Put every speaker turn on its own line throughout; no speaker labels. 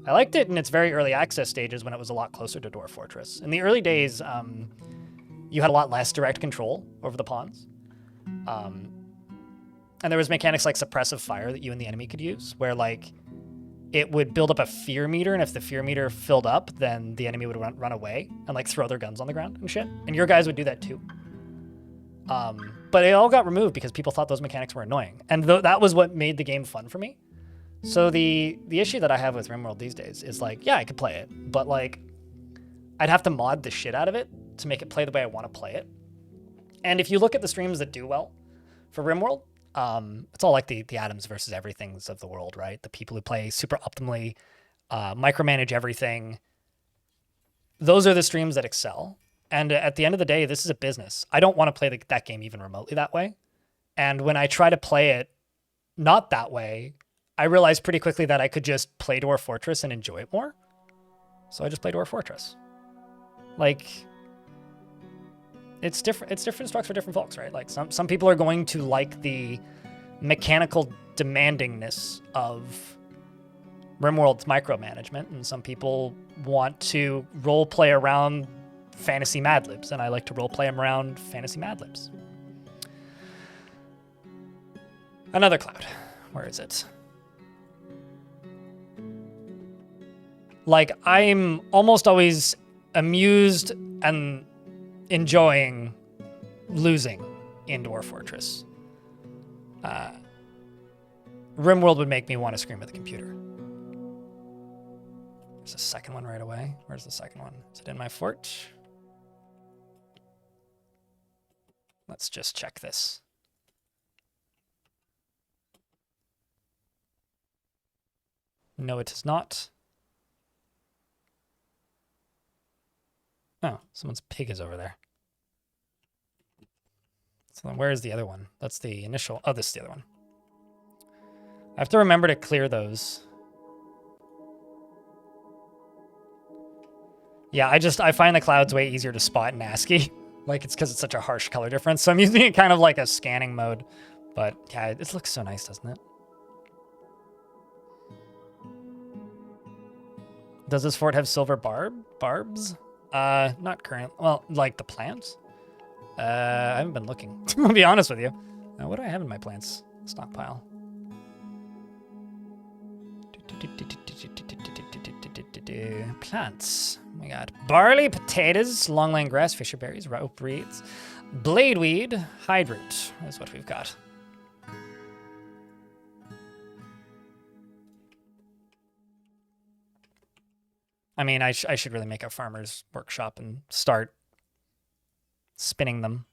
I liked it in its very early access stages when it was a lot closer to Dwarf Fortress. In the early days, you had a lot less direct control over the pawns. And there was mechanics like suppressive fire that you and the enemy could use, where like it would build up a fear meter, and if the fear meter filled up, then the enemy would run away and like throw their guns on the ground and shit. And your guys would do that too. But it all got removed because people thought those mechanics were annoying. And that was what made the game fun for me. So the issue that I have with RimWorld these days is like, yeah, I could play it, but like I'd have to mod the shit out of it to make it play the way I want to play it. And if you look at the streams that do well for RimWorld, it's all like the atoms versus everythings of the world, right? The people who play super optimally, micromanage everything. Those are the streams that excel. And at the end of the day, this is a business. I don't want to play that game even remotely that way. And when I try to play it not that way, I realized pretty quickly that I could just play Dwarf Fortress and enjoy it more. So I just play Dwarf Fortress. Like, it's different strokes for different folks, right? Like some people are going to like the mechanical demandingness of RimWorld's micromanagement, and some people want to role play around fantasy Mad Libs, and I like to role play them around fantasy Mad Libs. Another cloud. Where is it? Like, I'm almost always amused and enjoying losing in Dwarf Fortress. RimWorld would make me want to scream at the computer. There's a second one right away. Where's the second one? Is it in my fort? Let's just check this. No, it is not. Oh, someone's pig is over there. So then where is the other one? That's the initial. Oh, this is the other one. I have to remember to clear those. Yeah, I find the clouds way easier to spot in ASCII. Like, it's because it's such a harsh color difference. So I'm using it kind of like a scanning mode. But yeah, it looks so nice, doesn't it? Does this fort have silver barbs? Not current. Well, like the plants? I haven't been looking, to be honest with you. What do I have in my plants stockpile? Plants. We got barley, potatoes, longline grass, fisher berries, rope reeds, bladeweed, hide root. That's what we've got. I mean, I should really make a farmer's workshop and start spinning them.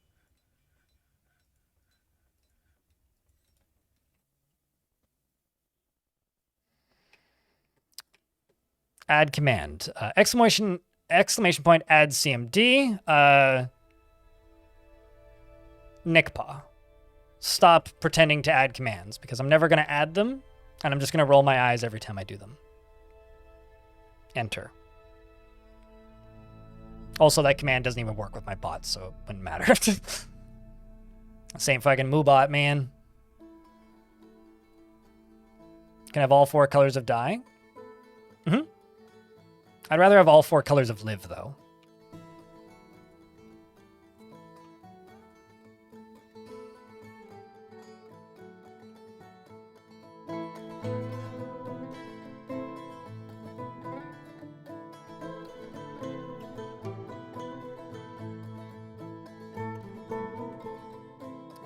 Add command. Exclamation point add CMD. Nickpaw. Stop pretending to add commands because I'm never going to add them, and I'm just going to roll my eyes every time I do them. Enter. Also, that command doesn't even work with my bots, so it wouldn't matter. Same fucking moobot, man. Can I have all 4 colors of dye? Mm-hmm. I'd rather have all 4 colors of live, though.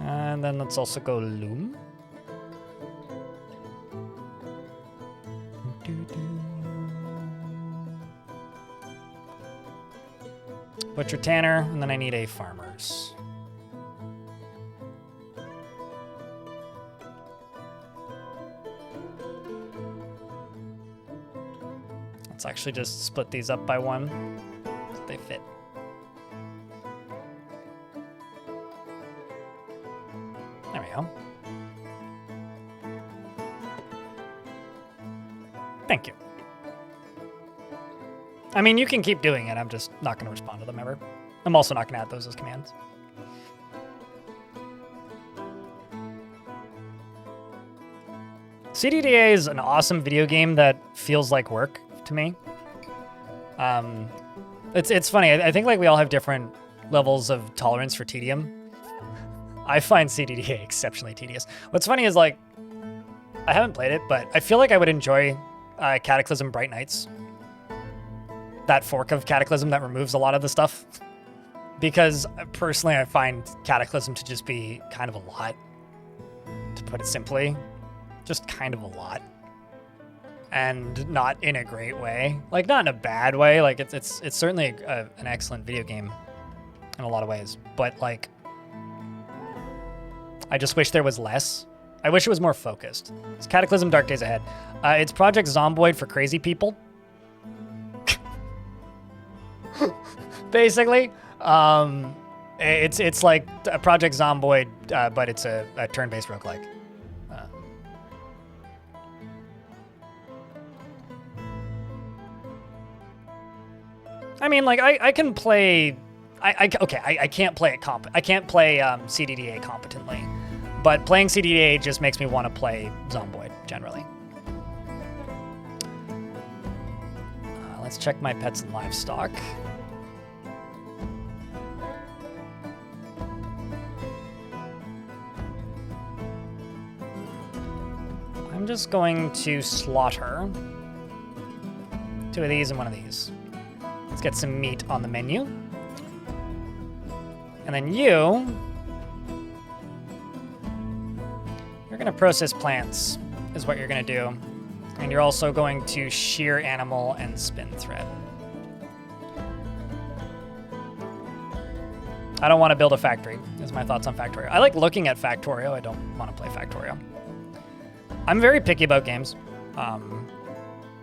And then let's also go loom. Butcher Tanner, and then I need a farmers. Let's actually just split these up by 1 so they fit. There we go. Thank you. I mean, you can keep doing it. I'm just not going to respond to them ever. I'm also not going to add those as commands. CDDA is an awesome video game that feels like work to me. It's funny. I think like we all have different levels of tolerance for tedium. I find CDDA exceptionally tedious. What's funny is like, I haven't played it, but I feel like I would enjoy Cataclysm Bright Nights. That fork of Cataclysm that removes a lot of the stuff. Because personally, I find Cataclysm to just be kind of a lot. To put it simply, just kind of a lot. And not in a great way. Like, not in a bad way. Like, it's certainly an excellent video game in a lot of ways. But, like, I just wish there was less. I wish it was more focused. It's Cataclysm Dark Days Ahead. It's Project Zomboid for crazy people. Basically. It's like a Project Zomboid, but it's a turn-based roguelike. I mean, like, I can play... I can't play it I can't play CDDA competently. But playing CDDA just makes me want to play Zomboid, generally. Let's check my pets and livestock. I'm just going to slaughter 2 of these and 1 of these. Let's get some meat on the menu. And then you're gonna process plants, is what you're gonna do. And you're also going to shear animal and spin thread. I don't want to build a factory, is my thoughts on Factorio. I like looking at Factorio, I don't want to play Factorio. I'm very picky about games.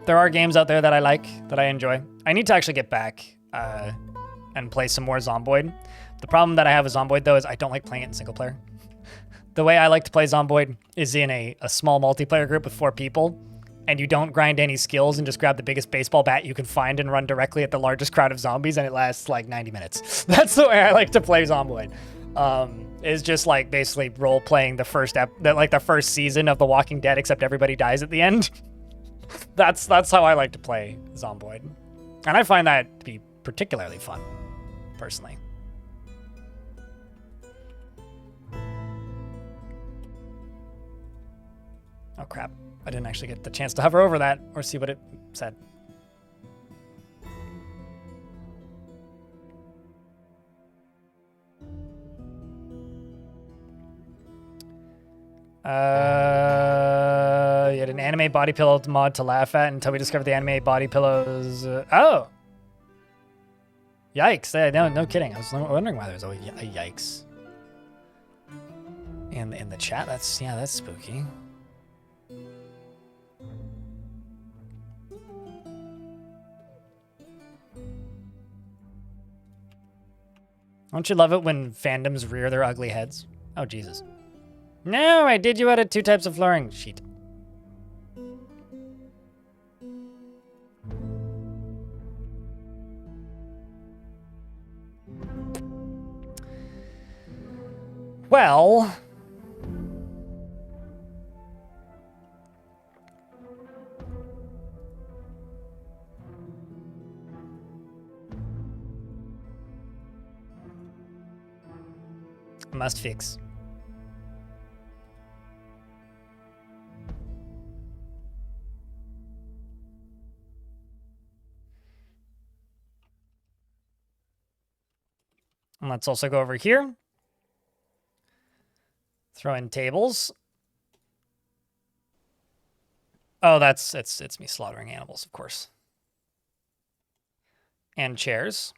There are games out there that I like, that I enjoy. I need to actually get back and play some more Zomboid. The problem that I have with Zomboid, though, is I don't like playing it in single player. The way I like to play Zomboid is in a small multiplayer group with 4 people, and you don't grind any skills and just grab the biggest baseball bat you can find and run directly at the largest crowd of zombies, and it lasts like 90 minutes. That's the way I like to play Zomboid. Is just like basically role-playing the first season of The Walking Dead, except everybody dies at the end. That's how I like to play Zomboid. And I find that to be particularly fun, personally. Oh crap, I didn't actually get the chance to hover over that or see what it said. You had an anime body pillow mod to laugh at until we discovered the anime body pillows. Oh! Yikes, no kidding. I was wondering why there's always a yikes. In the chat, that's spooky. Don't you love it when fandoms rear their ugly heads? Oh, Jesus. No, I did you out of 2 types of flooring. Sheet. Well... must fix. And let's also go over here. Throw in tables. Oh, it's me slaughtering animals, of course. And chairs.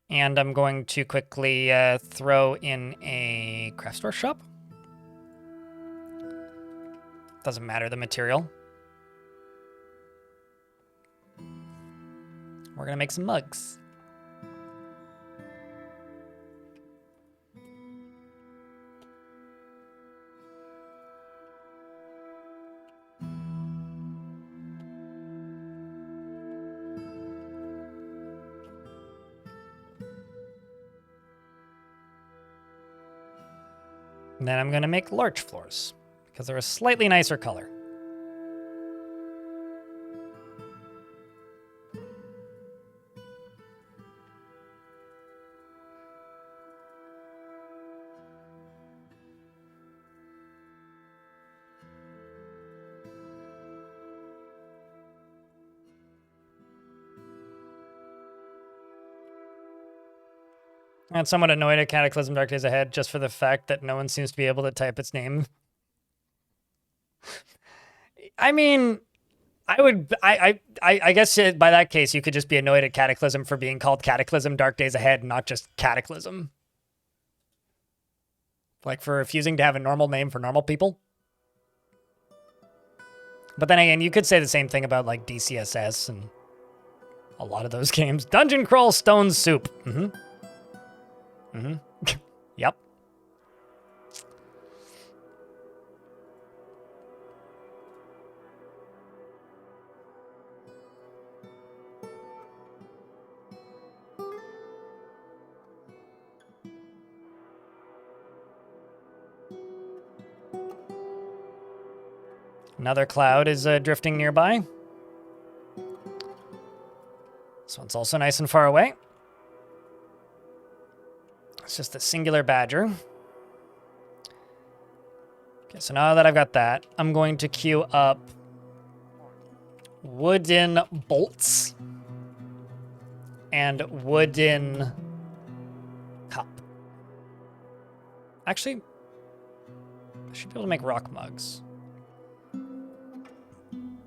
And I'm going to quickly throw in a craft store shop. Doesn't matter the material. We're gonna make some mugs. And then I'm going to make larch floors because they're a slightly nicer color. I'm somewhat annoyed at Cataclysm Dark Days Ahead just for the fact that no one seems to be able to type its name. I mean, I guess by that case, you could just be annoyed at Cataclysm for being called Cataclysm Dark Days Ahead, not just Cataclysm. Like for refusing to have a normal name for normal people. But then again, you could say the same thing about like DCSS and a lot of those games. Dungeon Crawl Stone Soup. Yep. Another cloud is drifting nearby. This one's also nice and far away. It's just a singular badger. Okay, so now that I've got that, I'm going to queue up wooden bolts and wooden cup. Actually, I should be able to make rock mugs.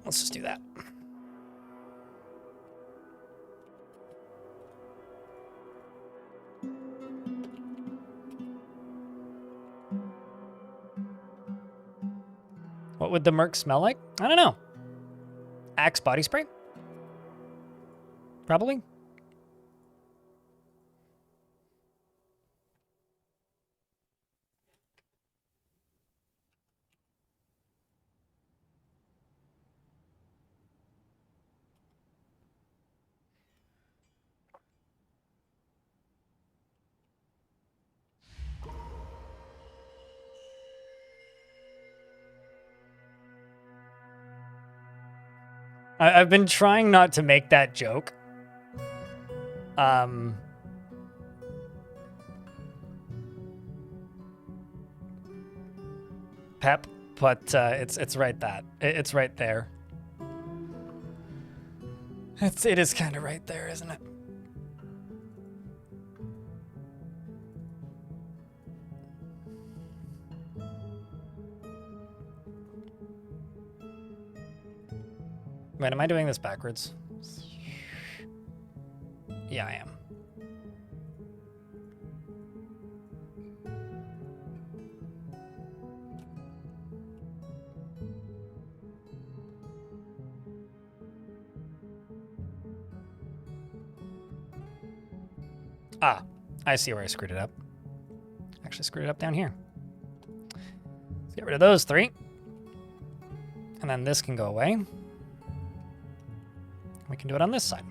Let's just do that. What would the Merc smell like? I don't know. Axe body spray? Probably. I've been trying not to make that joke. Pep, but it's right that. It's right there. It is kind of right there, isn't it? Wait, am I doing this backwards? Yeah, I am. Ah, I see where I screwed it up. Actually screwed it up down here. Let's get rid of those three. And then this can go away. We can do it on this side.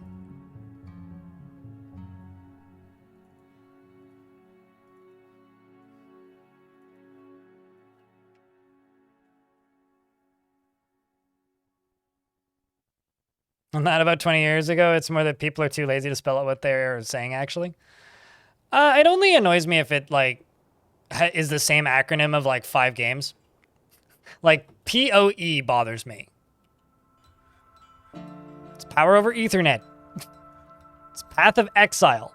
Not about 20 years ago. It's more that people are too lazy to spell out what they're saying, actually. It only annoys me if it, like, is the same acronym of, like, 5 games. Like, PoE bothers me. It's power over Ethernet. It's Path of Exile.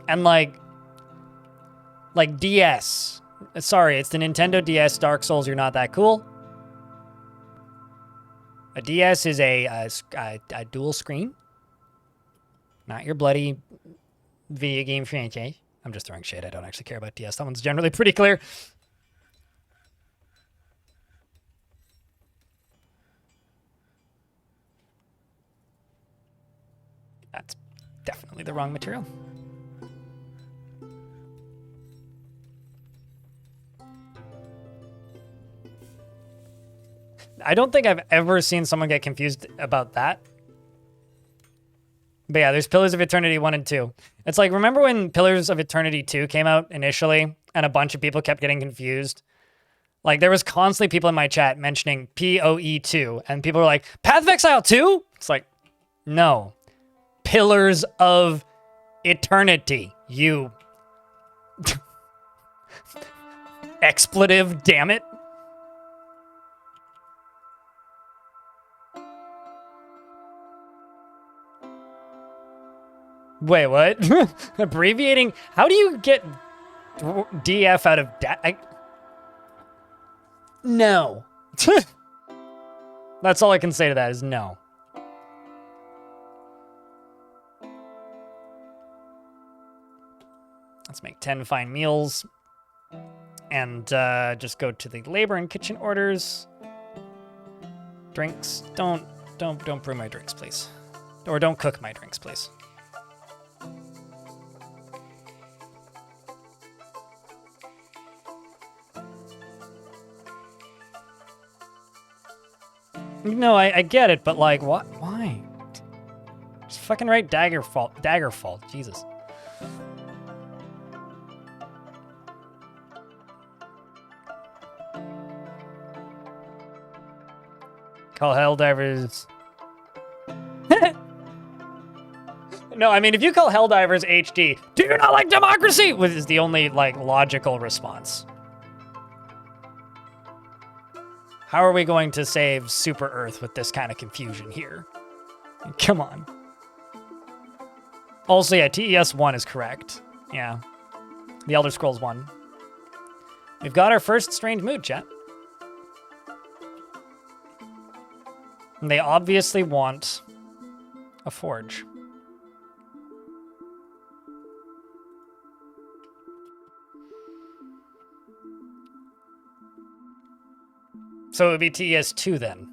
And, like DS. Sorry, it's the Nintendo DS Dark Souls. You're not that cool. A DS is a dual screen. Not your bloody video game franchise. I'm just throwing shade. I don't actually care about DS. That one's generally pretty clear. That's definitely the wrong material. I don't think I've ever seen someone get confused about that. But yeah, there's Pillars of Eternity 1 and 2. It's like, remember when Pillars of Eternity 2 came out initially and a bunch of people kept getting confused? Like, there was constantly people in my chat mentioning PoE 2, and people were like, Path of Exile 2? It's like, no. Pillars of Eternity, you expletive, damn it. Wait, what? Abbreviating? How do you get DF out of No. That's all I can say to that is no. Let's make 10 fine meals. And just go to the labor and kitchen orders. Drinks. Don't brew my drinks, please. Or don't cook my drinks, please. No, I get it, but like, what? Why? Just fucking write Daggerfall. Jesus. Call Helldivers. No, I mean, if you call Helldivers HD, do you not like democracy? Which is the only, like, logical response. How are we going to save Super Earth with this kind of confusion here? Come on. Also, yeah, TES 1 is correct. Yeah. The Elder Scrolls 1. We've got our first strange mood, chat. And they obviously want a forge. So it would be TES2 then.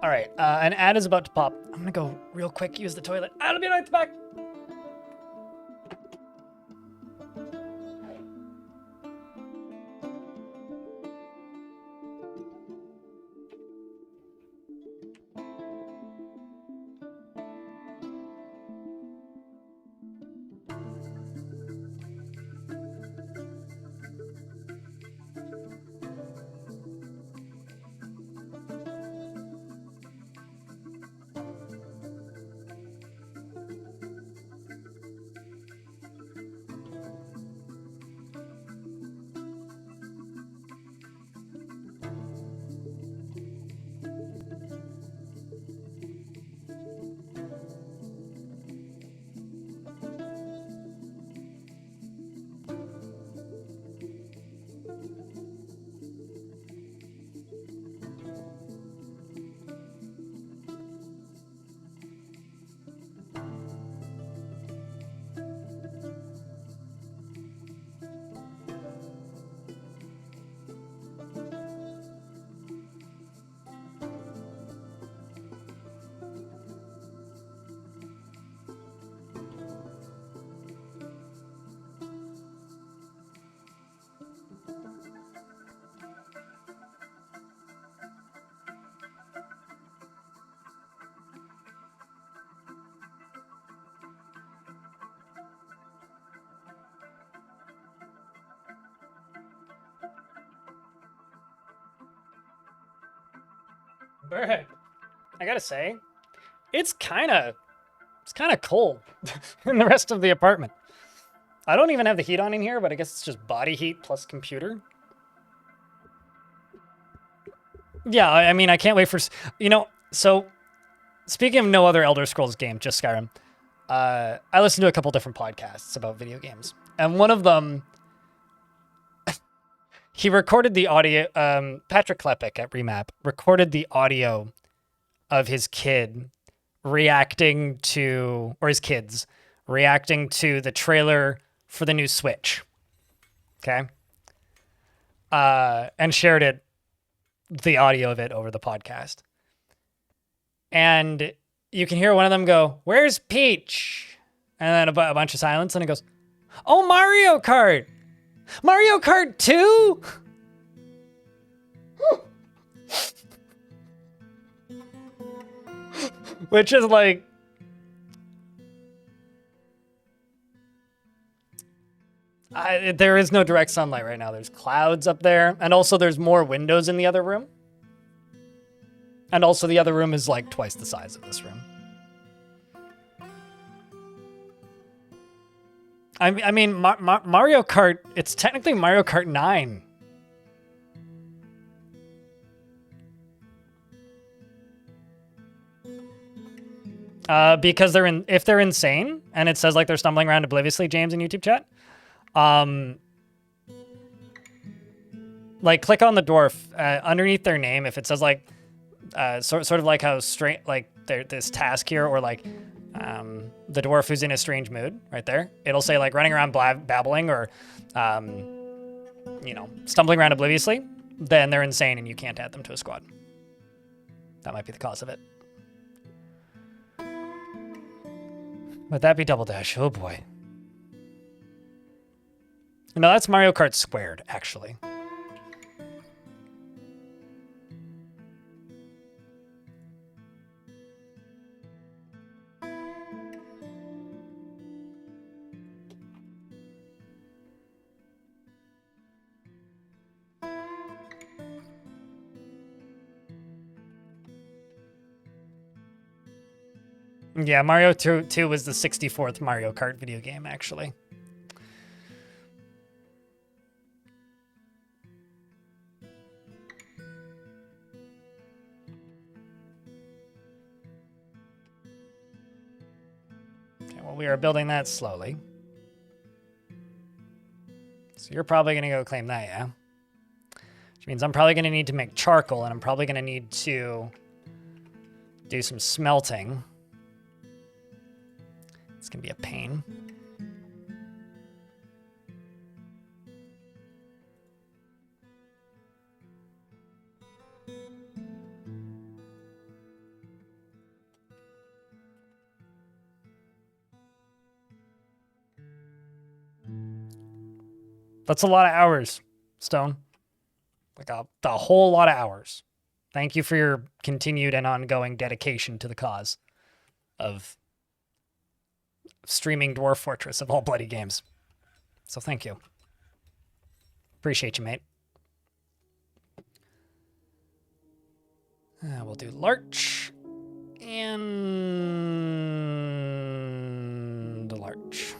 All right, an ad is about to pop. I'm gonna go real quick, use the toilet. I'll be right back. Bruh, I gotta say, it's kind of cold in the rest of the apartment. I don't even have the heat on in here, but I guess it's just body heat plus computer. Yeah, I mean, I can't wait for, so speaking of no other Elder Scrolls game, just Skyrim, I listened to a couple different podcasts about video games, and one of them, he recorded the audio, Patrick Klepek at Remap recorded the audio of his kid reacting to, or his kids reacting to the trailer for the new Switch. Okay. And shared the audio of it over the podcast. And you can hear one of them go, "Where's Peach?" And then a bunch of silence, and it goes, "Oh, Mario Kart! Mario Kart 2?" Which is like, there is no direct sunlight right now. There's clouds up there, and also there's more windows in the other room. And also the other room is like twice the size of this room. I mean, Mario Kart, it's technically Mario Kart 9. Because if they're insane, and it says like they're stumbling around obliviously, James in YouTube chat, like click on the dwarf underneath their name. If it says like, sort of like how like this task here, or like the dwarf who's in a strange mood, right there, it'll say like running around babbling or, you know, stumbling around obliviously. Then they're insane and you can't add them to a squad. That might be the cause of it. Would that be Double Dash? Oh boy. No, that's Mario Kart squared, actually. Yeah, Mario 2 was the 64th Mario Kart video game, actually. Okay, well, we are building that slowly. So you're probably going to go claim that, yeah? Which means I'm probably going to need to make charcoal, and I'm probably going to need to do some smelting. It's going to be a pain. That's a lot of hours, Stone. Like a whole lot of hours. Thank you for your continued and ongoing dedication to the cause of streaming Dwarf Fortress of all bloody games. So thank you. Appreciate you, mate. We'll do Larch and Larch.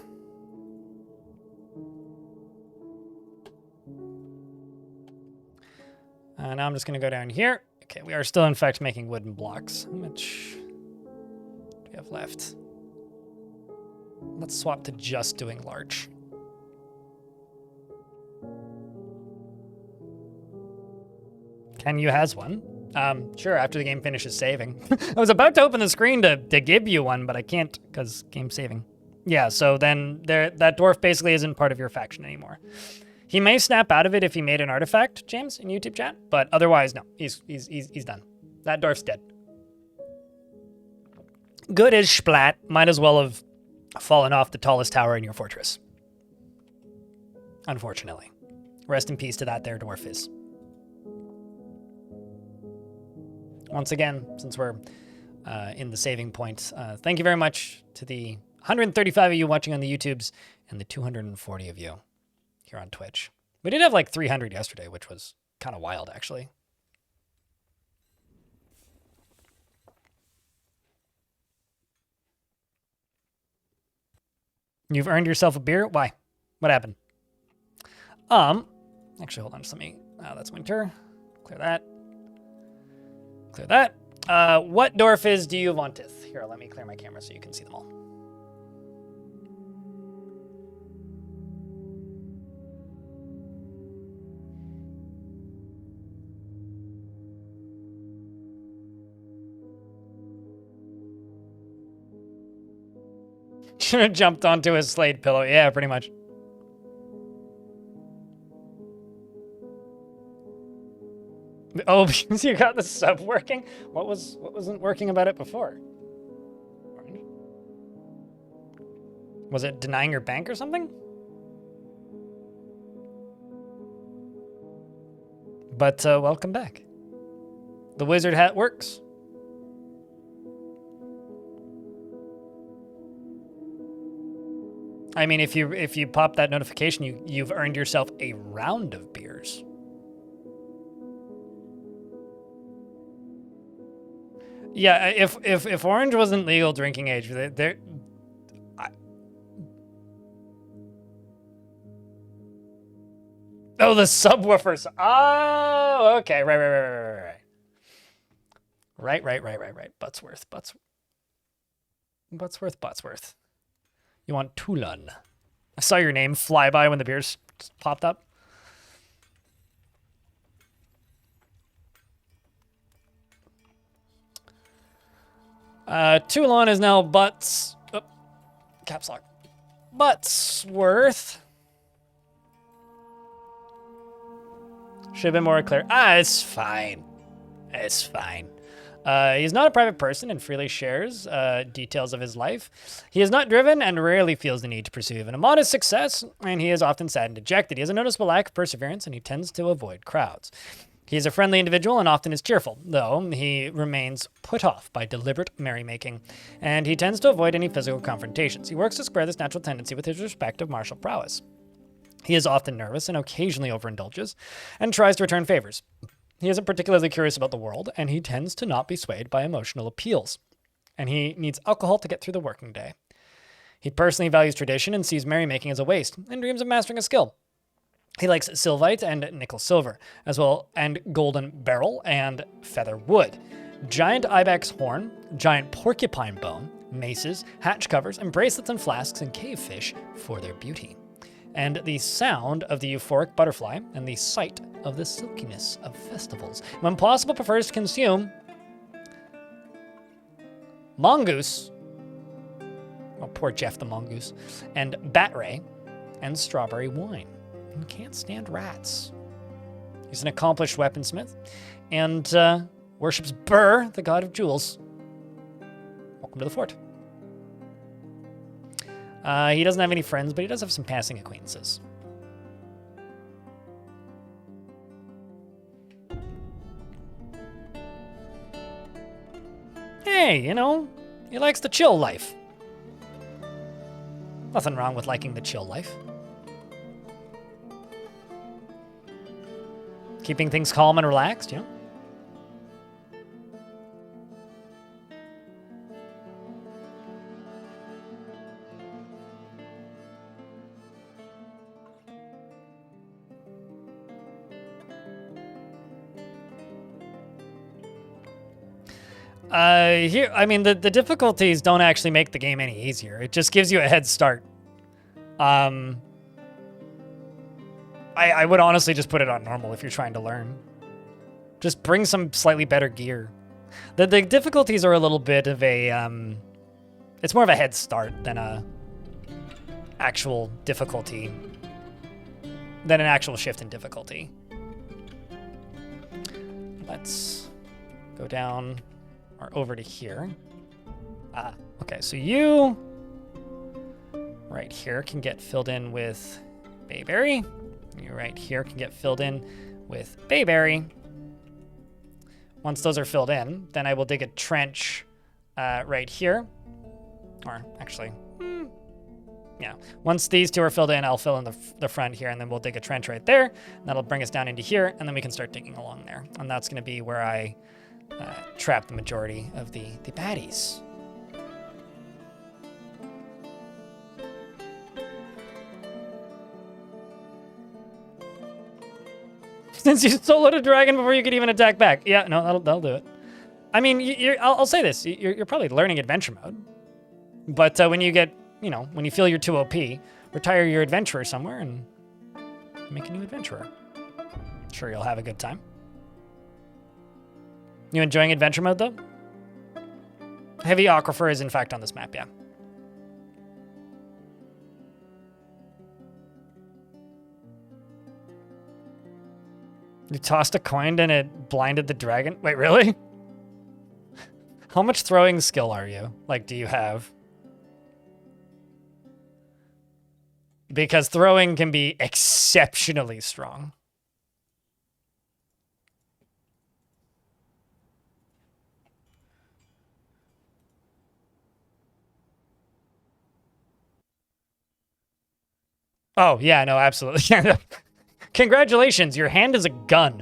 Now I'm just going to go down here. Okay, we are still, in fact, making wooden blocks. How much do we have left? Let's swap to just doing Larch. Ken, you has one. Sure, after the game finishes saving. I was about to open the screen to give you one, but I can't because game's saving. Yeah, so then that dwarf basically isn't part of your faction anymore. He may snap out of it if he made an artifact, James, in YouTube chat, but otherwise, no, he's done. That dwarf's dead. Good as splat. Might as well have fallen off the tallest tower in your fortress. Unfortunately. Rest in peace to that there dwarf is. Once again, since we're in the saving point, thank you very much to the 135 of you watching on the YouTubes and the 240 of you here on Twitch. We did have like 300 yesterday, which was kind of wild, actually. You've earned yourself a beer? Why? What happened? Actually, hold on, just let me, that's winter. Clear that. Clear that. What dwarf do you wanteth? Here, let me clear my camera so you can see them all. Should have jumped onto his Slade pillow. Yeah, pretty much. Oh, because you got the sub working? What wasn't working about it before? Was it denying your bank or something? But welcome back. The wizard hat works. I mean, if you pop that notification, you've earned yourself a round of beers. Yeah, if orange wasn't legal drinking age, there. Oh, the subwoofers. Oh, okay. Right. Right. Buttsworth. You want Toulon. I saw your name fly by when the beers popped up. Toulon is now Butts. Oh, caps lock. Buttsworth. Should have been more clear. It's fine. It's fine. He's not a private person and freely shares details of his life. He is not driven and rarely feels the need to pursue even a modest success, and he is often sad and dejected. He has a noticeable lack of perseverance, and he tends to avoid crowds. He is a friendly individual and often is cheerful, though he remains put off by deliberate merrymaking, and he tends to avoid any physical confrontations. He works to square this natural tendency with his respect of martial prowess. He is often nervous and occasionally overindulges, and tries to return favors. He isn't particularly curious about the world, and he tends to not be swayed by emotional appeals. And he needs alcohol to get through the working day. He personally values tradition and sees merrymaking as a waste, and dreams of mastering a skill. He likes sylvite and nickel silver, as well, and golden beryl and feather wood, giant ibex horn, giant porcupine bone, maces, hatch covers, and bracelets and flasks and cavefish for their beauty, and the sound of the euphoric butterfly and the sight of the silkiness of festivals. When possible, prefers to consume mongoose, oh, poor Jeff the mongoose, and batray, and strawberry wine. And can't stand rats. He's an accomplished weaponsmith, and worships Burr, the god of jewels. Welcome to the fort. He doesn't have any friends, but he does have some passing acquaintances. Hey, you know, he likes the chill life. Nothing wrong with liking the chill life. Keeping things calm and relaxed, you know? Here, I mean, the difficulties don't actually make the game any easier. It just gives you a head start. I would honestly just put it on normal if you're trying to learn. Just bring some slightly better gear. The difficulties are a little bit of a, it's more of a head start than a actual difficulty, than an actual shift in difficulty. Let's go down or over to here. Okay, so you right here can get filled in with bayberry. You right here can get filled in with bayberry. Once those are filled in, then I will dig a trench right here. Or actually, yeah. Once these two are filled in, I'll fill in the front here, and then we'll dig a trench right there. And that'll bring us down into here, and then we can start digging along there. And that's going to be where I trap the majority of the baddies. Since you soloed a dragon before you could even attack back. Yeah, no, that'll do it. I mean, I'll say this. You're probably learning adventure mode. But when you get, you know, when you feel you're too OP, retire your adventurer somewhere and make a new adventurer. Sure, you'll have a good time. You enjoying adventure mode, though? Heavy Aquifer is, in fact, on this map, yeah. You tossed a coin and it blinded the dragon? Wait, really? How much throwing skill are you? Like, do you have? Because throwing can be exceptionally strong. Oh, yeah, no, absolutely. Congratulations, your hand is a gun.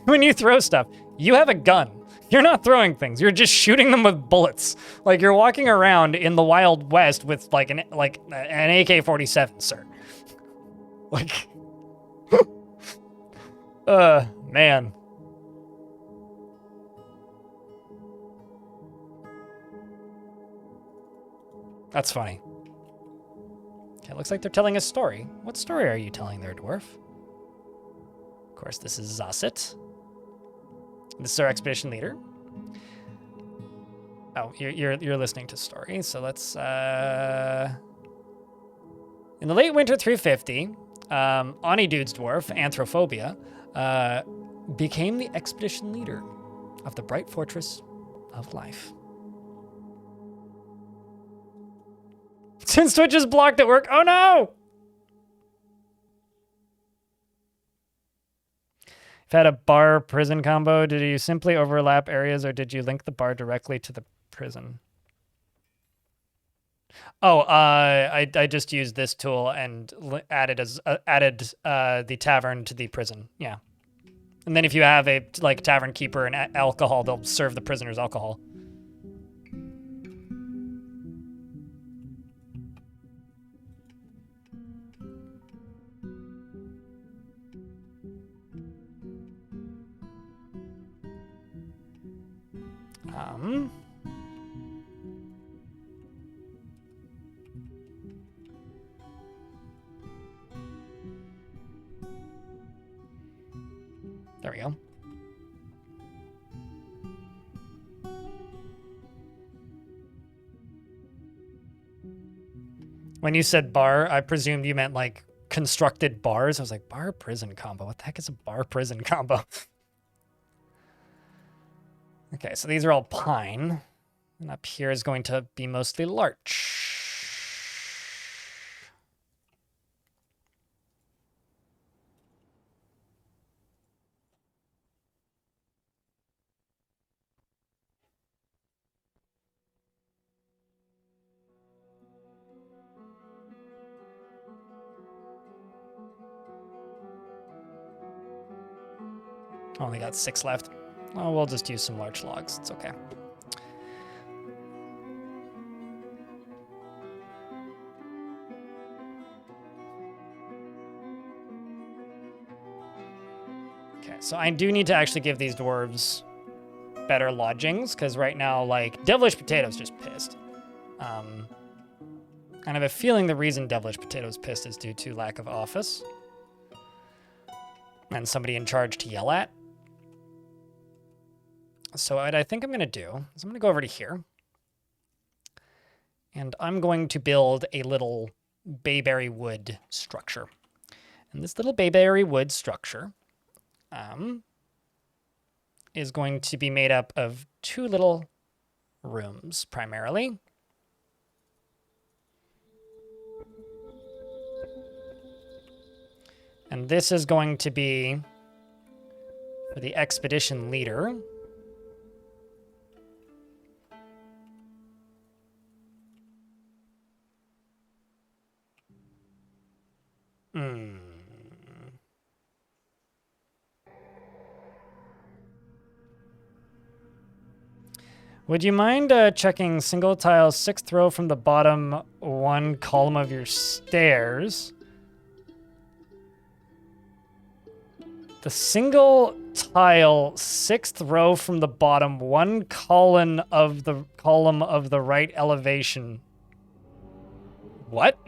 When you throw stuff, you have a gun. You're not throwing things. You're just shooting them with bullets. Like you're walking around in the Wild West with like an AK-47, sir. Like, man. That's funny. Okay, looks like they're telling a story. What story are you telling there, Dwarf? Of course, this is Zasset. This is our expedition leader. Oh, you're listening to story. So let's in the late winter 350, Ani Dude's dwarf, Anthrophobia, became the expedition leader of the Bright Fortress of Life. Since Twitch is blocked at work, oh no! If had a bar prison combo, did you simply overlap areas or did you link the bar directly to the prison? Oh, I just used this tool and added the tavern to the prison. Yeah. And then if you have a like tavern keeper and alcohol, they'll serve the prisoners alcohol. There we go. When you said bar, I presumed you meant like constructed bars. I was like, bar prison combo. What the heck is a bar prison combo? Okay, so these are all pine. And up here is going to be mostly larch. Only got 6 left. Oh, we'll just use some larch logs. It's okay. Okay, so I do need to actually give these dwarves better lodgings, because right now, like, Devilish Potato's just pissed. And I have a feeling the reason Devilish Potato's pissed is due to lack of office. And somebody in charge to yell at. So what I think I'm going to do is I'm going to go over to here. And I'm going to build a little bayberry wood structure. And this little bayberry wood structure is going to be made up of 2 little rooms, primarily. And this is going to be for the expedition leader. Would you mind checking single tile 6th row from the bottom 1 column of your stairs? The single tile 6th row from the bottom 1 column of the right elevation. What?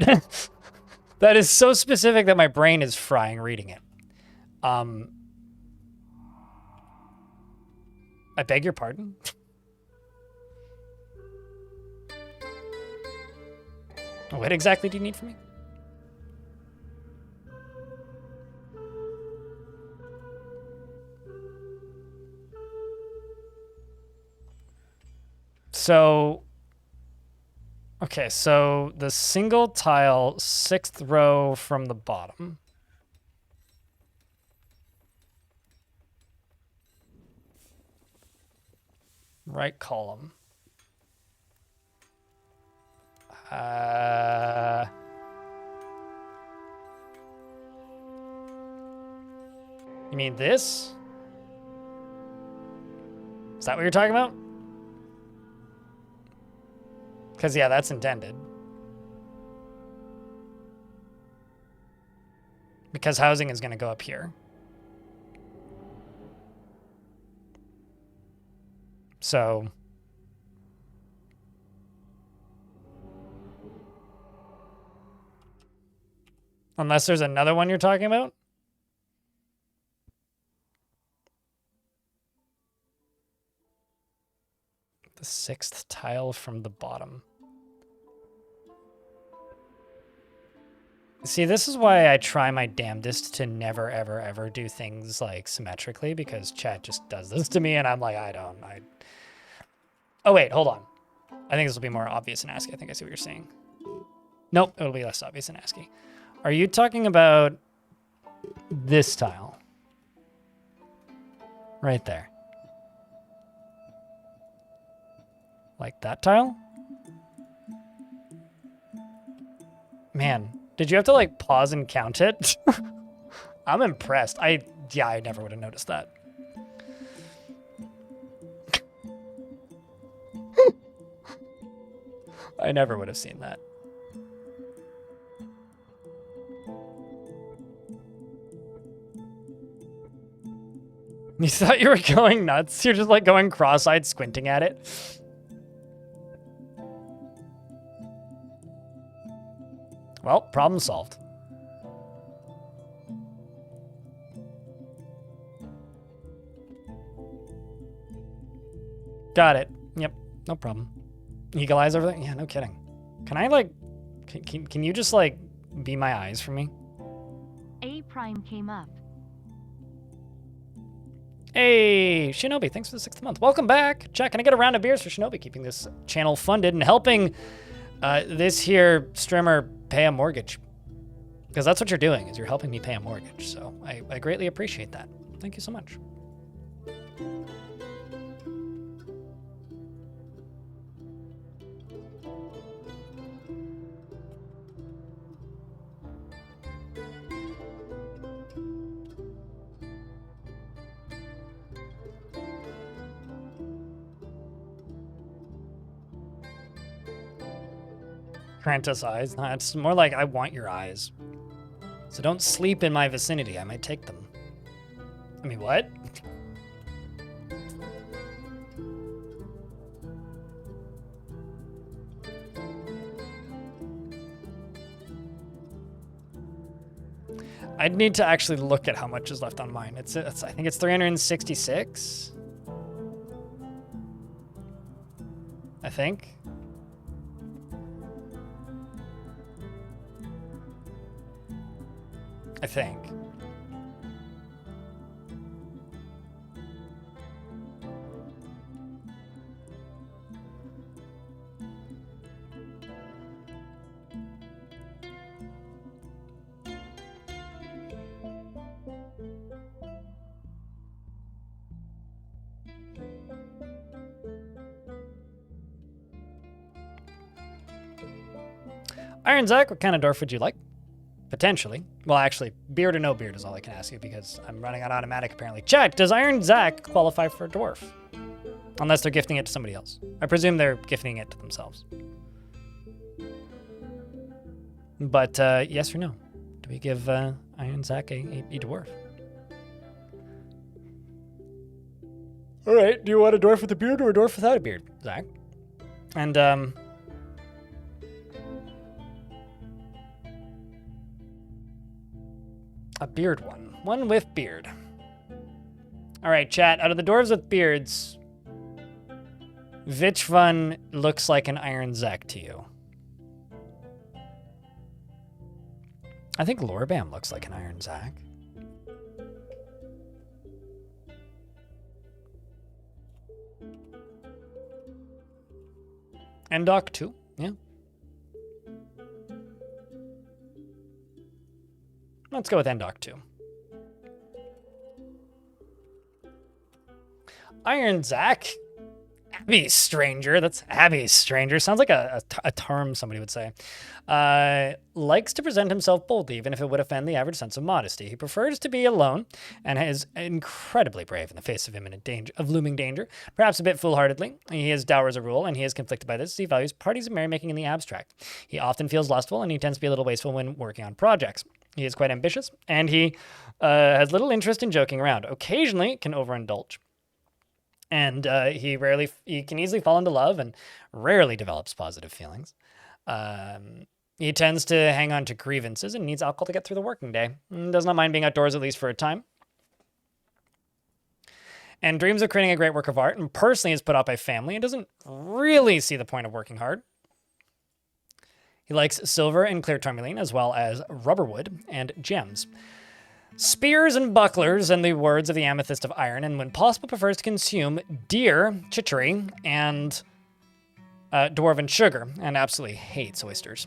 That is so specific that my brain is frying reading it. I beg your pardon? What exactly do you need from me? So, okay, so the single tile 6th row from the bottom. Right column. You mean this? Is that what you're talking about? Because, yeah, that's intended. Because housing is going to go up here. So... unless there's another one you're talking about? The 6th tile from the bottom. See, this is why I try my damnedest to never, ever, ever do things like symmetrically, because chat just does this to me and I'm like, oh wait, hold on. I think this will be more obvious in ASCII. I think I see what you're saying. Nope, it'll be less obvious in ASCII. Are you talking about this tile? Right there. Like that tile? Man, did you have to like pause and count it? I'm impressed. I never would have noticed that. I never would have seen that. You thought you were going nuts? You're just like going cross-eyed squinting at it? Well, problem solved. Got it. Yep, no problem. Eagle eyes over there? Yeah, no kidding. Can I like, can you just like be my eyes for me?
A prime came up.
Hey, Shinobi, thanks for the 6th month. Welcome back. Chat, can I get a round of beers for Shinobi, keeping this channel funded and helping this here streamer pay a mortgage? Because that's what you're doing, is you're helping me pay a mortgage. So I greatly appreciate that. Thank you so much. Apprentice eyes. No, it's more like I want your eyes. So don't sleep in my vicinity. I might take them. I mean, what? I'd need to actually look at how much is left on mine. It's I think it's 366. I think. I think. Iron Zach, what kind of dwarf would you like? Potentially. Well, actually, beard or no beard is all I can ask you because I'm running on automatic apparently. Chat, does Iron Zach qualify for a dwarf? Unless they're gifting it to somebody else. I presume they're gifting it to themselves. But yes or no? Do we give Iron Zach a dwarf? All right, do you want a dwarf with a beard or a dwarf without a beard, Zach? And a beard one. One with beard. All right, chat. Out of the dwarves with beards, which one looks like an Iron Zach to you? I think Lorbam looks like an Iron Zach. Endok too, yeah. Let's go with Endok too. Iron Zach? Abby stranger. That's Abby stranger. Sounds like a term somebody would say. Likes to present himself boldly, even if it would offend the average sense of modesty. He prefers to be alone and is incredibly brave in the face of imminent danger, of looming danger, perhaps a bit foolhardily. He is dour as a rule, and he is conflicted by this. He values parties and merrymaking in the abstract. He often feels lustful, and he tends to be a little wasteful when working on projects. He is quite ambitious, and he has little interest in joking around. Occasionally, can overindulge. And he can easily fall into love and rarely develops positive feelings. He tends to hang on to grievances and needs alcohol to get through the working day. Does not mind being outdoors at least for a time. And dreams of creating a great work of art, and personally is put off by family and doesn't really see the point of working hard. He likes silver and clear tourmaline, as well as rubberwood and gems. Spears and bucklers, and the words of the amethyst of iron, and when possible prefers to consume deer, chicory, and dwarven sugar, and absolutely hates oysters.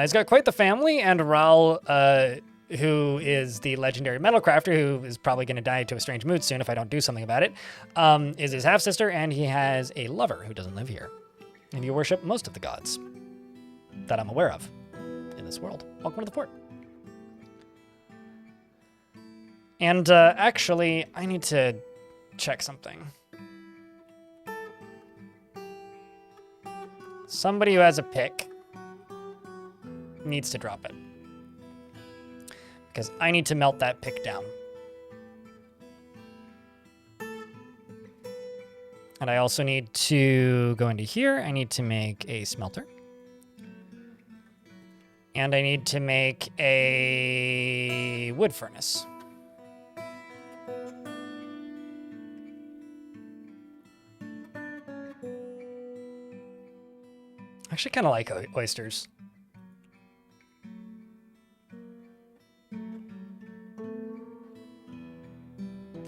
He's got quite the family, and Raul, who is the legendary metal crafter, who is probably going to die to a strange mood soon if I don't do something about it, is his half-sister, and he has a lover who doesn't live here. And you worship most of the gods that I'm aware of in this world. Welcome to the port. And actually, I need to check something. Somebody who has a pick needs to drop it, because I need to melt that pick down. And I also need to go into here. I need to make a smelter. And I need to make a wood furnace. I actually kind of like oysters.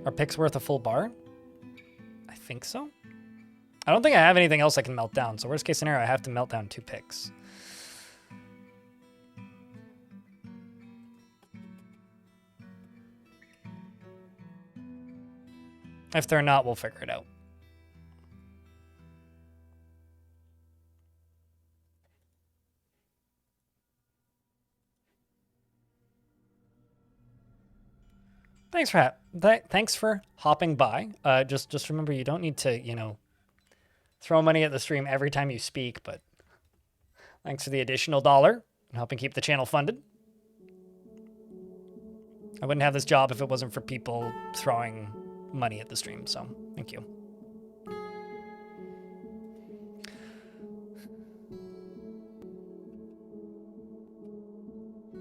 Are picks worth a full bar? I think so. I don't think I have anything else I can melt down, so worst case scenario, I have to melt down 2 picks. If they're not, we'll figure it out. Thanks for hopping by. Just remember, you don't need to, throw money at the stream every time you speak, but thanks for the additional $1 and helping keep the channel funded. I wouldn't have this job if it wasn't for people throwing money at the stream, so thank you.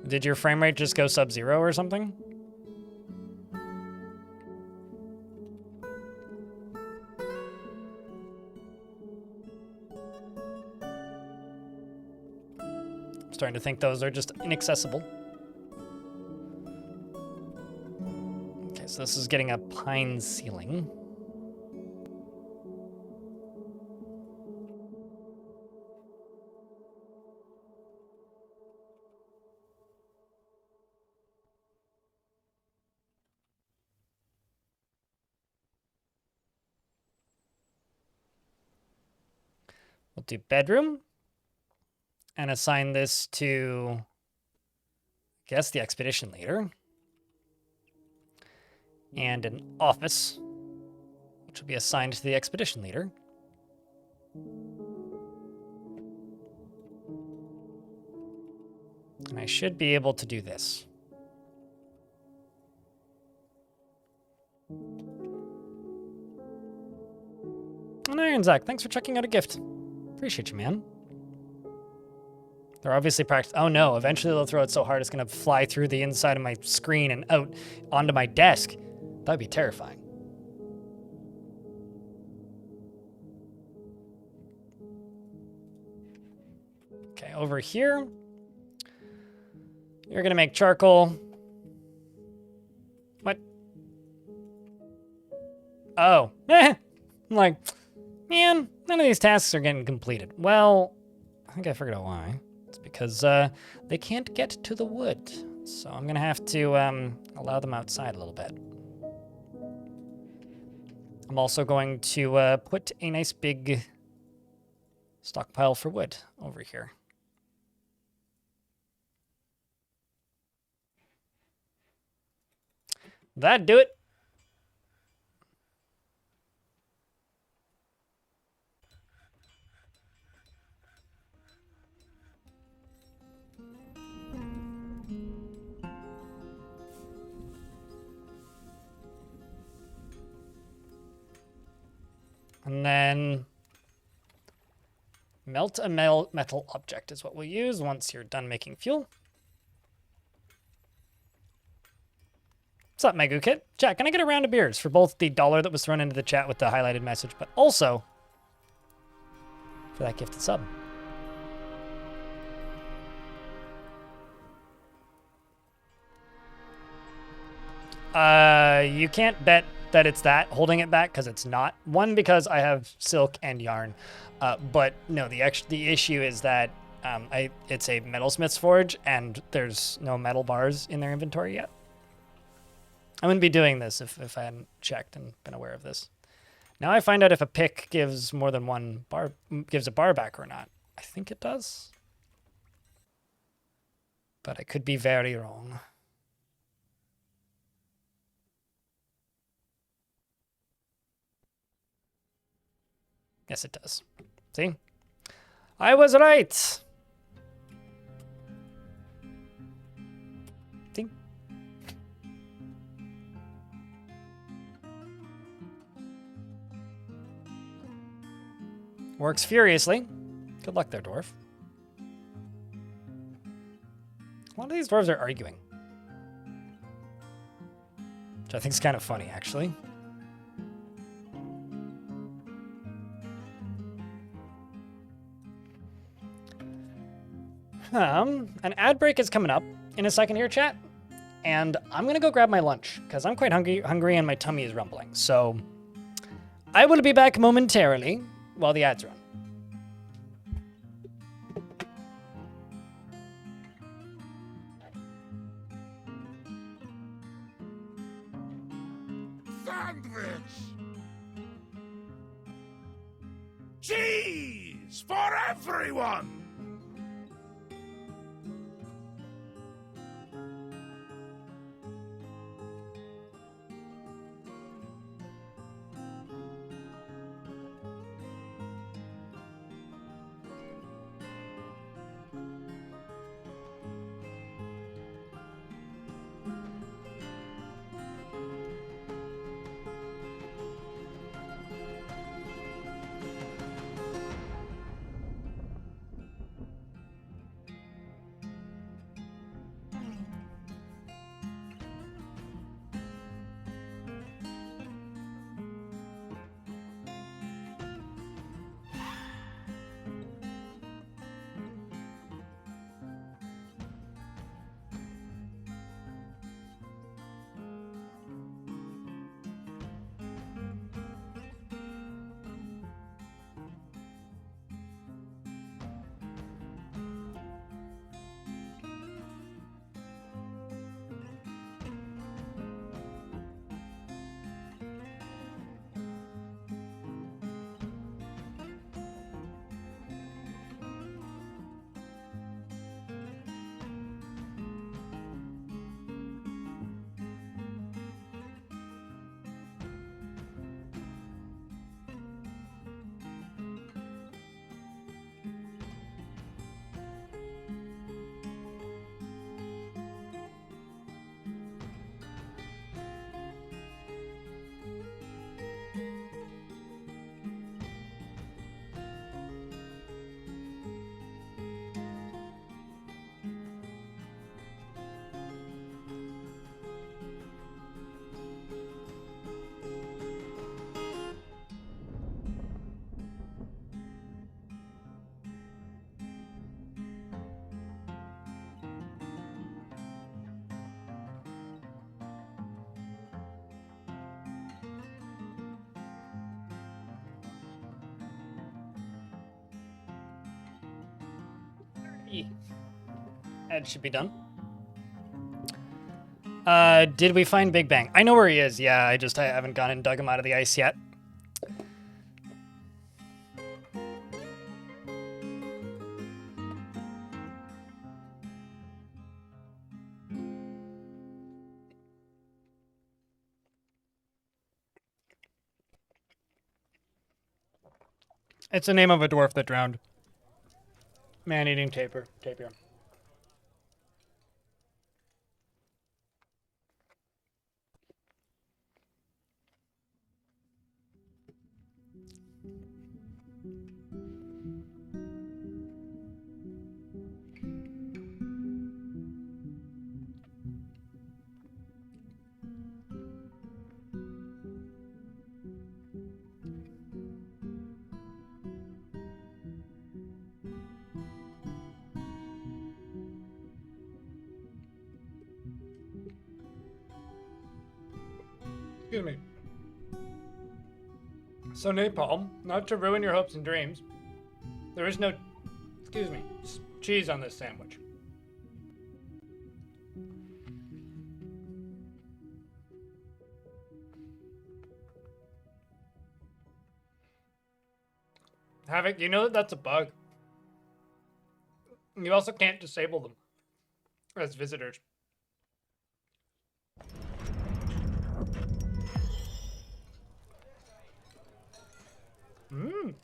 Did your frame rate just go sub-zero or something? I'm starting to think those are just inaccessible. Okay, so this is getting a pine ceiling. We'll do bedroom and assign this to, I guess, the expedition leader. And an office, which will be assigned to the expedition leader. And I should be able to do this. And Iron Zach, thanks for checking out a gift. Appreciate you, man. They're obviously practiced. Oh no, eventually they'll throw it so hard it's gonna fly through the inside of my screen and out onto my desk. That'd be terrifying. Okay, over here, you're gonna make charcoal. What? Oh, I'm like, man, none of these tasks are getting completed. Well, I think I figured out why. It's because they can't get to the wood. So I'm gonna have to allow them outside a little bit. I'm also going to put a nice big stockpile for wood over here. That'd do it. And then melt a metal object is what we'll use once you're done making fuel. What's up, Megu Kit? Chat, can I get a round of beers for both the $1 that was thrown into the chat with the highlighted message, but also for that gifted sub? You can't bet that it's that holding it back because it's not. One, because I have silk and yarn, but no, the issue is that it's a metalsmith's forge and there's no metal bars in their inventory yet. I wouldn't be doing this if I hadn't checked and been aware of this. Now I find out if a pick gives more than one bar, gives a bar back or not. I think it does, but I could be very wrong. Yes, it does. See? I was right! See? Works furiously. Good luck there, Dwarf. A lot of these dwarves are arguing, which I think is kind of funny, actually. An ad break is coming up in a second here, chat, and I'm gonna go grab my lunch because I'm quite hungry and my tummy is rumbling. So I will be back momentarily while the ads run.
Sandwich! Cheese for everyone!
Ed should be done. Did we find Big Bang? I know where he is. Yeah, I haven't gone and dug him out of the ice yet. It's the name of a dwarf that drowned. Man-eating tapir. Excuse me. So napalm, not to ruin your hopes and dreams, there is no, excuse me, cheese on this sandwich. Havoc, you know that that's a bug. You also can't disable them as visitors. Mmm.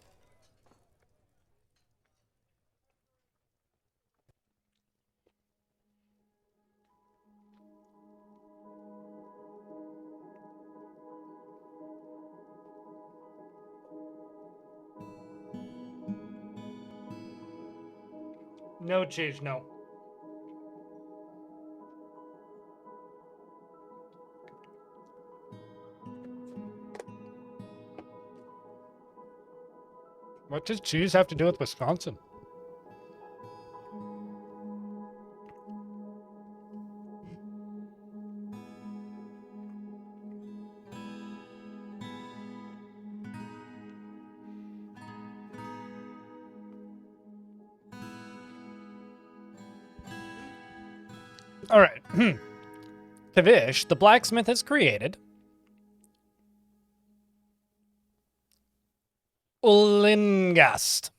No cheese, no. What does cheese have to do with Wisconsin? All right. Tavish, the blacksmith, has created Ulingast,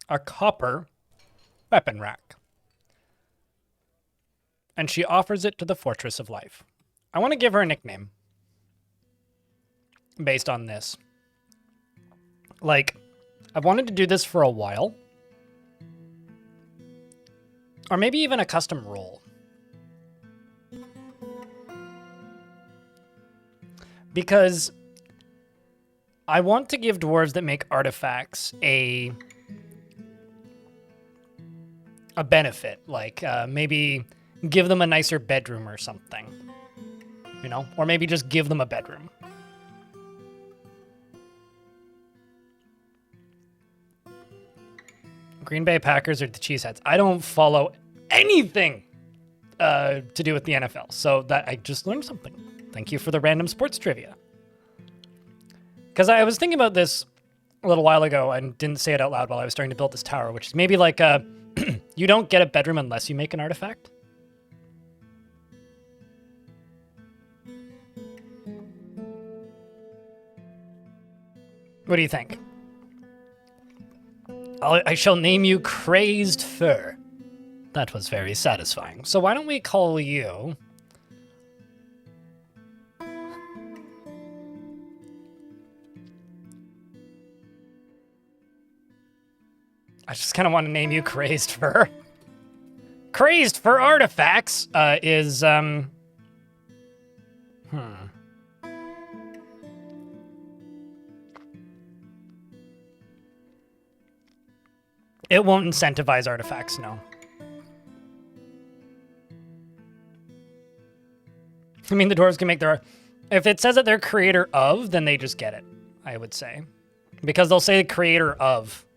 a copper weapon rack. And she offers it to the Fortress of Life. I want to give her a nickname based on this. Like, I've wanted to do this for a while. Or maybe even a custom role. Because I want to give dwarves that make artifacts a benefit, like maybe give them a nicer bedroom or something, you know, or maybe just give them a bedroom. Green Bay Packers or the Cheeseheads. I don't follow anything to do with the NFL, so that I just learned something. Thank you for the random sports trivia. Because I was thinking about this a little while ago and didn't say it out loud while I was starting to build this tower, which is maybe like you don't get a bedroom unless you make an artifact. What do you think? I shall name you Crazed Fur. That was very satisfying. So why don't we call you... I just kind of want to name you Crazed Fur. Crazed Fur Artifacts is, It won't incentivize artifacts, no. I mean, the dwarves can make their... If it says that they're creator of, then they just get it, I would say. Because they'll say creator of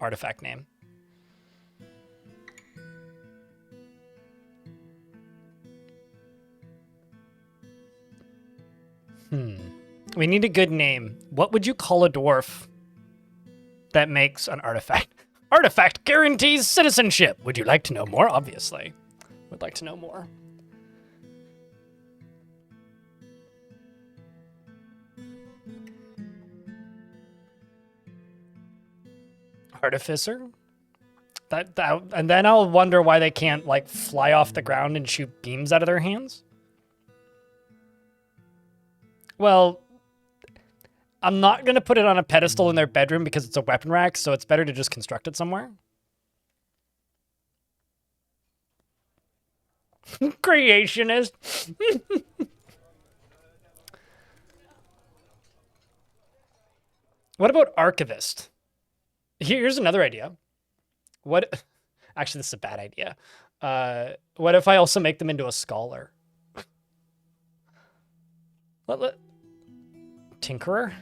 artifact name. We need a good name. What would you call a dwarf that makes an artifact? Artifact guarantees citizenship. Would you like to know more? Obviously. Would like to know more. Artificer? That and then I'll wonder why they can't like fly off the ground and shoot beams out of their hands. Well, I'm not going to put it on a pedestal in their bedroom because it's a weapon rack, so it's better to just construct it somewhere. Creationist. What about archivist? Here's another idea. What? Actually, this is a bad idea. What if I also make them into a scholar? Tinkerer?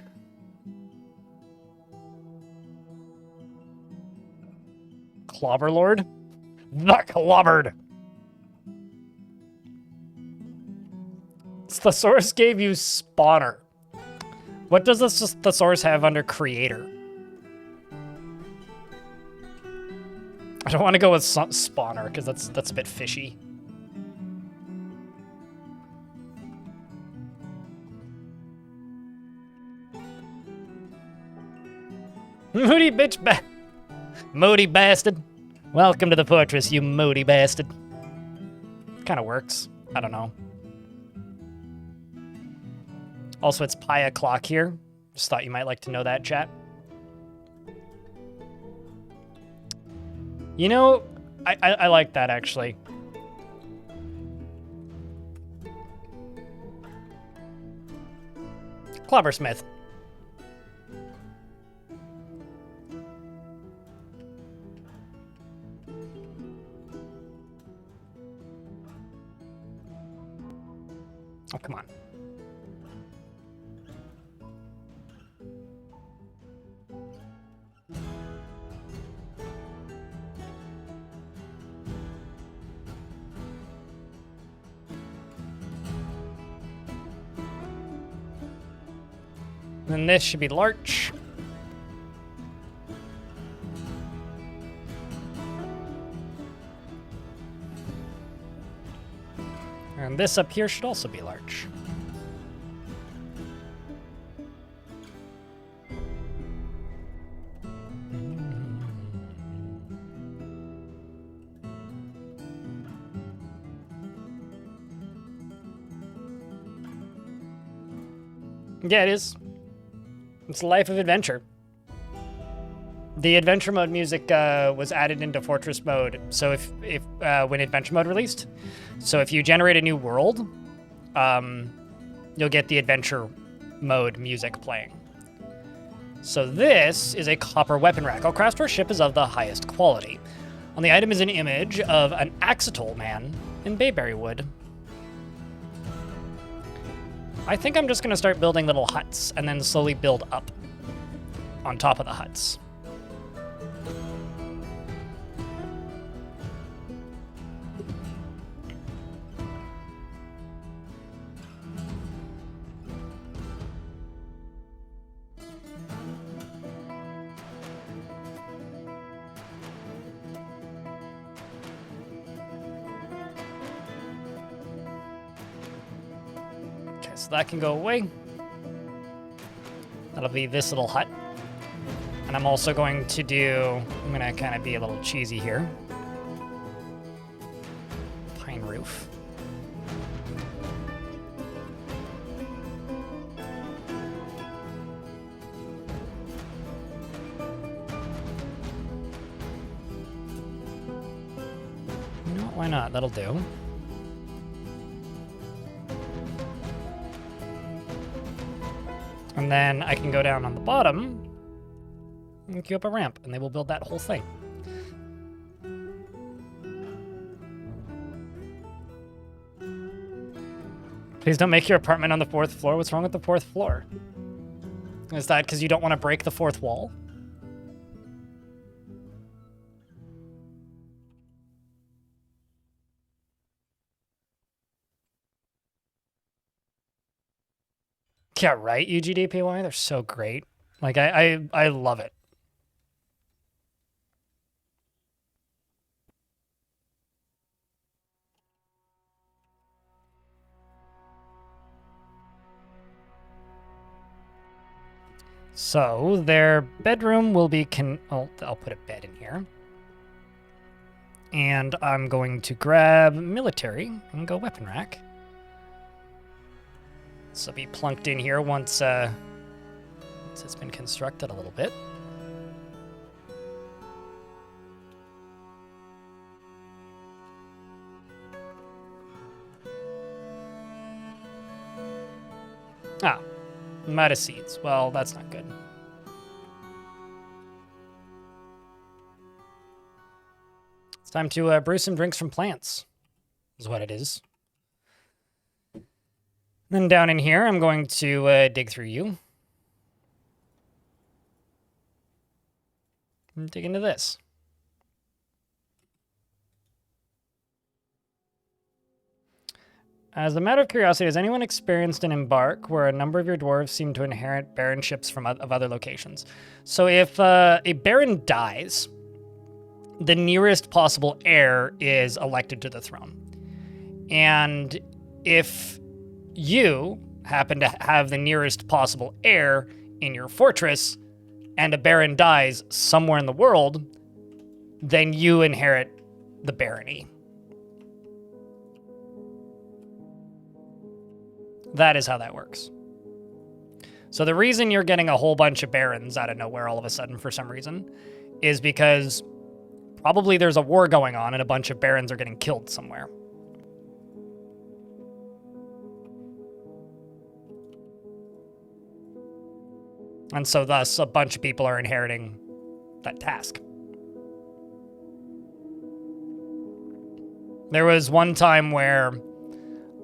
Clobberlord? The Clobbered! Thesaurus gave you spawner. What does this thesaurus have under creator? I don't want to go with spawner because that's a bit fishy. Moody bitch moody bastard. Welcome to the fortress, you moody bastard. Kind of works. I don't know. Also, it's pi o'clock here. Just thought you might like to know that, chat. You know, I like that, actually. Clobbersmith. Oh, come on. And this should be larch. And this up here should also be larch. Yeah, it is. It's a life of adventure. The adventure mode music was added into Fortress mode. So if when adventure mode released, so if you generate a new world, you'll get the adventure mode music playing. So this is a copper weapon rack. Our craft store ship is of the highest quality. On the item is an image of an axolotl man in bayberry wood. I think I'm just going to start building little huts and then slowly build up on top of the huts. So that can go away. That'll be this little hut. And I'm also going to do, I'm gonna kind of be a little cheesy here. Pine roof. You know what, why not? That'll do. And then I can go down on the bottom and queue up a ramp, and they will build that whole thing. Please don't make your apartment on the 4th floor. What's wrong with the 4th floor? Is that because you don't want to break the 4th wall? Yeah, right, UGDPY? They're so great. Like, I love it. So, their bedroom will be I'll put a bed in here. And I'm going to grab military and go weapon rack. This will be plunked in here once So it's been constructed a little bit. Ah, meta seeds. Well, that's not good. It's time to brew some drinks from plants, is what it is. Then down in here, I'm going to dig through you. And dig into this. As a matter of curiosity, has anyone experienced an embark where a number of your dwarves seem to inherit baronships of other locations? So if a baron dies, the nearest possible heir is elected to the throne. And if you happen to have the nearest possible heir in your fortress and a baron dies somewhere in the world, then you inherit the barony. That is how that works. So the reason you're getting a whole bunch of barons out of nowhere all of a sudden for some reason is because probably there's a war going on and a bunch of barons are getting killed somewhere. And so thus a bunch of people are inheriting that task. There was one time where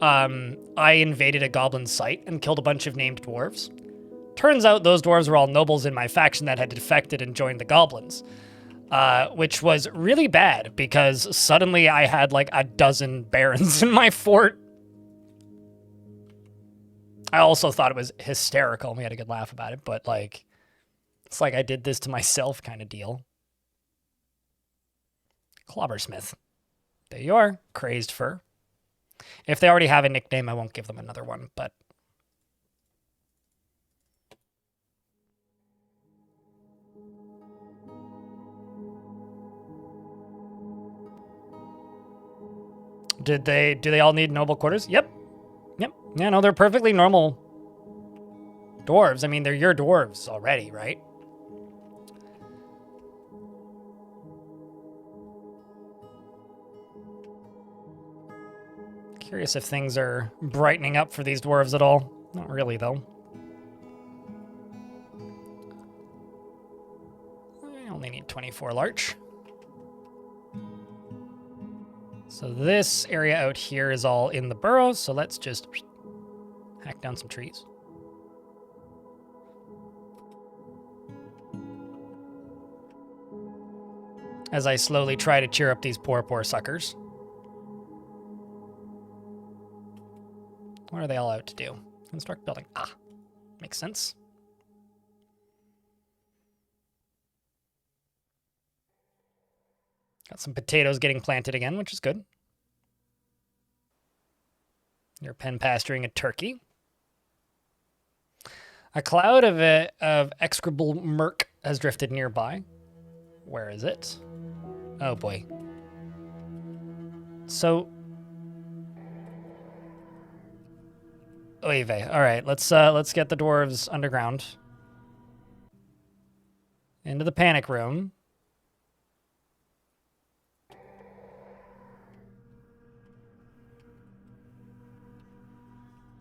I invaded a goblin site and killed a bunch of named dwarves. Turns out those dwarves were all nobles in my faction that had defected and joined the goblins, which was really bad because suddenly I had like a dozen barons in my fort. I also thought it was hysterical. We had a good laugh about it, but like, it's like I did this to myself kind of deal. Clobbersmith. There you are, Crazed Fur. If they already have a nickname, I won't give them another one, but... Do they all need noble quarters? Yep. Yep. Yeah, no, they're perfectly normal dwarves. I mean, they're your dwarves already, right? Curious if things are brightening up for these dwarves at all. Not really, though. I only need 24 larch. So this area out here is all in the burrow, so let's just hack down some trees. As I slowly try to cheer up these poor, poor suckers. What are they all out to do? Construct building. Ah, makes sense. Got some potatoes getting planted again, which is good. You're pen pasturing a turkey. A cloud of execrable murk has drifted nearby. Where is it? Oh boy. So... Oy vey. All right, let's get the dwarves underground. Into the panic room.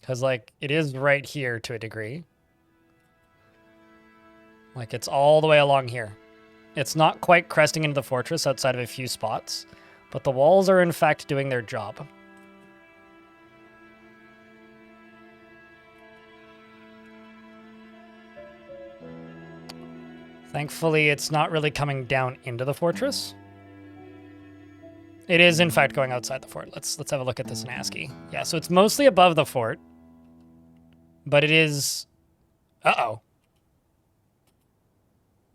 Because, like, it is right here to a degree. Like, it's all the way along here. It's not quite cresting into the fortress outside of a few spots, but the walls are, in fact, doing their job. Thankfully, it's not really coming down into the fortress. It is, in fact, going outside the fort. Let's have a look at this in ASCII. Yeah, so it's mostly above the fort, but it is... Uh-oh.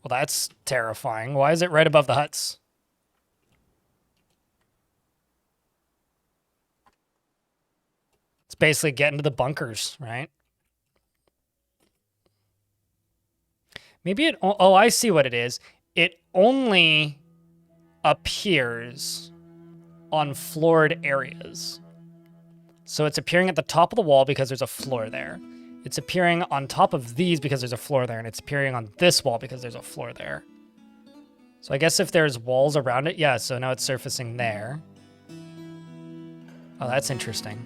Well, that's terrifying. Why is it right above the huts? It's basically getting to the bunkers, right? Maybe it... Oh, I see what it is. It only appears on floored areas. So it's appearing at the top of the wall because there's a floor there. It's appearing on top of these because there's a floor there, and it's appearing on this wall because there's a floor there. So I guess if there's walls around it, yeah, so now it's surfacing there. Oh, that's interesting.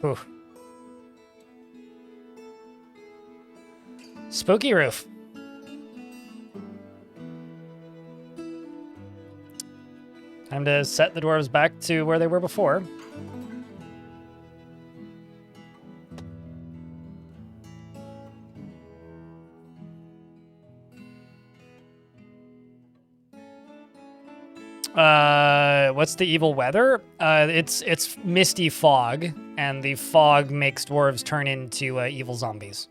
Whew. Spooky roof. Time to set the dwarves back to where they were before. What's the evil weather? It's misty fog, and the fog makes dwarves turn into evil zombies.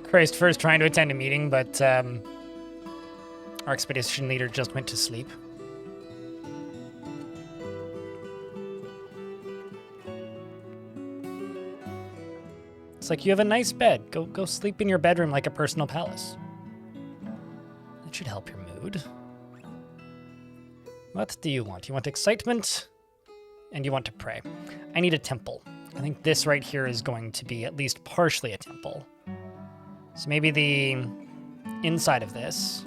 Christ first trying to attend a meeting, but our expedition leader just went to sleep. It's like you have a nice bed. Go sleep in your bedroom like a personal palace. That should help your mood. What do you want? You want excitement, and you want to pray. I need a temple. I think this right here is going to be at least partially a temple. So maybe the inside of this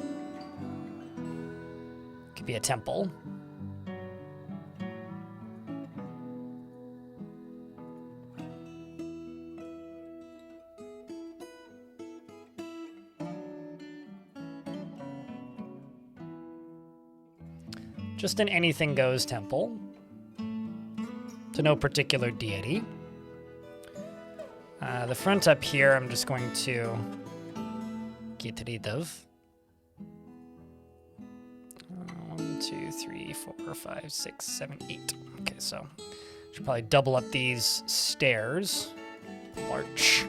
could be a temple. Just an anything goes temple to no particular deity. The front up here, I'm just going to get rid of. 1, 2, 3, 4, 5, 6, 7, 8. Okay, so should probably double up these stairs. Larch.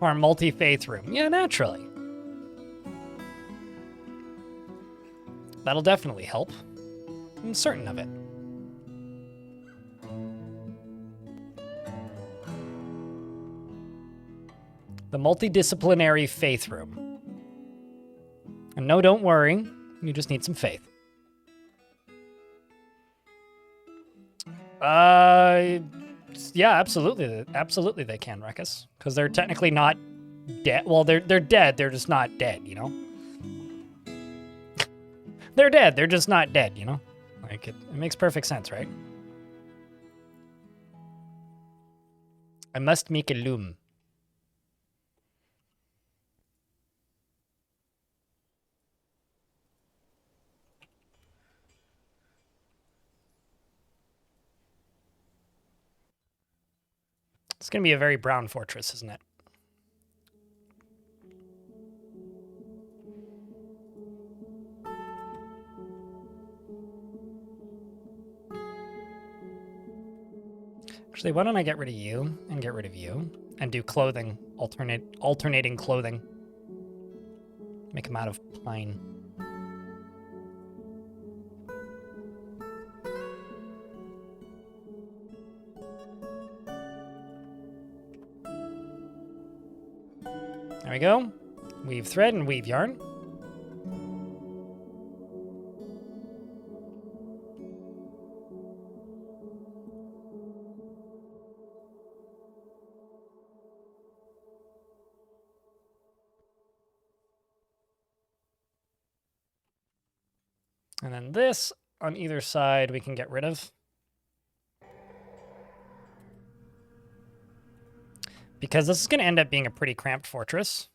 Our multi-faith room. Yeah, naturally. That'll definitely help. I'm certain of it. The multidisciplinary faith room. And no, don't worry. You just need some faith. Yeah, absolutely. Absolutely they can, Ruckus. Because they're technically not dead. Well, they're dead. They're just not dead, you know? They're dead. They're just not dead, you know? Like, it makes perfect sense, right? I must make a loom. It's going to be a very brown fortress, isn't it? Actually, why don't I get rid of you and get rid of you and do clothing, alternating clothing. Make them out of pine. There we go. Weave thread and weave yarn. And then this on either side we can get rid of. Because this is going to end up being a pretty cramped fortress.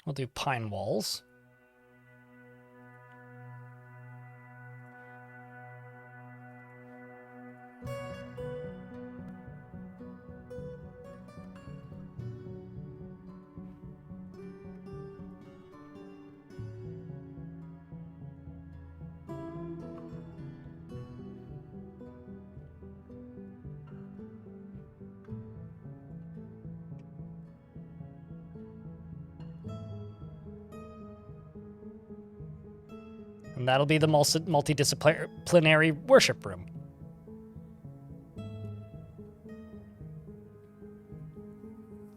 We'll do pine walls. And that'll be the multidisciplinary worship room.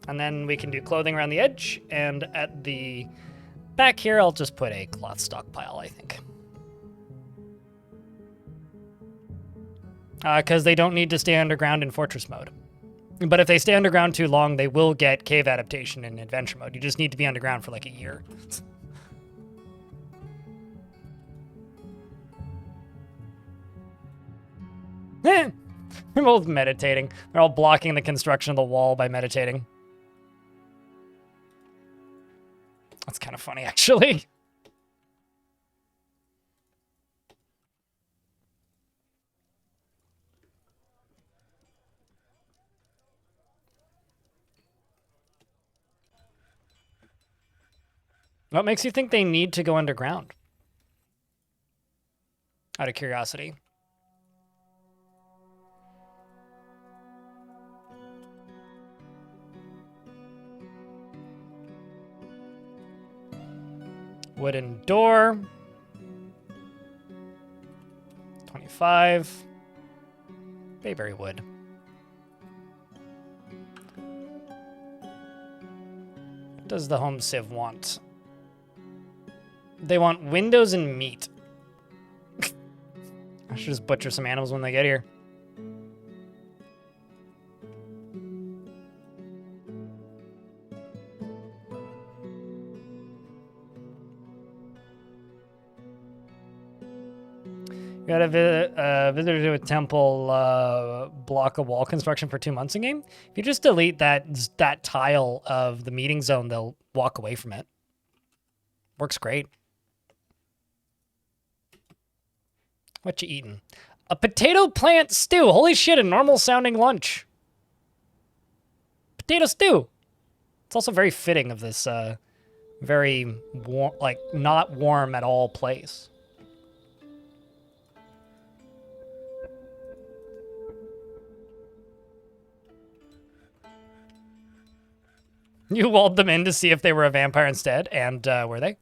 And then we can do clothing around the edge, and at the back here, I'll just put a cloth stockpile, I think. Because they don't need to stay underground in fortress mode. But if they stay underground too long, they will get cave adaptation in adventure mode. You just need to be underground for like a year. They're both meditating. They're all blocking the construction of the wall by meditating. That's kind of funny, actually. What makes you think they need to go underground? Out of curiosity. Wooden door. 25. Bayberry wood. What does the home civ want? They want windows and meat. I should just butcher some animals when they get here. You got a visitor to a temple block a wall construction for 2 months in game. If you just delete that tile of the meeting zone, they'll walk away from it. Works great. What you eating? A potato plant stew. Holy shit, a normal sounding lunch. Potato stew. It's also very fitting of this very warm, like not warm at all place. You walled them in to see if they were a vampire instead, and were they?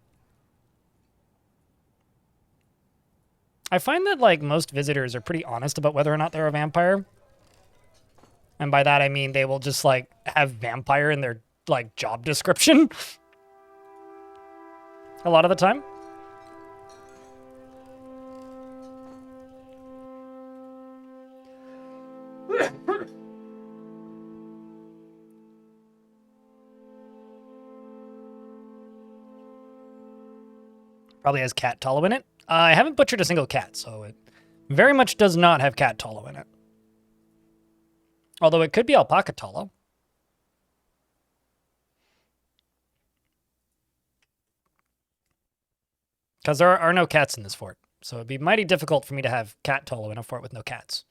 I find that, like, most visitors are pretty honest about whether or not they're a vampire. And by that, I mean they will just, like, have vampire in their, like, job description. A lot of the time. Probably has cat tallow in it. I haven't butchered a single cat, so it very much does not have cat tallow in it. Although it could be alpaca tallow. Because there are no cats in this fort. So it'd be mighty difficult for me to have cat tallow in a fort with no cats.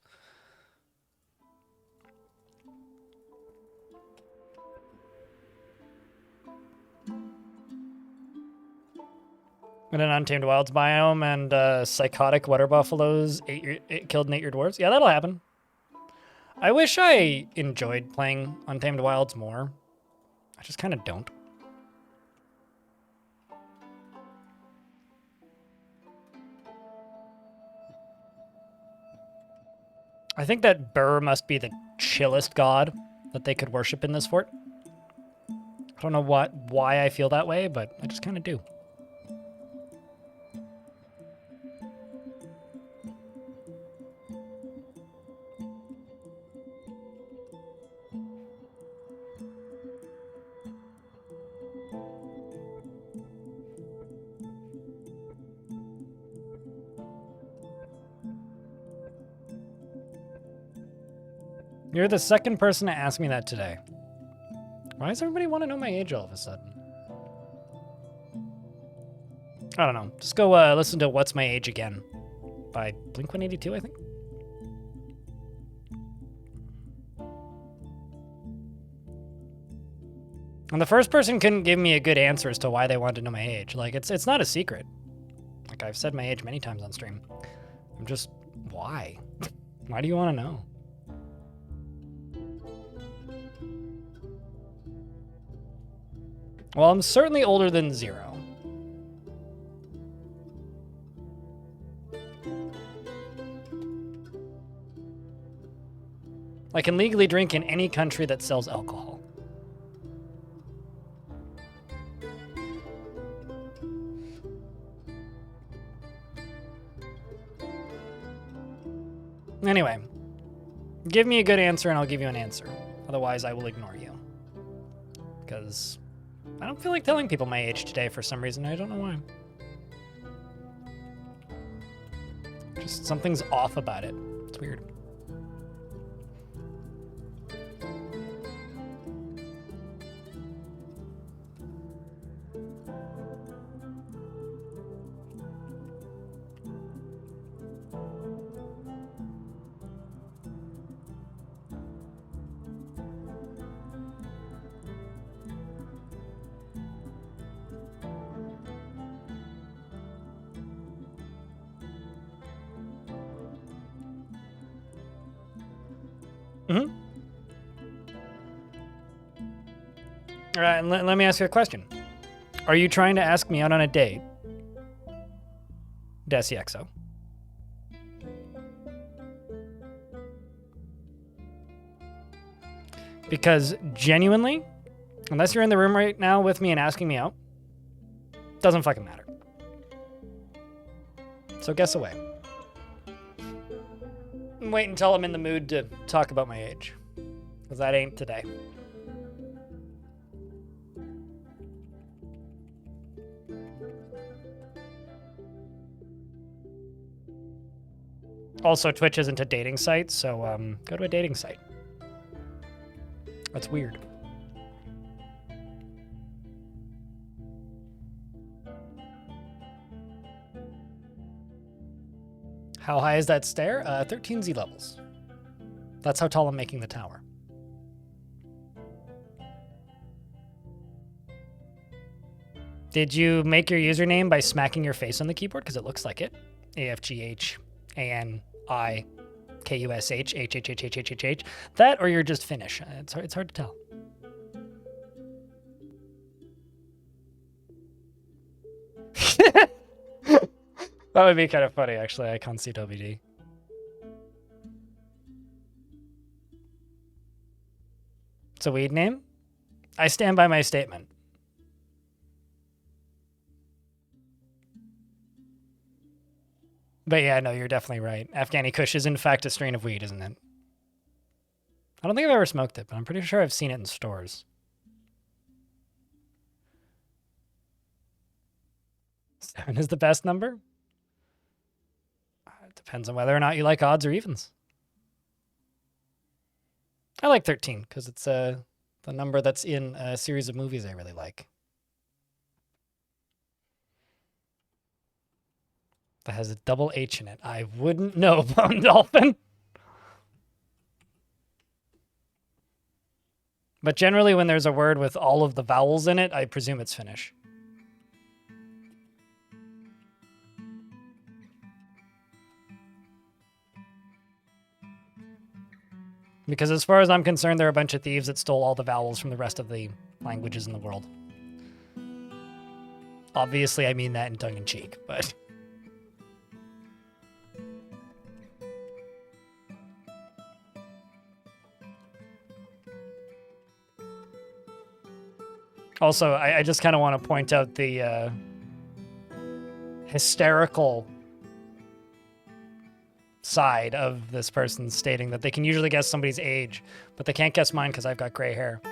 In an Untamed Wilds biome and psychotic water buffaloes killed and ate your dwarves. Yeah, that'll happen. I wish I enjoyed playing Untamed Wilds more. I just kind of don't. I think that Burr must be the chillest god that they could worship in this fort. I don't know why I feel that way, but I just kind of do. You're the second person to ask me that today. Why does everybody want to know my age all of a sudden? I don't know. Just go listen to What's My Age Again by Blink-182, I think. And the first person couldn't give me a good answer as to why they wanted to know my age. Like, it's not a secret. Like, I've said my age many times on stream. I'm just, why? Why do you want to know? Well, I'm certainly older than 0. Like, can legally drink in any country that sells alcohol. Anyway, give me a good answer and I'll give you an answer. Otherwise, I will ignore you. Because I don't feel like telling people my age today for some reason. I don't know why. Just something's off about it. It's weird. Mm-hmm. All right, and let me ask you a question. Are you trying to ask me out on a date? Desiexo. Because genuinely, unless you're in the room right now with me and asking me out, doesn't fucking matter. So guess away. Wait until I'm in the mood to talk about my age. Because that ain't today. Also, Twitch isn't a dating site, so go to a dating site. That's weird. How high is that stair? 13 Z levels. That's how tall I'm making the tower. Did you make your username by smacking your face on the keyboard? Because it looks like it. AFGH, ANI, KUSH, HHHHHH. That, or you're just Finnish. It's hard to tell. That would be kind of funny, actually. I can't see WD. It's a weed name? I stand by my statement. But yeah, no, you're definitely right. Afghani Kush is in fact a strain of weed, isn't it? I don't think I've ever smoked it, but I'm pretty sure I've seen it in stores. 7 is the best number? It depends on whether or not you like odds or evens. I like 13 because it's the number that's in a series of movies I really like. That has a double H in it. I wouldn't know, Bone Dolphin. But generally when there's a word with all of the vowels in it, I presume it's Finnish. Because as far as I'm concerned, there are a bunch of thieves that stole all the vowels from the rest of the languages in the world. Obviously, I mean that in tongue-in-cheek, but... Also, I just kind of want to point out the hysterical side of this person stating that they can usually guess somebody's age, but they can't guess mine because I've got gray hair.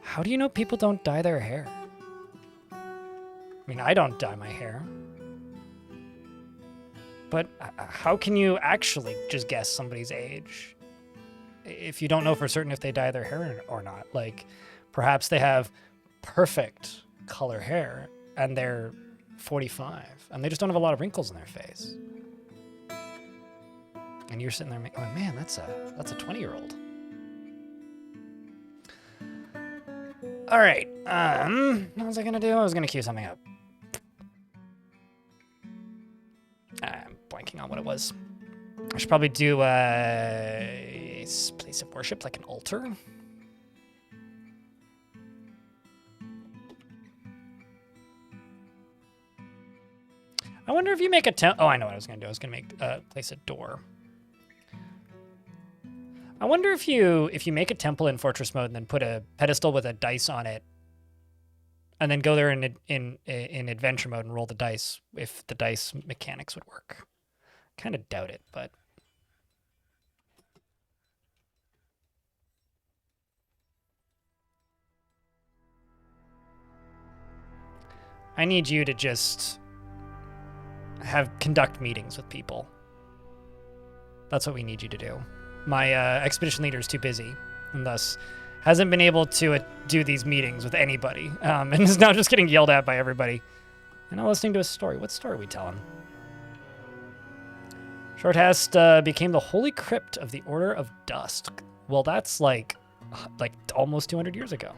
How do you know people don't dye their hair? I mean, I don't dye my hair. But how can you actually just guess somebody's age if you don't know for certain if they dye their hair or not? Like, perhaps they have perfect color hair and they're 45 and they just don't have a lot of wrinkles in their face. And you're sitting there going, man, that's a 20-year-old. All right. What was I going to do? I was going to queue something up. I'm blanking on what it was. I should probably do a place of worship, like an altar. I wonder if you make a temple. Oh, I know what I was going to do. I was going to make place a door. I wonder if you make a temple in Fortress mode and then put a pedestal with a dice on it, and then go there in adventure mode and roll the dice, if the dice mechanics would work. Kind of doubt it, but I need you to just conduct meetings with people. That's what we need you to do. My expedition leader is too busy, and thus hasn't been able to do these meetings with anybody, and is now just getting yelled at by everybody. And not listening to his story. What story are we telling? Shorthast became the Holy Crypt of the Order of Dust. Well, that's like almost 200 years ago.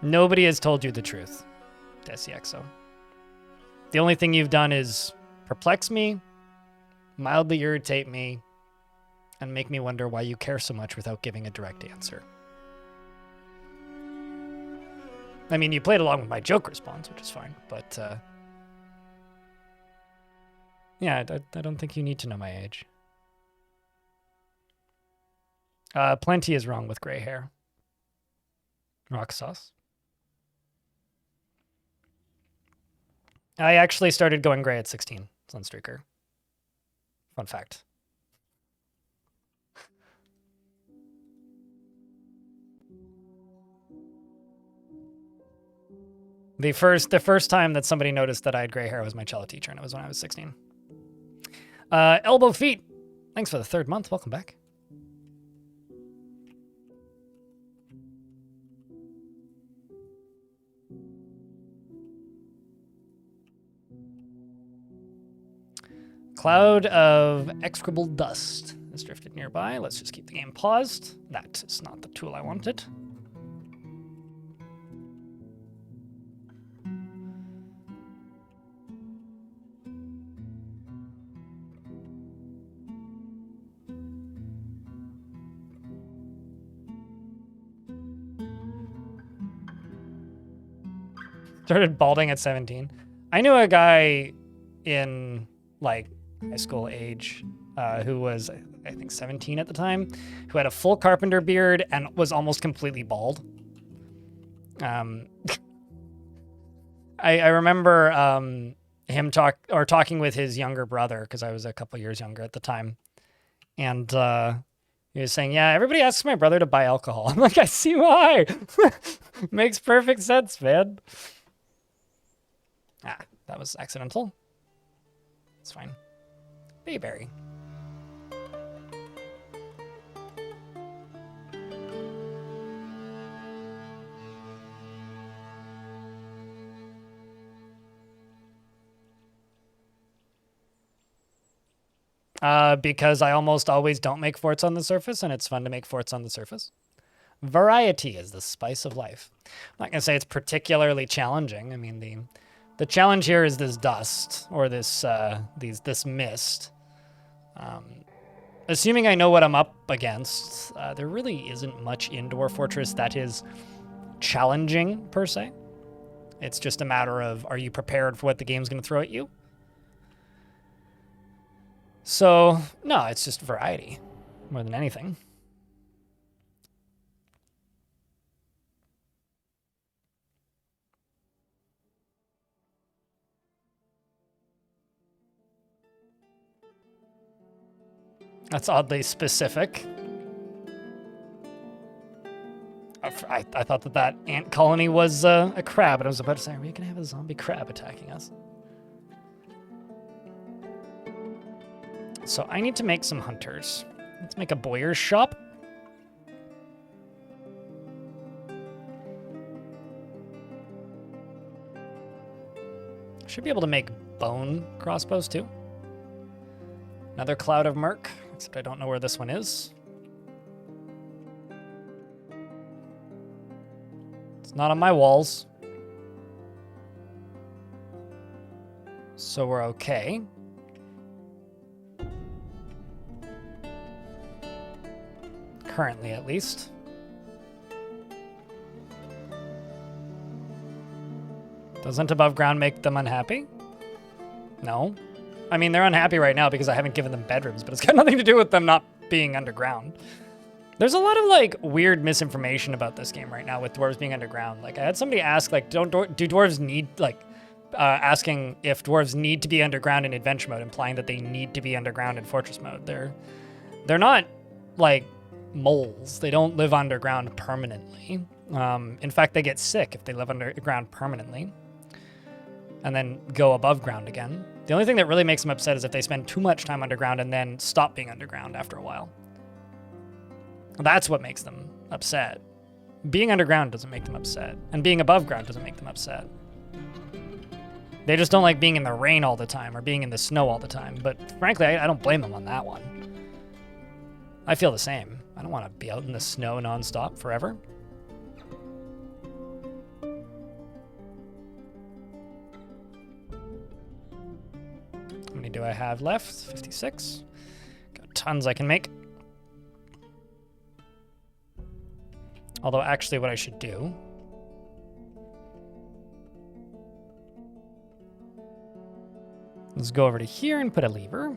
Nobody has told you the truth, Desiexo. The only thing you've done is perplex me, mildly irritate me, and make me wonder why you care so much without giving a direct answer. I mean, you played along with my joke response, which is fine, but yeah, I don't think you need to know my age. Plenty is wrong with gray hair. Rock sauce. I actually started going gray at 16, Sunstreaker. Fun fact. The first time that somebody noticed that I had gray hair was my cello teacher, and it was when I was 16. Elbow Feet. Thanks for the 3rd month. Welcome back. Cloud of execrable dust has drifted nearby. Let's just keep the game paused. That is not the tool I wanted. Started balding at 17. I knew a guy in like high school age who was, I think, 17 at the time, who had a full carpenter beard and was almost completely bald. I remember him talking with his younger brother, because I was a couple years younger at the time, and he was saying, yeah, everybody asks my brother to buy alcohol. I'm like, I see why. Makes perfect sense, man. Ah, that was accidental. It's fine. Bayberry. Because I almost always don't make forts on the surface, and it's fun to make forts on the surface. Variety is the spice of life. I'm not going to say it's particularly challenging. I mean, the challenge here is this dust, or this mist. Assuming I know what I'm up against, there really isn't much in Dwarf Fortress that is challenging, per se. It's just a matter of, are you prepared for what the game's going to throw at you? So, no, it's just variety, more than anything. That's oddly specific. I thought that ant colony was a crab, and I was about to say, are we going to have a zombie crab attacking us? So I need to make some hunters. Let's make a bowyer's shop. Should be able to make bone crossbows too. Another cloud of murk, except I don't know where this one is. It's not on my walls. So we're okay. Currently, at least. Doesn't above ground make them unhappy? No. I mean, they're unhappy right now because I haven't given them bedrooms, but it's got nothing to do with them not being underground. There's a lot of, like, weird misinformation about this game right now with dwarves being underground. Like, I had somebody ask, like, do dwarves need, like, asking if dwarves need to be underground in adventure mode, implying that they need to be underground in fortress mode. They're not, like, moles. They don't live underground permanently. In fact, they get sick if they live underground permanently and then go above ground again. The only thing that really makes them upset is if they spend too much time underground and then stop being underground after a while. That's what makes them upset. Being underground doesn't make them upset, and being above ground doesn't make them upset. They just don't like being in the rain all the time or being in the snow all the time, but frankly, I don't blame them on that one. I feel the same. I don't want to be out in the snow nonstop forever. How many do I have left? 56. Got tons I can make. Although, actually, what I should do is go over to here and put a lever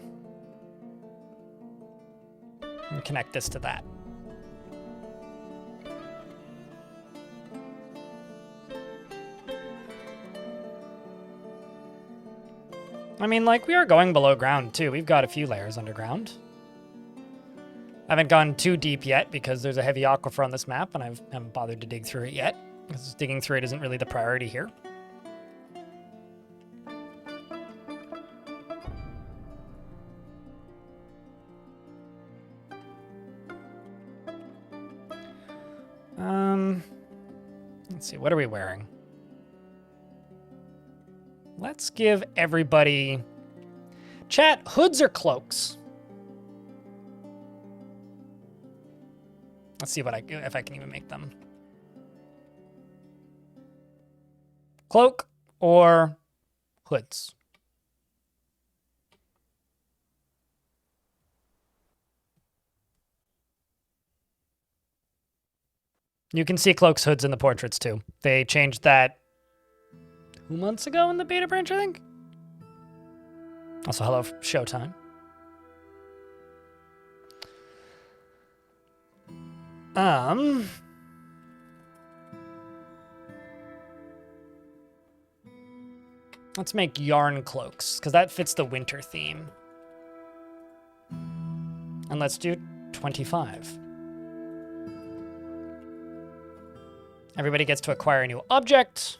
and connect this to that. I mean, like, we are going below ground, too. We've got a few layers underground. I haven't gone too deep yet because there's a heavy aquifer on this map and I haven't bothered to dig through it yet because digging through it isn't really the priority here. Let's see, what are we wearing? Let's give everybody... Chat, hoods or cloaks? Let's see if I can even make them. Cloak or hoods? You can see cloaks, hoods in the portraits too. They changed that 2 months ago in the beta branch, I think. Also, hello, Showtime. Let's make yarn cloaks, because that fits the winter theme. And let's do 25. Everybody gets to acquire a new object.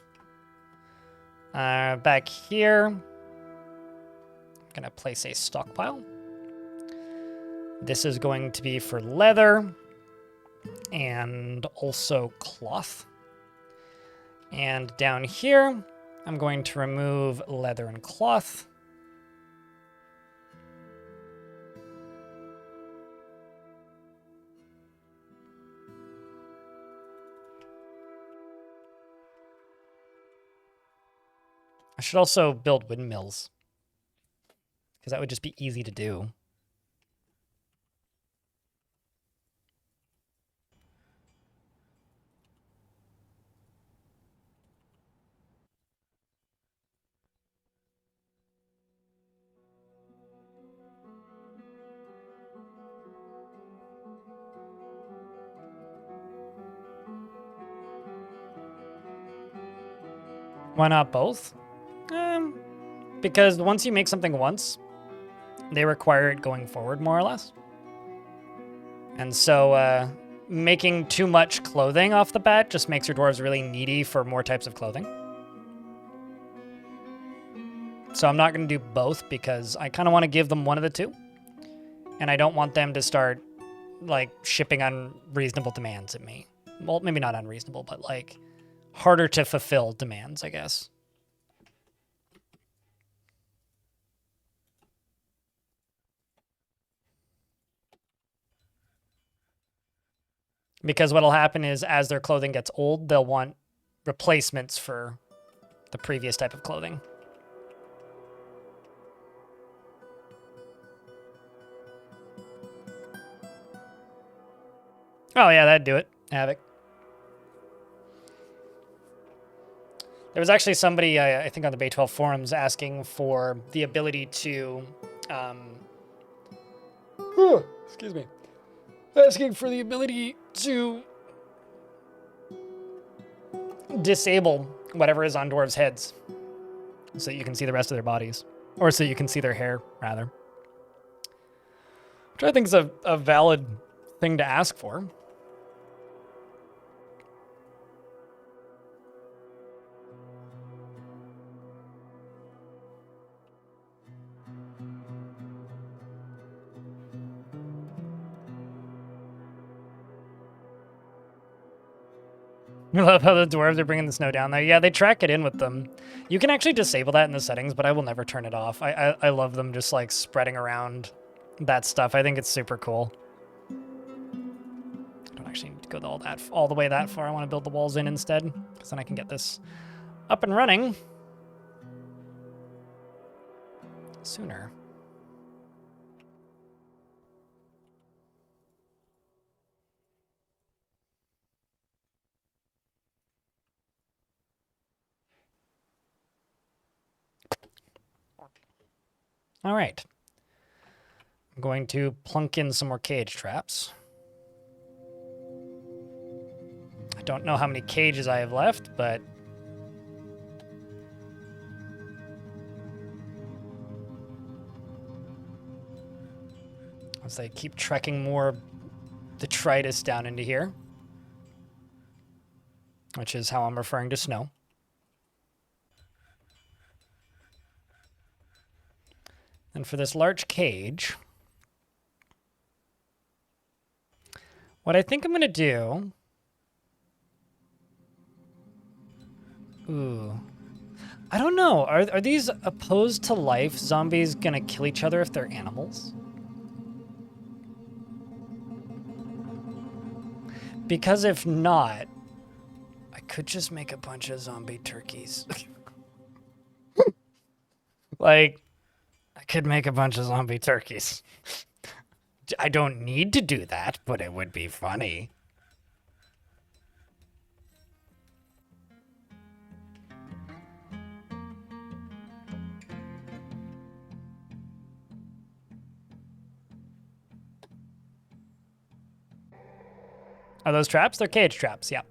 Back here, I'm gonna place a stockpile. This is going to be for leather and also cloth. And down here, I'm going to remove leather and cloth. I should also build windmills, because that would just be easy to do. Why not both? Because once you make something once, they require it going forward, more or less. And so making too much clothing off the bat just makes your dwarves really needy for more types of clothing. So I'm not going to do both because I kind of want to give them one of the two. And I don't want them to start, like, shipping unreasonable demands at me. Well, maybe not unreasonable, but, like, harder to fulfill demands, I guess. Because what'll happen is as their clothing gets old, they'll want replacements for the previous type of clothing. Oh yeah, that'd do it. Havoc. There was actually somebody, I think on the Bay 12 forums, asking for the ability to, excuse me, asking for the ability to disable whatever is on dwarves' heads so that you can see the rest of their bodies, or so you can see their hair, rather. Which I think is a valid thing to ask for. I love how the dwarves are bringing the snow down there. Yeah, they track it in with them. You can actually disable that in the settings, but I will never turn it off. I love them just like spreading around that stuff. I think it's super cool. I don't actually need to go all the way that far. I want to build the walls in instead, because then I can get this up and running sooner. All right. I'm going to plunk in some more cage traps. I don't know how many cages I have left, but as I keep trekking more detritus down into here, which is how I'm referring to snow. And for this large cage, what I think I'm going to do... Ooh. I don't know. Are these opposed to life zombies going to kill each other if they're animals? Because if not, I could just make a bunch of zombie turkeys. Like... I could make a bunch of zombie turkeys. I don't need to do that, but it would be funny. Are those traps? They're cage traps, yeah.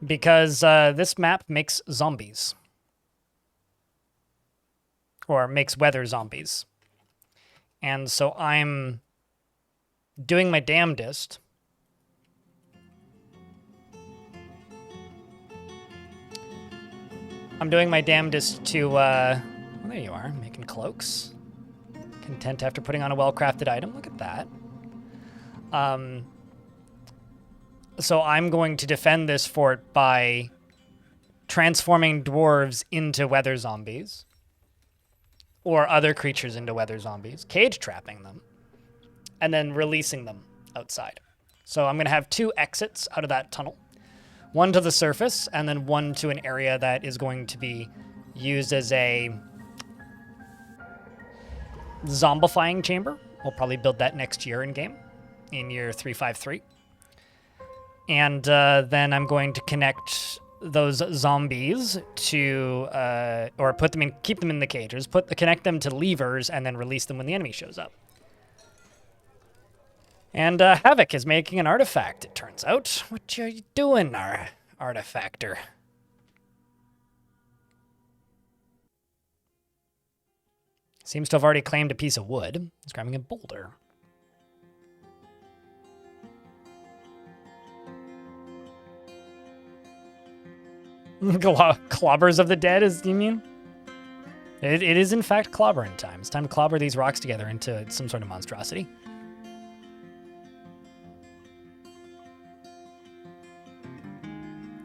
Because this map makes zombies. Or makes weather zombies. And so I'm doing my damnedest to, well, there you are, making cloaks. Content after putting on a well-crafted item. Look at that. So I'm going to defend this fort by transforming dwarves into weather zombies. Or other creatures into weather zombies, cage trapping them, and then releasing them outside. So I'm going to have 2 exits out of that tunnel. One to the surface, and then one to an area that is going to be used as a zombifying chamber. We'll probably build that next year in-game, in year 353. And then I'm going to connect those zombies to, or put them in, keep them in the cages, connect them to levers, and then release them when the enemy shows up. And Havoc is making an artifact, it turns out. What are you doing, our artifactor? Seems to have already claimed a piece of wood. He's grabbing a boulder. Clobbers of the dead, you mean? It is in fact clobbering time. It's time to clobber these rocks together into some sort of monstrosity.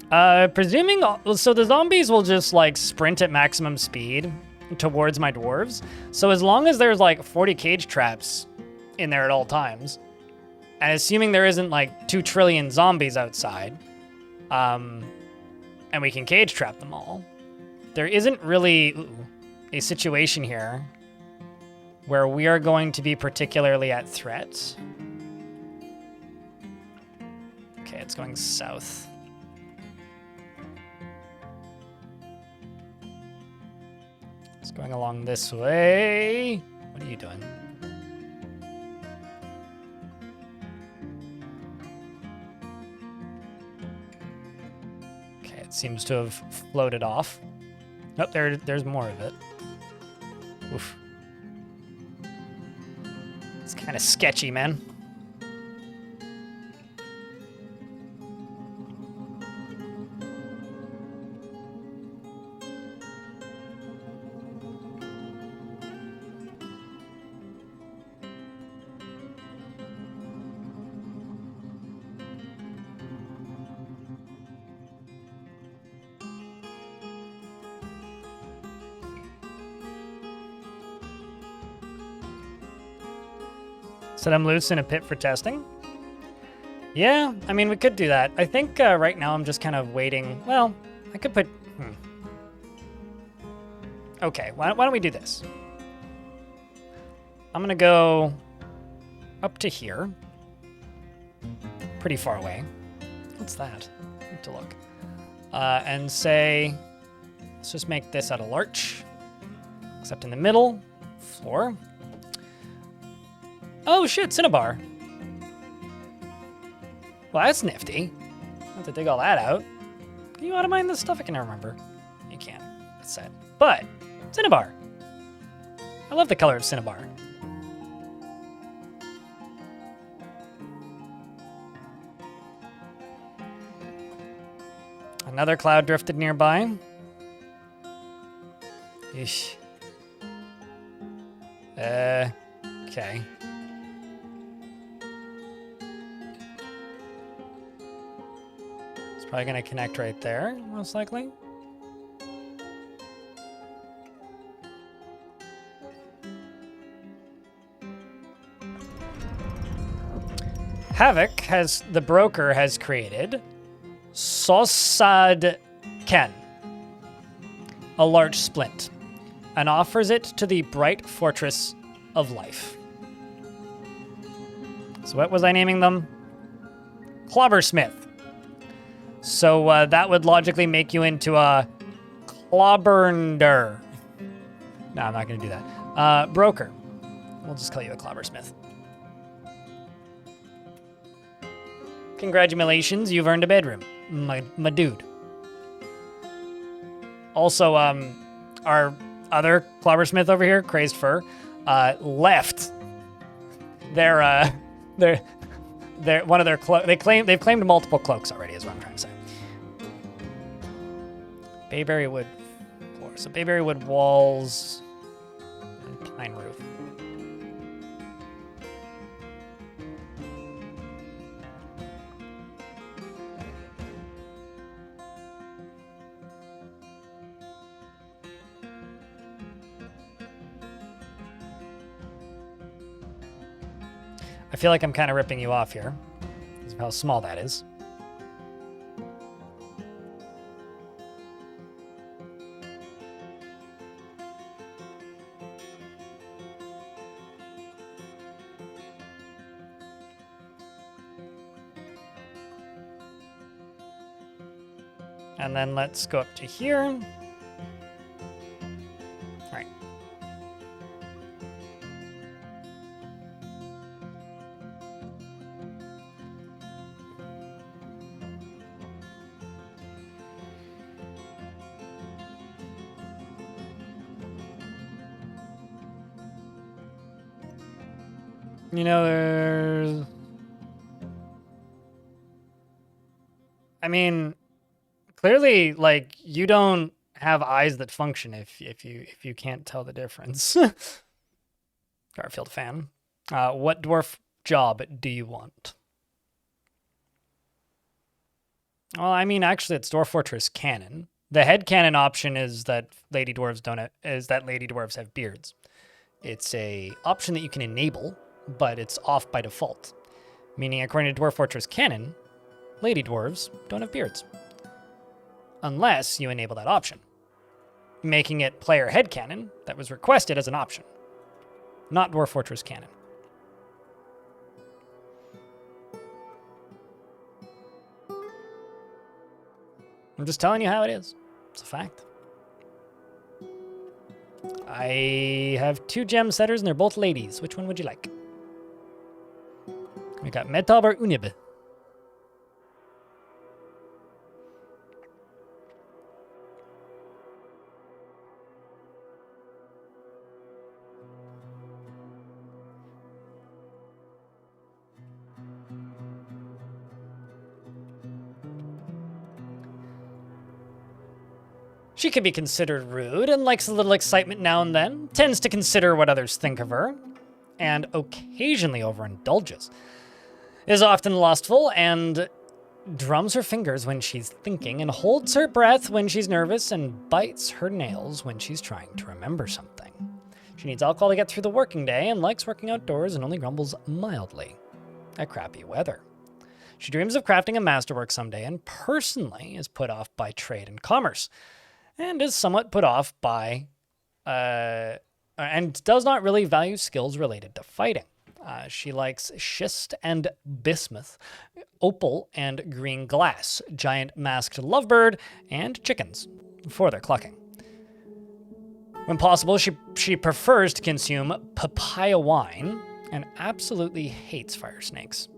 Presuming, so the zombies will just like sprint at maximum speed towards my dwarves. So as long as there's like 40 cage traps in there at all times, and assuming there isn't like 2 trillion zombies outside, and we can cage trap them all, there isn't really a situation here where we are going to be particularly at threat. Okay, it's going south. It's going along this way. What are you doing? Okay, it seems to have floated off. Oh, there's more of it. Oof. It's kind of sketchy, man. Set them loose in a pit for testing. Yeah, I mean, we could do that. I think right now I'm just kind of waiting. Well, I could put... Okay, why don't we do this? I'm going to go up to here. Pretty far away. What's that? I need to look. And say... Let's just make this out of larch. Except in the middle. Floor. Oh shit, Cinnabar. Well, that's nifty. I have to dig all that out. Can you automine this stuff? I can remember. You can't. That's sad. But, Cinnabar. I love the color of Cinnabar. Another cloud drifted nearby. Yeesh. Okay. It's probably going to connect right there, most likely. Havoc the broker has created Sosad Ken, a large splint, and offers it to the Bright Fortress of Life. So what was I naming them? Clobbersmith. So that would logically make you into a Clobbernder. No, I'm not going to do that. Broker. We'll just call you a Clobbersmith. Congratulations, you've earned a bedroom. My dude. Also, our other Clobbersmith over here, Crazed Fur, left. They're one of their they've claimed multiple cloaks already, is what I'm trying to say. Bayberry wood floor. So bayberry wood walls and pine roof. I feel like I'm kind of ripping you off here, because of how small that is. And then let's go up to here. All right. You know, there's... I mean, clearly, like, you don't have eyes that function if you can't tell the difference. Garfield fan. What dwarf job do you want? Well, I mean, actually, it's Dwarf Fortress canon. The headcanon option is that lady dwarves have beards. It's a option that you can enable, but it's off by default. Meaning, according to Dwarf Fortress canon, lady dwarves don't have beards. Unless you enable that option, making it player headcanon that was requested as an option, not Dwarf Fortress canon. I'm just telling you how it is. It's a fact. I have 2 gem setters and they're both ladies. Which one would you like? We got Metab or Unib. She could be considered rude and likes a little excitement now and then, tends to consider what others think of her, and occasionally overindulges. Is often lustful and drums her fingers when she's thinking and holds her breath when she's nervous and bites her nails when she's trying to remember something. She needs alcohol to get through the working day and likes working outdoors and only grumbles mildly at crappy weather. She dreams of crafting a masterwork someday and personally is put off by trade and commerce, and is somewhat put off by, and does not really value skills related to fighting. She likes schist and bismuth, opal and green glass, giant masked lovebird, and chickens for their clucking. When possible, she prefers to consume papaya wine and absolutely hates fire snakes.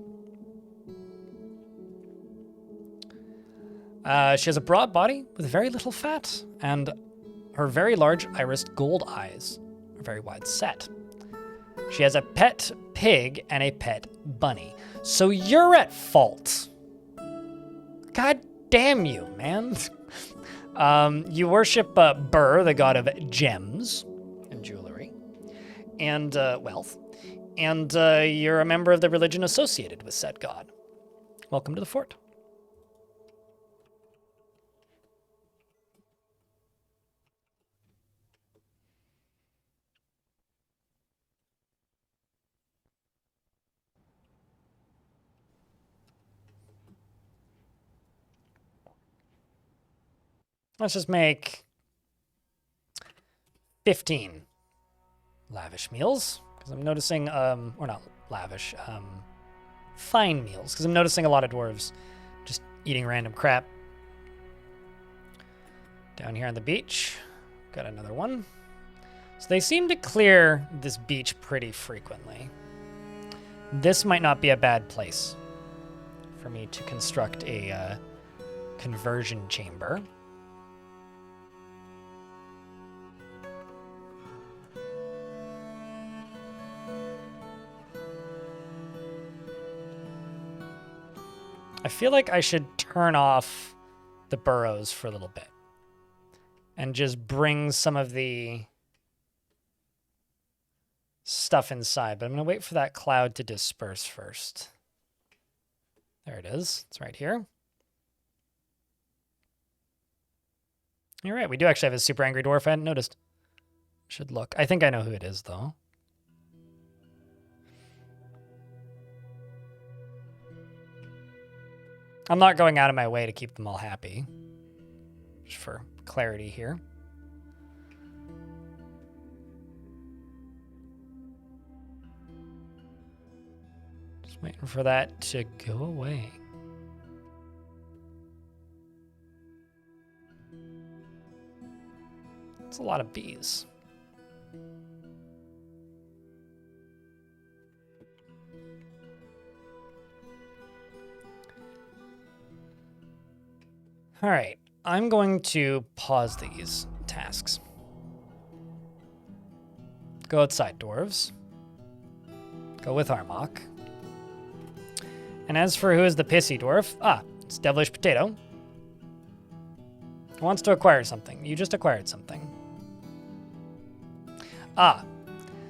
She has a broad body with very little fat, and her very large irised gold eyes are very wide set. She has a pet pig and a pet bunny. So you're at fault. God damn you, man. You worship Burr, the god of gems and jewelry and wealth, and you're a member of the religion associated with said god. Welcome to the fort. Let's just make 15 lavish meals, because I'm noticing, or not lavish, fine meals, because I'm noticing a lot of dwarves just eating random crap. Down here on the beach, got another one. So they seem to clear this beach pretty frequently. This might not be a bad place for me to construct a conversion chamber. I feel like I should turn off the burrows for a little bit and just bring some of the stuff inside. But I'm going to wait for that cloud to disperse first. There it is. It's right here. You're right. We do actually have a super angry dwarf. I hadn't noticed. Should look. I think I know who it is, though. I'm not going out of my way to keep them all happy. Just for clarity here. Just waiting for that to go away. It's a lot of bees. All right, I'm going to pause these tasks. Go outside, dwarves. Go with Armok. And as for who is the pissy dwarf, it's Devilish Potato. Who wants to acquire something. You just acquired something.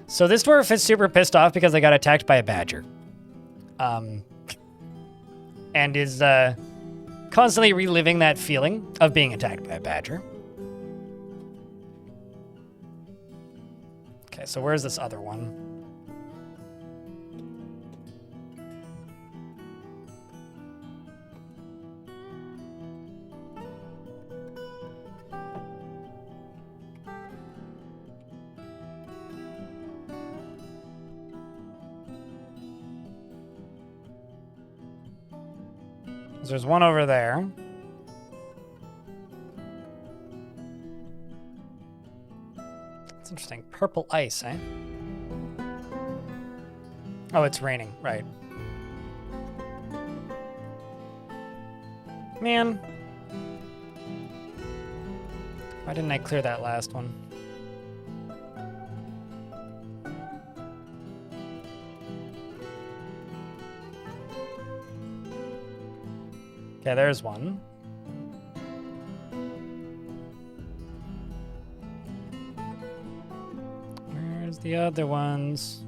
So this dwarf is super pissed off because they got attacked by a badger. And is, constantly reliving that feeling of being attacked by a badger. Okay, so where's this other one? So there's one over there. Let's interesting. Purple ice, eh? Oh, it's raining, right. Man. Why didn't I clear that last one? Okay, there's one. Where's the other ones?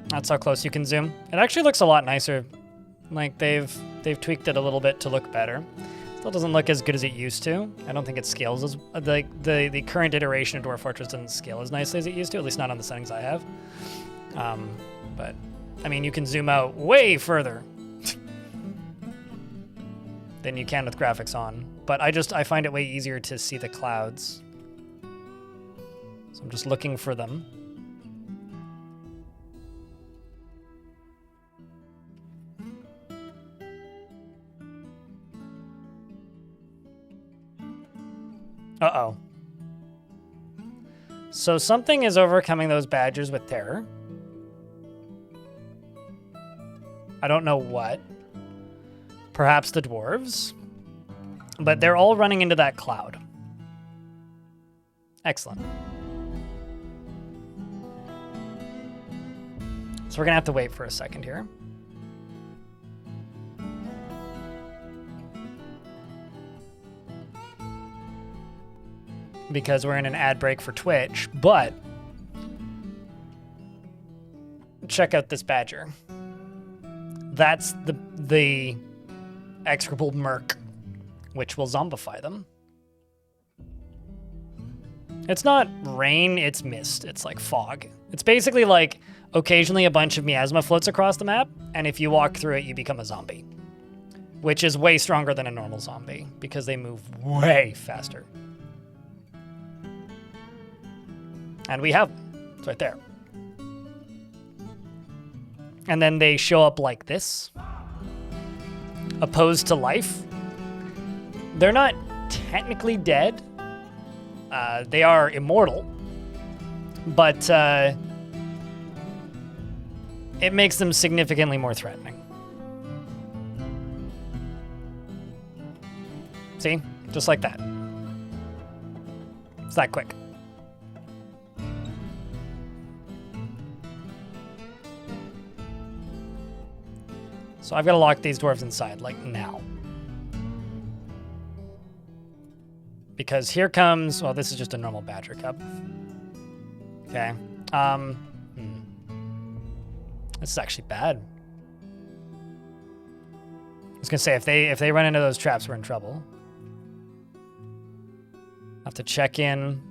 That's how close you can zoom. It actually looks a lot nicer. Like they've tweaked it a little bit to look better. Still doesn't look as good as it used to. I don't think it scales as the current iteration of Dwarf Fortress doesn't scale as nicely as it used to, at least not on the settings I have. But I mean, you can zoom out way further than you can with graphics on. But I find it way easier to see the clouds. So I'm just looking for them. Uh-oh. So something is overcoming those badgers with terror. I don't know what. Perhaps the dwarves. But they're all running into that cloud. Excellent. So we're gonna have to wait for a second here. Because we're in an ad break for Twitch, but check out this badger. That's the execrable merc, which will zombify them. It's not rain, it's mist. It's like fog. It's basically like occasionally a bunch of miasma floats across the map, and if you walk through it, you become a zombie, which is way stronger than a normal zombie because they move way faster. And we have them. It's right there. And then they show up like this. Opposed to life. They're not technically dead. They are immortal. But it makes them significantly more threatening. See? Just like that. It's that quick. So I've got to lock these dwarves inside, like now. Because here comes, well, this is just a normal badger cub. Okay. This is actually bad. I was gonna say, if they run into those traps, we're in trouble. Have to check in.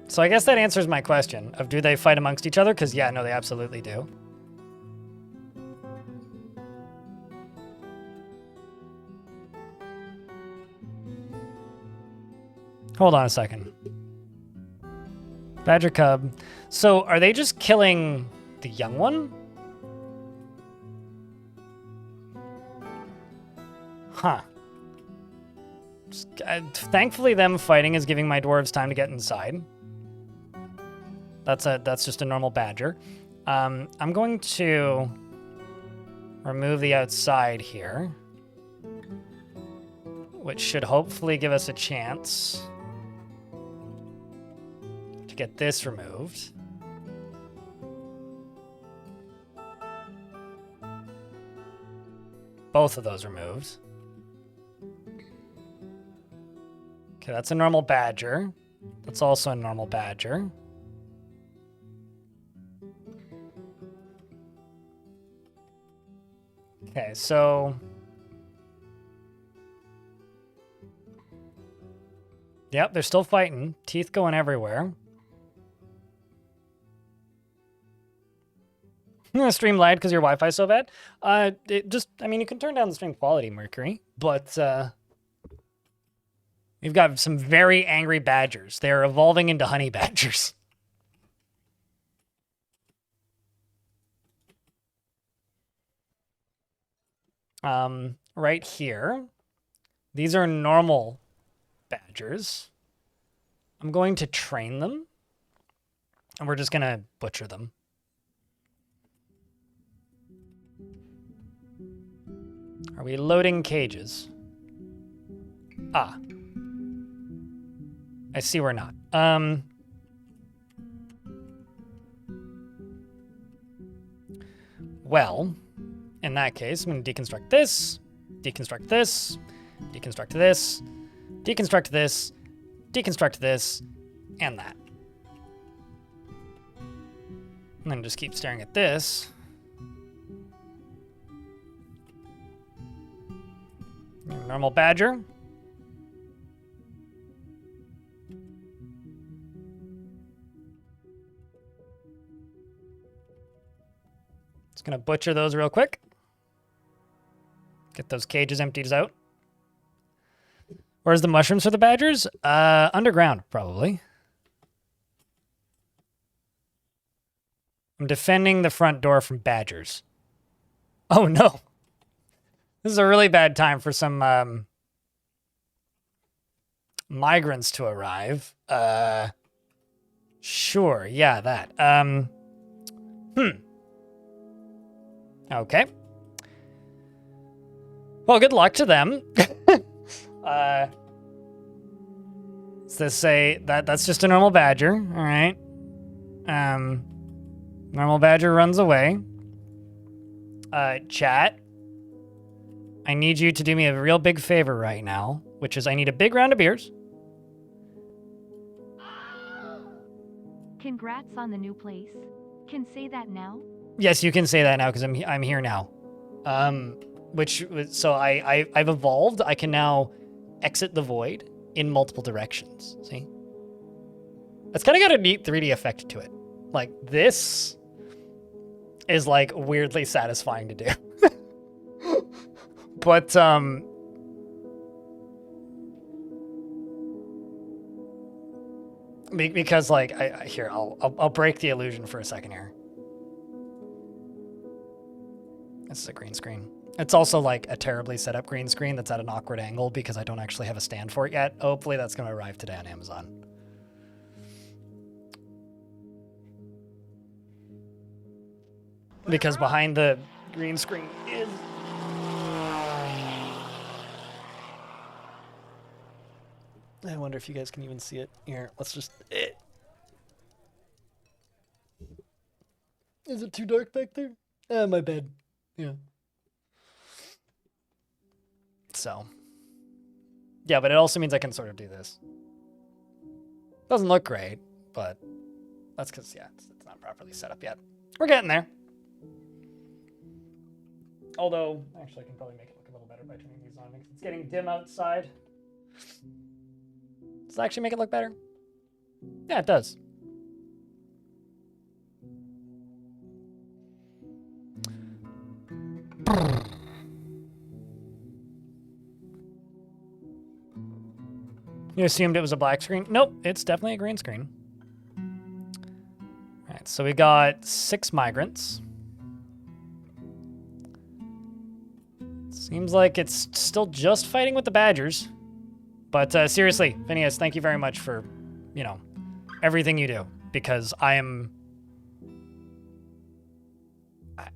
So I guess that answers my question of do they fight amongst each other? Because yeah, no, they absolutely do. Hold on a second. Badger cub. So are they just killing the young one? Huh. Thankfully them fighting is giving my dwarves time to get inside. That's just a normal badger. I'm going to remove the outside here, which should hopefully give us a chance to get this removed. Both of those removed. Okay, that's a normal badger. That's also a normal badger. Okay, so yep, they're still fighting. Teeth going everywhere. Stream lagged because your Wi-Fi's so bad. I mean, you can turn down the stream quality, Mercury, but We've got some very angry badgers. They're evolving into honey badgers. Right here, these are normal badgers. I'm going to train them, and we're just going to butcher them. Are we loading cages? Ah. I see we're not. Well, in that case, I'm going to deconstruct this, deconstruct this, deconstruct this, deconstruct this, deconstruct this, and that. And then just keep staring at this. Normal badger. Just gonna butcher those real quick. Get those cages emptied out. Where's the mushrooms for the badgers? Underground, probably. I'm defending the front door from badgers. Oh no. This is a really bad time for some migrants to arrive. Sure, yeah, that. Okay. Well, good luck to them. Does this say that's just a normal badger? All right. Normal badger runs away. Chat. I need you to do me a real big favor right now, which is I need a big round of beers.
Congrats on the new place. Can say that now?
Yes, you can say that now because I'm here now. So I've evolved. I can now exit the void in multiple directions. See? It's kind of got a neat 3D effect to it. Like this is like weirdly satisfying to do. But because like here I'll break the illusion for a second here. This is a green screen. It's also like a terribly set up green screen that's at an awkward angle because I don't actually have a stand for it yet. Hopefully that's going to arrive today on Amazon. Because behind the green screen is... I wonder if you guys can even see it. Here, let's just... Is it too dark back there? My bad. Yeah. So. Yeah, but it also means I can sort of do this. Doesn't look great, but that's because, yeah, it's not properly set up yet. We're getting there. Although, actually, I can probably make it look a little better by turning these on because it's getting dim outside. Does it actually make it look better? Yeah, it does. You assumed it was a black screen? Nope, it's definitely a green screen. All right, so we got 6 migrants. Seems like it's still just fighting with the badgers. But seriously, Phineas, thank you very much for, you know, everything you do. Because I am...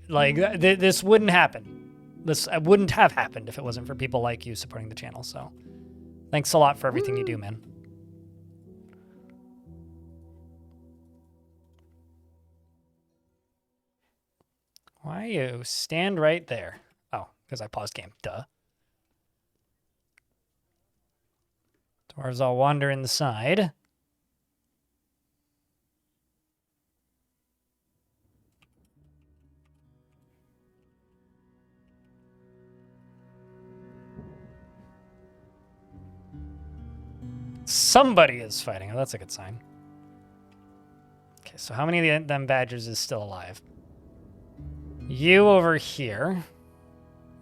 Like, this wouldn't happen. This wouldn't have happened if it wasn't for people like you supporting the channel, so... Thanks a lot for everything you do, man. Why you stand right there? Oh, because I paused game. Duh. Dwarves all wander in the side. Somebody is fighting. Oh, that's a good sign. Okay, so how many of them badgers is still alive? You over here.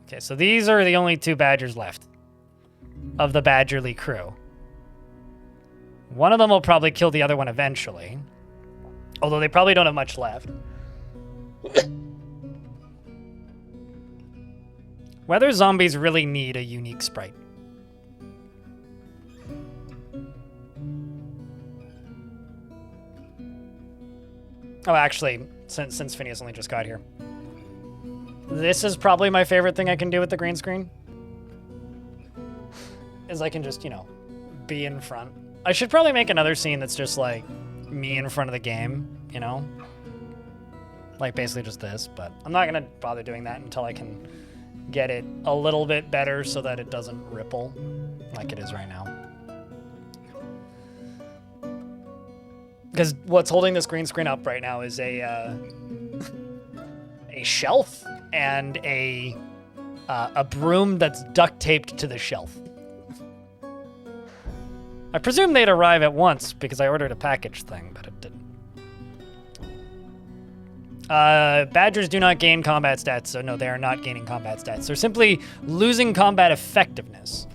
Okay, so these are the only 2 badgers left of the badgerly crew. One of them will probably kill the other one eventually. Although they probably don't have much left. Whether zombies really need a unique sprite. Oh, actually, since Phineas only just got here. This is probably my favorite thing I can do with the green screen. Is I can just, you know, be in front. I should probably make another scene that's just like me in front of the game, you know? Like basically just this, but I'm not gonna bother doing that until I can get it a little bit better so that it doesn't ripple like it is right now. Because what's holding this green screen up right now is a shelf and a broom that's duct taped to the shelf. I presume they'd arrive at once because I ordered a package thing, but it didn't. Badgers do not gain combat stats, so no, they are not gaining combat stats. They're simply losing combat effectiveness.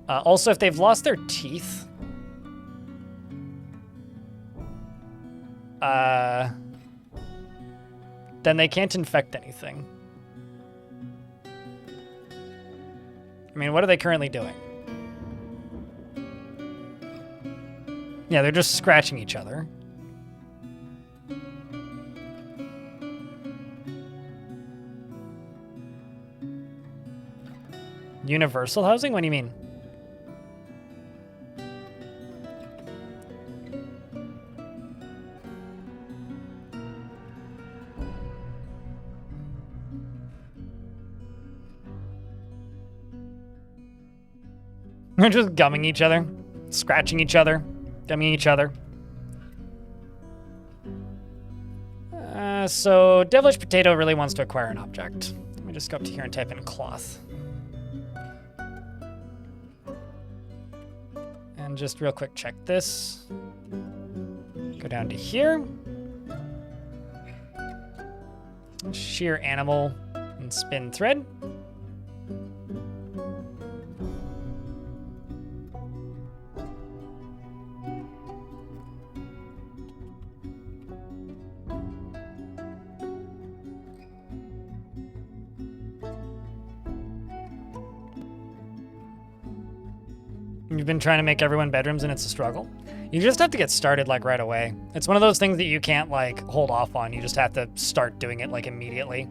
Also, if they've lost their teeth, then they can't infect anything. I mean, what are they currently doing? Yeah, they're just scratching each other. Universal housing? What do you mean? They're just gumming each other, scratching each other, gumming each other. So Devilish Potato really wants to acquire an object. Let me just go up to here and type in cloth. And just real quick check this. Go down to here. Shear animal and spin thread. You've been trying to make everyone bedrooms and it's a struggle. You just have to get started like right away. It's one of those things that you can't like hold off on. You just have to start doing it like immediately.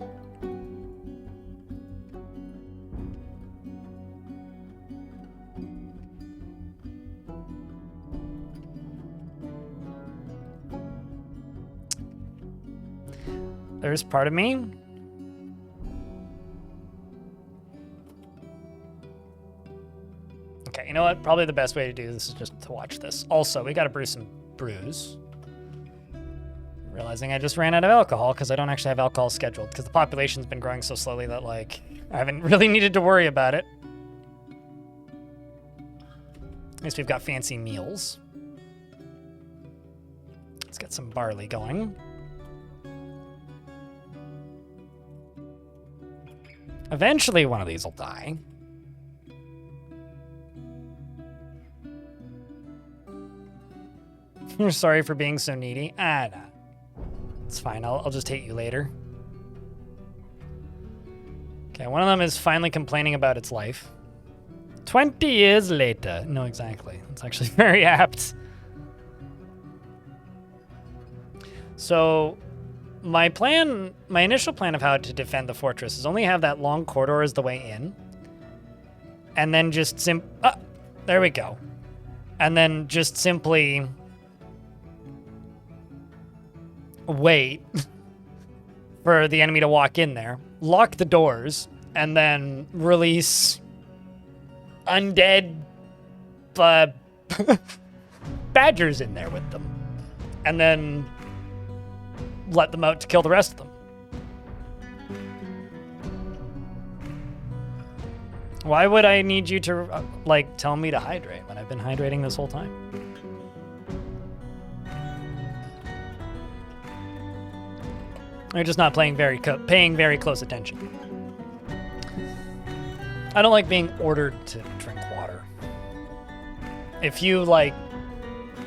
There's part of me. Okay, you know what? Probably the best way to do this is just to watch this. Also, we gotta brew some brews. Realizing I just ran out of alcohol because I don't actually have alcohol scheduled because the population's been growing so slowly that, like, I haven't really needed to worry about it. At least we've got fancy meals. Let's get some barley going. Eventually, one of these will die. You're sorry for being so needy? Ah, nah. It's fine. I'll just hate you later. Okay, one of them is finally complaining about its life. 20 years later. No, exactly. It's actually very apt. So, my initial plan of how to defend the fortress is only have that long corridor as the way in. And then just there we go. And then just simply wait for the enemy to walk in there, lock the doors, and then release undead badgers in there with them. And then let them out to kill the rest of them. Why would I need you to, tell me to hydrate when I've been hydrating this whole time? You're just not paying very close attention. I don't like being ordered to drink water. If you,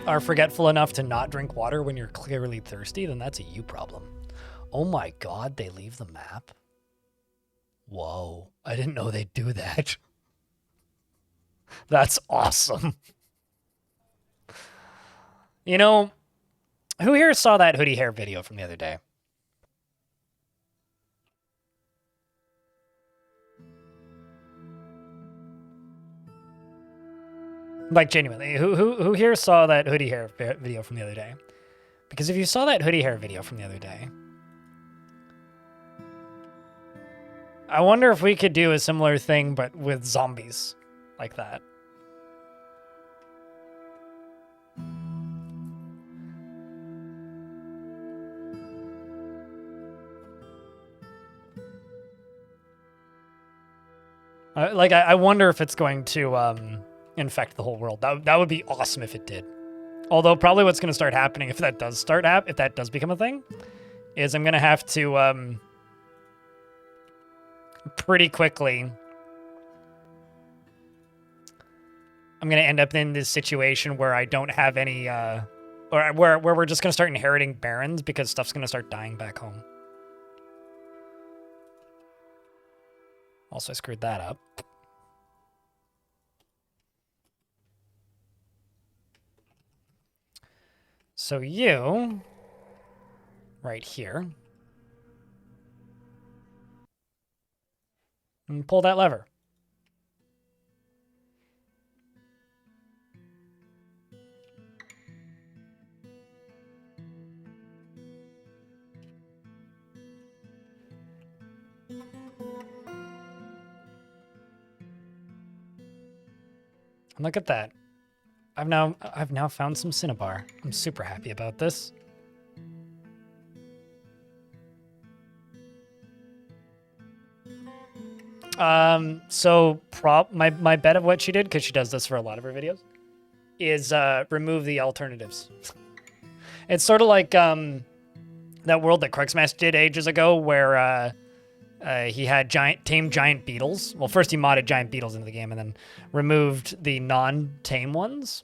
are forgetful enough to not drink water when you're clearly thirsty, then that's a you problem. Oh my god, they leave the map? Whoa, I didn't know they'd do that. That's awesome. You know, who here saw that hoodie hair video from the other day? Like, genuinely, who here saw that hoodie hair video from the other day? Because if you saw that hoodie hair video from the other day, I wonder if we could do a similar thing, but with zombies like that. I wonder if it's going to infect the whole world. That would be awesome if it did. Although probably what's going to start happening if that does become a thing, is I'm going to have to pretty quickly. I'm going to end up in this situation where I don't have any, or where we're just going to start inheriting barons because stuff's going to start dying back home. Also, I screwed that up. So you, right here, and pull that lever. And look at that. I've now found some cinnabar. I'm super happy about this. So my bet of what she did, because she does this for a lot of her videos, is remove the alternatives. It's sort of like that world that Cruxmash did ages ago, where he had tame giant beetles. Well, first he modded giant beetles into the game and then removed the non-tame ones.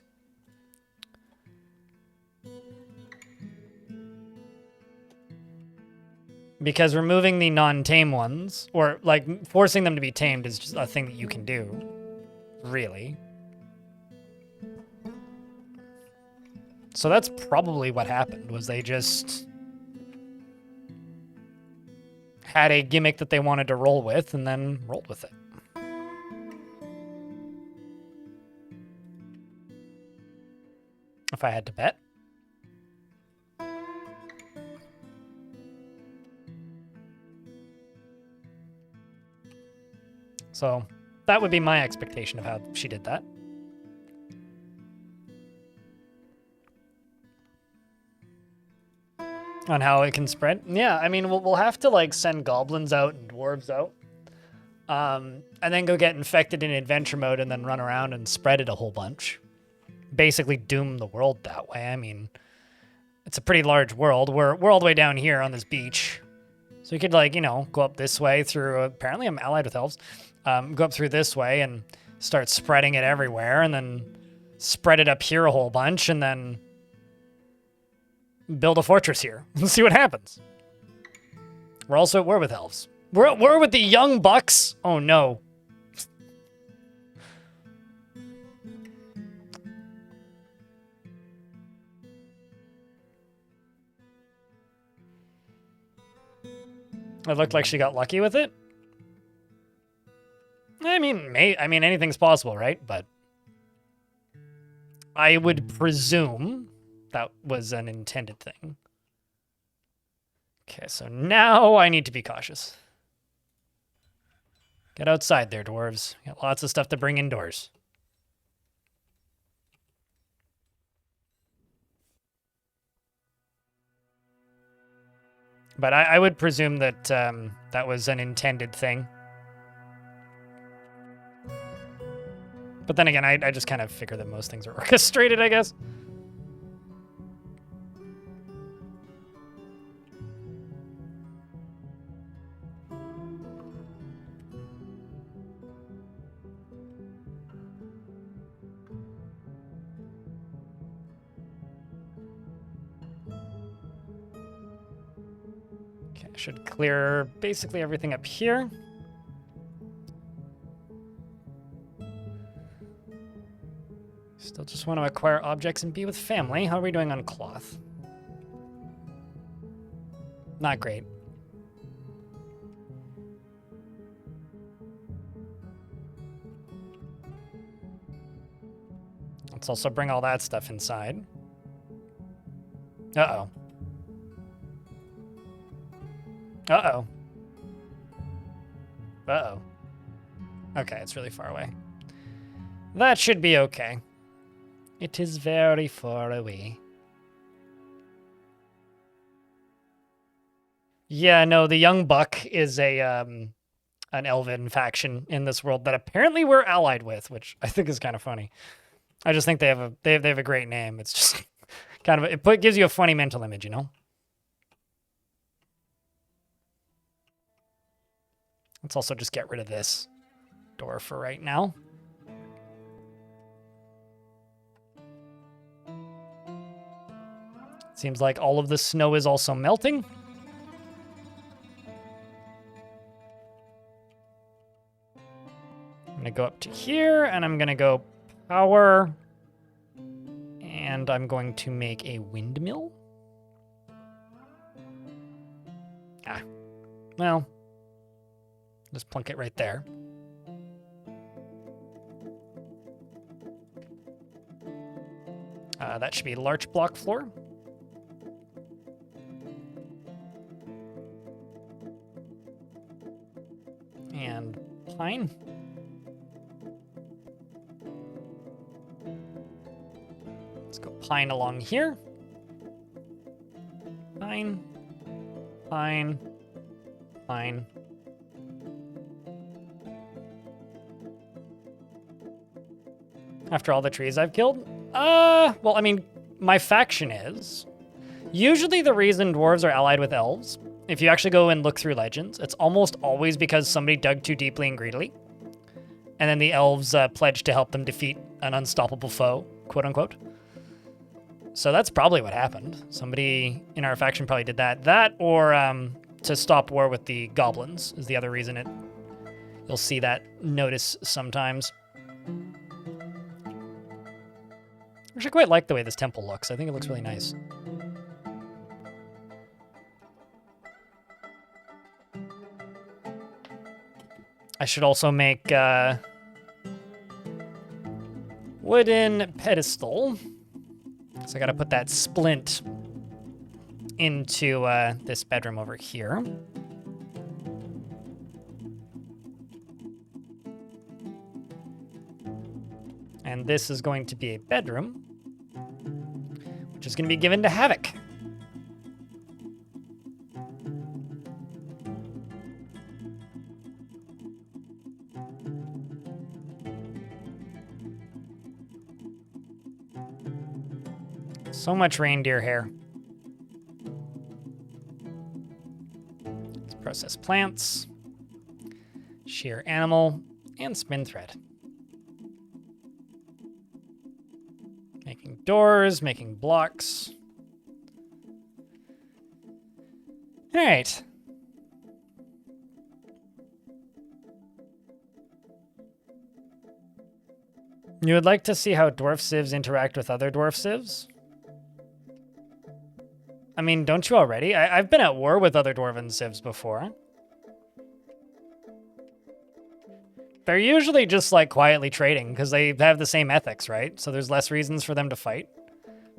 Because removing the non-tame ones, or like forcing them to be tamed, is just a thing that you can do, really. So that's probably what happened, was they just had a gimmick that they wanted to roll with, and then rolled with it. If I had to bet. So that would be my expectation of how she did that. On how it can spread. Yeah, I mean, we'll have to like send goblins out and dwarves out. And then go get infected in adventure mode and then run around and spread it a whole bunch. Basically doom the world that way. I mean, it's a pretty large world. We're all the way down here on this beach. So you could, like, you know, go up this way through, apparently I'm allied with elves, go up through this way and start spreading it everywhere, and then spread it up here a whole bunch, and then build a fortress here and see what happens. We're also at war with elves. We're at war with the young bucks. Oh no. It looked like she got lucky with it. I mean, anything's possible, right? But I would presume that was an intended thing. Okay, so now I need to be cautious. Get outside there, dwarves. Got lots of stuff to bring indoors. But I would presume that that was an intended thing. But then again, I just kind of figure that most things are orchestrated, I guess. Should clear basically everything up here. Still just want to acquire objects and be with family. How are we doing on cloth? Not great. Let's also bring all that stuff inside. Uh-oh. Uh-oh. Uh-oh. Okay, it's really far away. That should be okay. It is very far away. Yeah, no, the Young Buck is a an elven faction in this world that apparently we're allied with, which I think is kind of funny. I just think they have a great name. It's just kind of it gives you a funny mental image, you know. Let's also just get rid of this door for right now. Seems like all of the snow is also melting. I'm gonna go up to here, and I'm gonna go power, and I'm going to make a windmill. Ah, well, just plunk it right there. That should be larch block floor. And pine. Let's go pine along here. Pine, pine, pine. After all the trees I've killed? Well, I mean, my faction is. Usually the reason dwarves are allied with elves, if you actually go and look through legends, it's almost always because somebody dug too deeply and greedily. And then the elves pledged to help them defeat an unstoppable foe, quote unquote. So that's probably what happened. Somebody in our faction probably did that. That or to stop war with the goblins is the other reason you'll see that notice sometimes. I actually quite like the way this temple looks. I think it looks really nice. I should also make a wooden pedestal. So I gotta put that splint into this bedroom over here. And this is going to be a bedroom, which is going to be given to Havoc. So much reindeer hair. Let's process plants, shear animal, and spin thread. Making doors, making blocks. All right. You would like to see how dwarf civs interact with other dwarf civs? I mean, don't you already? I've been at war with other dwarven civs before. They're usually just like quietly trading because they have the same ethics, right? So there's less reasons for them to fight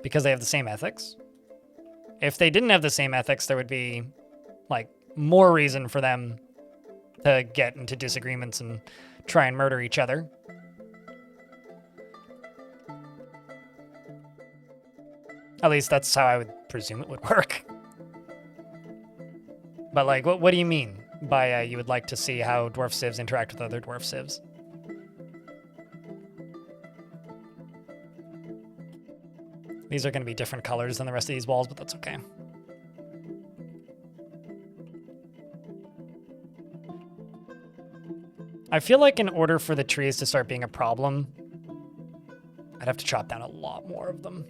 because they have the same ethics. If they didn't have the same ethics, there would be like more reason for them to get into disagreements and try and murder each other. At least that's how I would presume it would work. But like, what do you mean by you would like to see how dwarf civs interact with other dwarf civs? These are going to be different colors than the rest of these walls, but that's okay. I feel like in order for the trees to start being a problem, I'd have to chop down a lot more of them.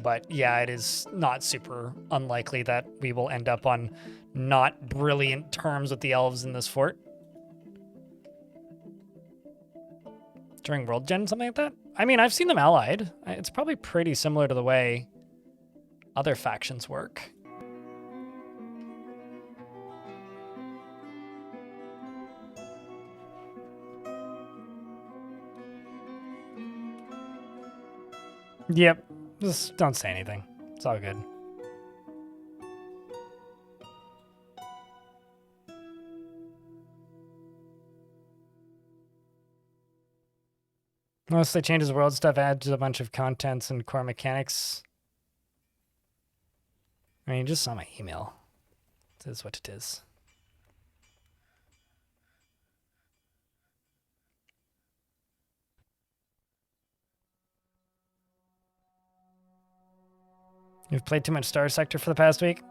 But yeah, it is not super unlikely that we will end up on not brilliant terms with the elves in this fort. During World Gen, something like that? I mean, I've seen them allied. It's probably pretty similar to the way other factions work. Yep. Just don't say anything. It's all good. Mostly changes world stuff, adds a bunch of contents and core mechanics. I mean, you just saw my email. It is what it is. You've played too much Star Sector for the past week?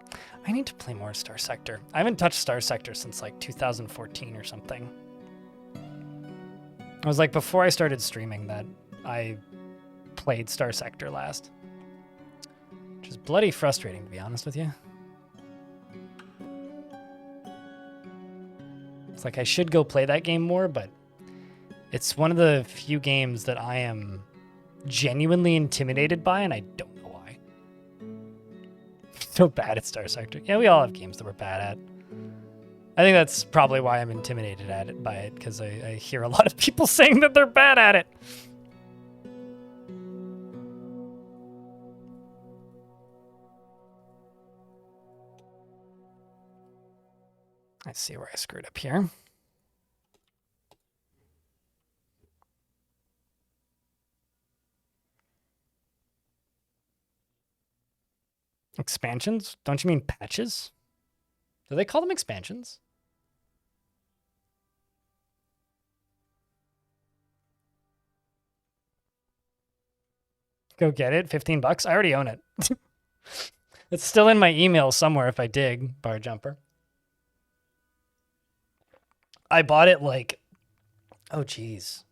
I need to play more Star Sector. I haven't touched Star Sector since like 2014 or something. It was like before I started streaming that I played Star Sector last. Which is bloody frustrating, to be honest with you. It's like I should go play that game more, but it's one of the few games that I am genuinely intimidated by, and I don't know why. So bad at Star Sector. Yeah, we all have games that we're bad at. I think that's probably why I'm intimidated by it, because I hear a lot of people saying that they're bad at it. Let's see where I screwed up here. Expansions? Don't you mean patches? Do they call them expansions? Go get it. 15 bucks. I already own it. It's still in my email somewhere if I dig, Bar Jumper. I bought it like, oh geez,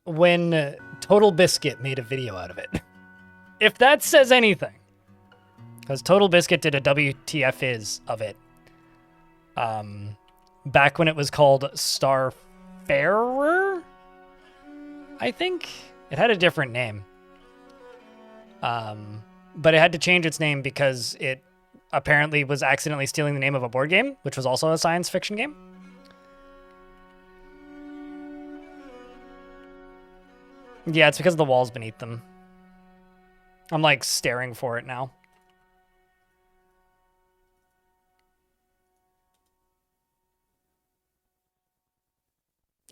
when Total Biscuit made a video out of it. If that says anything. Because Total Biscuit did a WTF is of it. Back when it was called Starfarer, I think. It had a different name. But it had to change its name because it apparently was accidentally stealing the name of a board game, which was also a science fiction game. Yeah, it's because of the walls beneath them. I'm like staring for it now.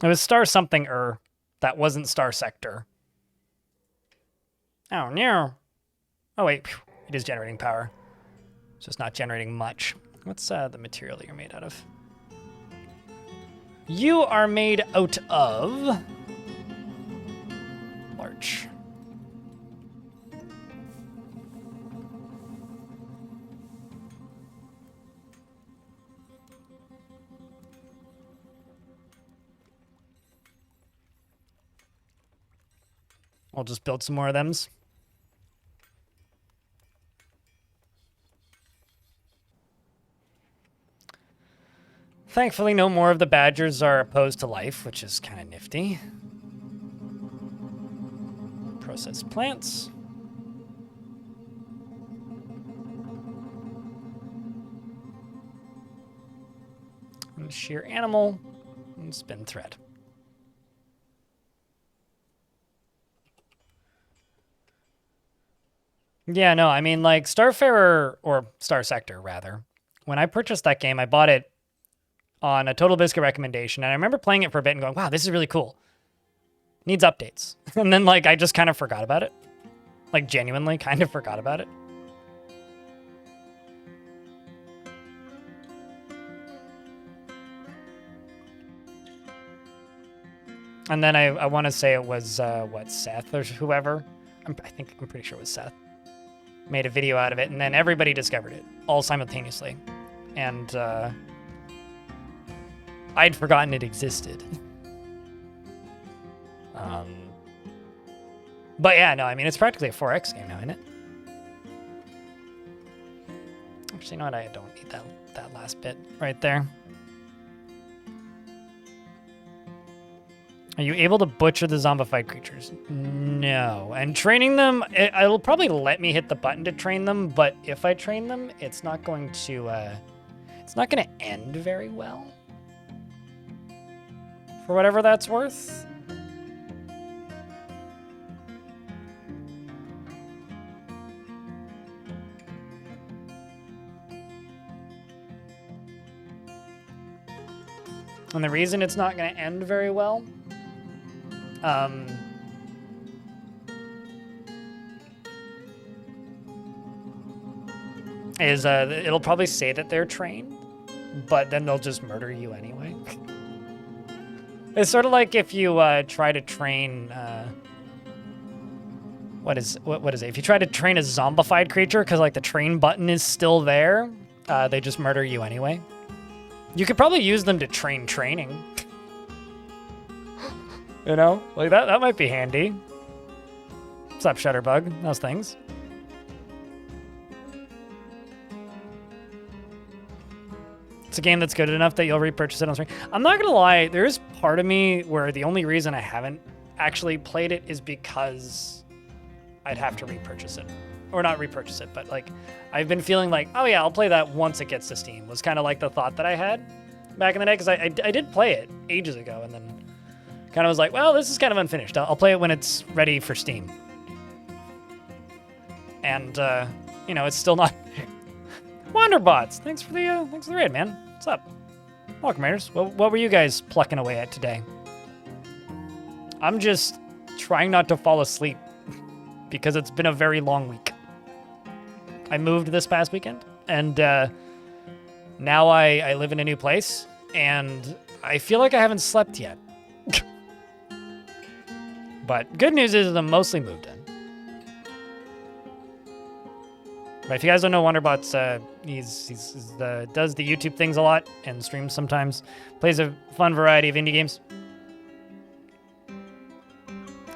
It was Star something that wasn't Star Sector. Oh no. Oh wait, it is generating power. It's just not generating much. What's the material that you're made out of? You are made out of larch. I'll just build some more of thems. Thankfully, no more of the badgers are opposed to life, which is kind of nifty. Processed plants. And shear animal. And spin thread. Yeah, no, I mean, like, Starfarer, or Star Sector, rather. When I purchased that game, I bought it on a Total Biscuit recommendation, and I remember playing it for a bit and going, wow, this is really cool. Needs updates. And then, like, I just kind of forgot about it. Like, genuinely kind of forgot about it. And then I want to say it was, what, Seth or whoever? I'm pretty sure it was Seth. Made a video out of it, and then everybody discovered it, all simultaneously. And I'd forgotten it existed. But yeah, no, I mean, it's practically a 4X game now, isn't it? Actually, you know what? I don't need that last bit right there. Are you able to butcher the zombified creatures? No. And training them, it'll probably let me hit the button to train them, but if I train them, it's not going to end very well. For whatever that's worth. And the reason it's not going to end very well is it'll probably say that they're trained, but then they'll just murder you anyway. It's sort of like if you try to train what is it? If you try to train a zombified creature because like the train button is still there, they just murder you anyway. You could probably use them to train training. You know? Like that might be handy. What's up, Shutterbug? Those things. It's a game that's good enough that you'll repurchase it on stream. I'm not gonna lie, there is part of me where the only reason I haven't actually played it is because I'd have to repurchase it. Or not repurchase it, but like I've been feeling like, oh yeah, I'll play that once it gets to Steam, was kind of like the thought that I had back in the day, because I did play it ages ago and then kind of was like, well, this is kind of unfinished. I'll play it when it's ready for Steam. And, you know, it's still not... Wanderbots, thanks for the raid, man. What's up? Welcome, Raiders. What were you guys plucking away at today? I'm just trying not to fall asleep because it's been a very long week. I moved this past weekend, and now I live in a new place, and I feel like I haven't slept yet. But good news is I'm mostly moved in. But if you guys don't know Wonderbots, he does the YouTube things a lot and streams sometimes. Plays a fun variety of indie games.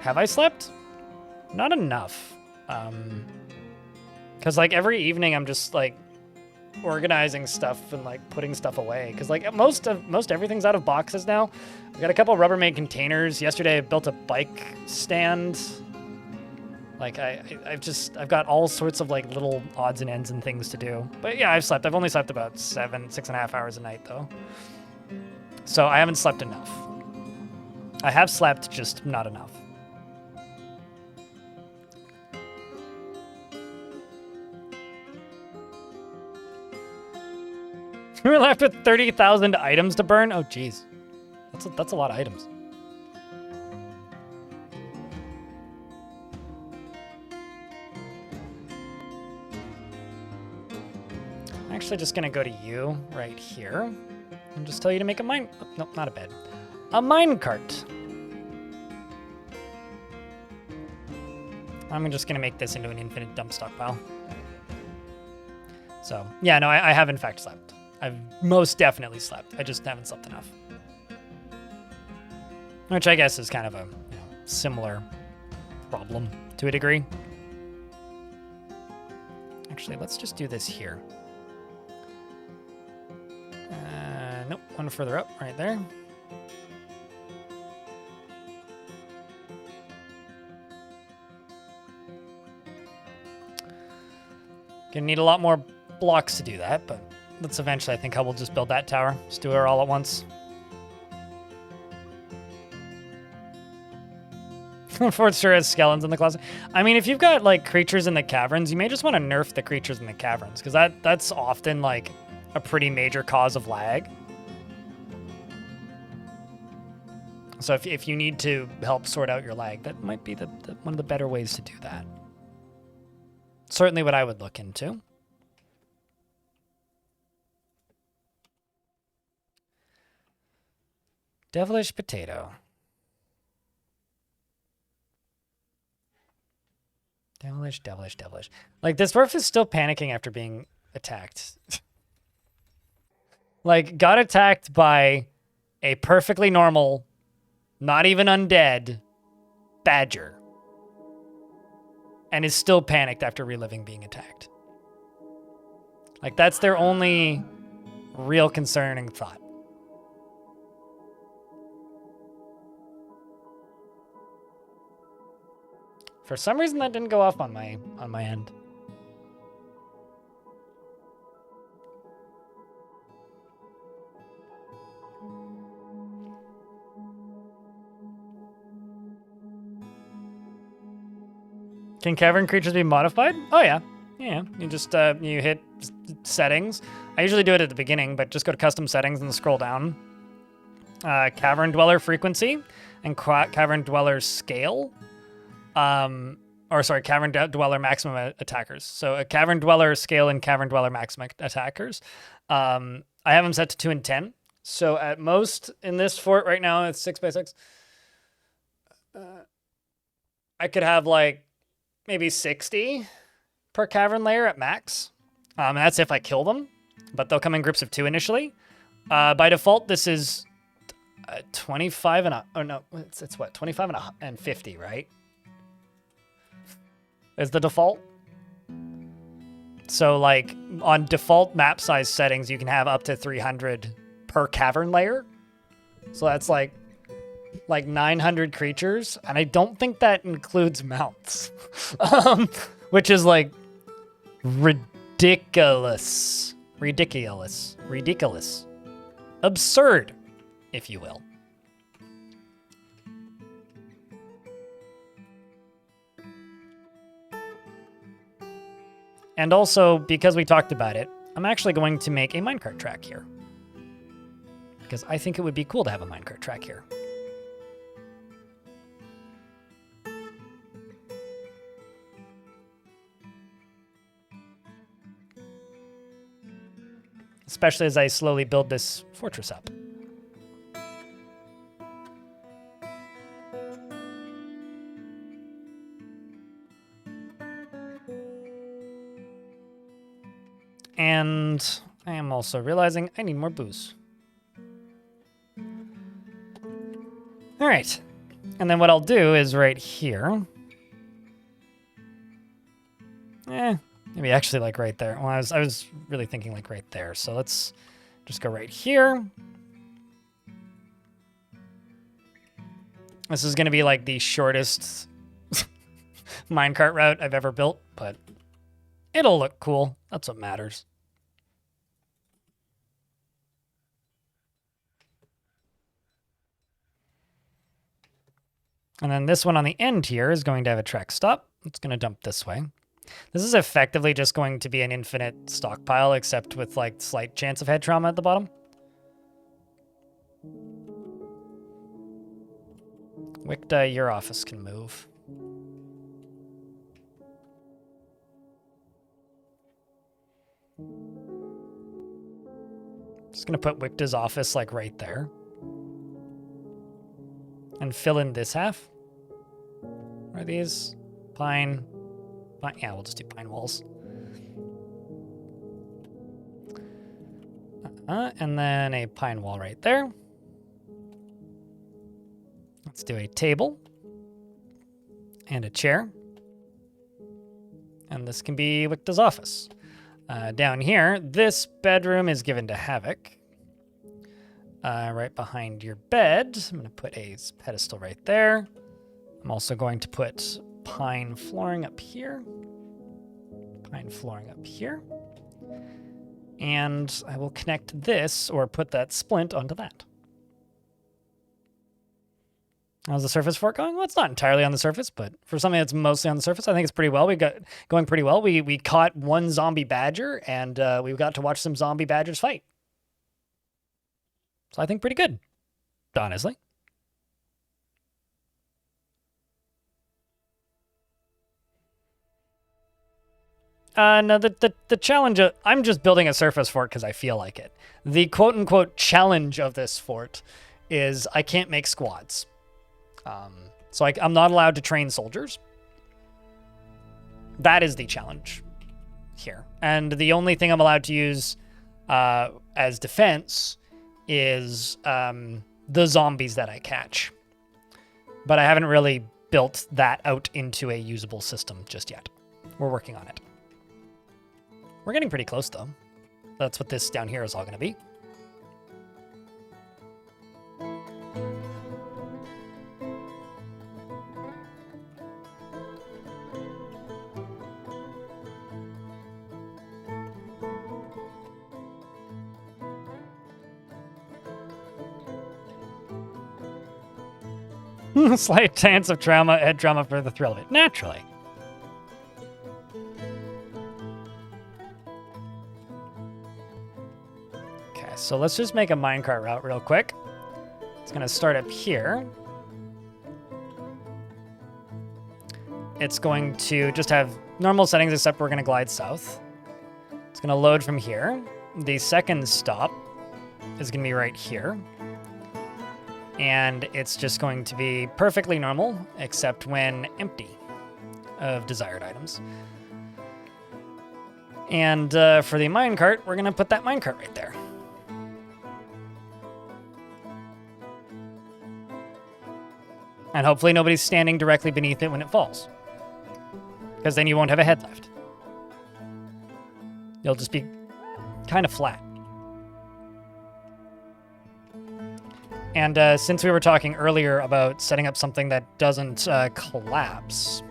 Have I slept? Not enough. Because like every evening I'm just like organizing stuff and like putting stuff away. Because like most everything's out of boxes now. I've got a couple Rubbermaid containers. Yesterday I built a bike stand. Like I've got all sorts of like little odds and ends and things to do. But yeah, I've slept. I've only slept about 6.5 hours a night though. So I haven't slept enough. I have slept, just not enough. We're left with 30,000 items to burn. Oh, geez. That's a lot of items. I'm actually just going to go to you right here and just tell you to make a mine... Oh, nope, not a bed. A mine cart. I'm just going to make this into an infinite dump stockpile. So, yeah, no, I have in fact slept. I've most definitely slept. I just haven't slept enough. Which I guess is kind of a similar problem to a degree. Actually, let's just do this here. Nope, one further up, right there. Gonna need a lot more blocks to do that, but that's eventually, I think I will just build that tower. Just do it all at once. Fort sure has skeletons in the closet. I mean, if you've got like creatures in the caverns, you may just want to nerf the creatures in the caverns, because that's often like a pretty major cause of lag. So if you need to help sort out your lag, that might be one of the better ways to do that. Certainly what I would look into. Devilish potato. Devilish, devilish, devilish. Like, this dwarf is still panicking after being attacked. Like, got attacked by a perfectly normal, not even undead, badger. and is still panicked after reliving being attacked. Like, that's their only real concerning thought. For some reason, that didn't go off on my end. Can cavern creatures be modified? Oh yeah, yeah. You just you hit settings. I usually do it at the beginning, but just go to custom settings and scroll down. Cavern dweller frequency and cavern dweller scale. Or sorry, cavern dweller maximum attackers. So a cavern dweller scale and cavern dweller maximum attackers. I have them set to 2 and 10. So at most in this fort right now, it's 6 by 6. I could have like maybe 60 per cavern layer at max. And that's if I kill them, but they'll come in groups of 2 initially. By default, this is 25 and oh no, it's what, 25 and 50, right? Is the default. So like on default map size settings, you can have up to 300 per cavern layer. So that's like 900 creatures. And I don't think that includes mounts, which is like ridiculous, absurd, if you will. And also, because we talked about it, I'm actually going to make a minecart track here. Because I think it would be cool to have a minecart track here. Especially as I slowly build this fortress up. And I am also realizing I need more booze. All right. And then what I'll do is right here. Maybe actually like right there. Well, I was really thinking like right there. So let's just go right here. This is going to be like the shortest minecart route I've ever built, but it'll look cool. That's what matters. And then this one on the end here is going to have a track stop. It's going to dump this way. This is effectively just going to be an infinite stockpile, except with like slight chance of head trauma at the bottom. Wicta, your office can move. Just going to put Wicta's office like right there. And fill in this half. Are these pine? Yeah, we'll just do pine walls. And then a pine wall right there. Let's do a table. And a chair. And this can be Wicta's office. Down here, this bedroom is given to Havoc. Right behind your bed, I'm going to put a pedestal right there. I'm also going to put pine flooring up here. Pine flooring up here. And I will connect this, or put that splint onto that. How's the surface fort going? Well, it's not entirely on the surface, but for something that's mostly on the surface, I think it's pretty well. We got going pretty well. We caught one zombie badger, and we got to watch some zombie badgers fight. So I think pretty good, honestly. No, the challenge, I'm just building a surface fort because I feel like it. The quote-unquote challenge of this fort is I can't make squads. So I'm not allowed to train soldiers. That is the challenge here. And the only thing I'm allowed to use as defense is the zombies that I catch. But I haven't really built that out into a usable system just yet. We're working on it. We're getting pretty close, though. That's what this down here is all going to be. Slight chance of trauma, head trauma for the thrill of it. Naturally. Okay, so let's just make a minecart route real quick. It's going to start up here. It's going to just have normal settings, except we're going to glide south. It's going to load from here. The second stop is going to be right here. And it's just going to be perfectly normal, except when empty of desired items. And for the minecart, we're going to put that minecart right there. And hopefully nobody's standing directly beneath it when it falls. Because then you won't have a head left. You'll just be kind of flat. And since we were talking earlier about setting up something that doesn't collapse,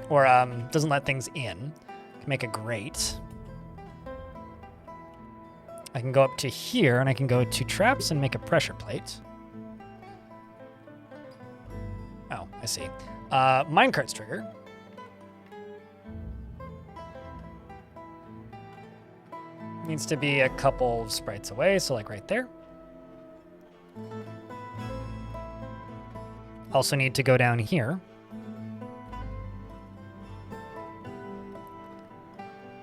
or doesn't let things in, I can make a grate. I can go up to here, and I can go to traps and make a pressure plate. Oh, I see. Minecart's trigger. Needs to be a couple of sprites away, so like right there. Also need to go down here.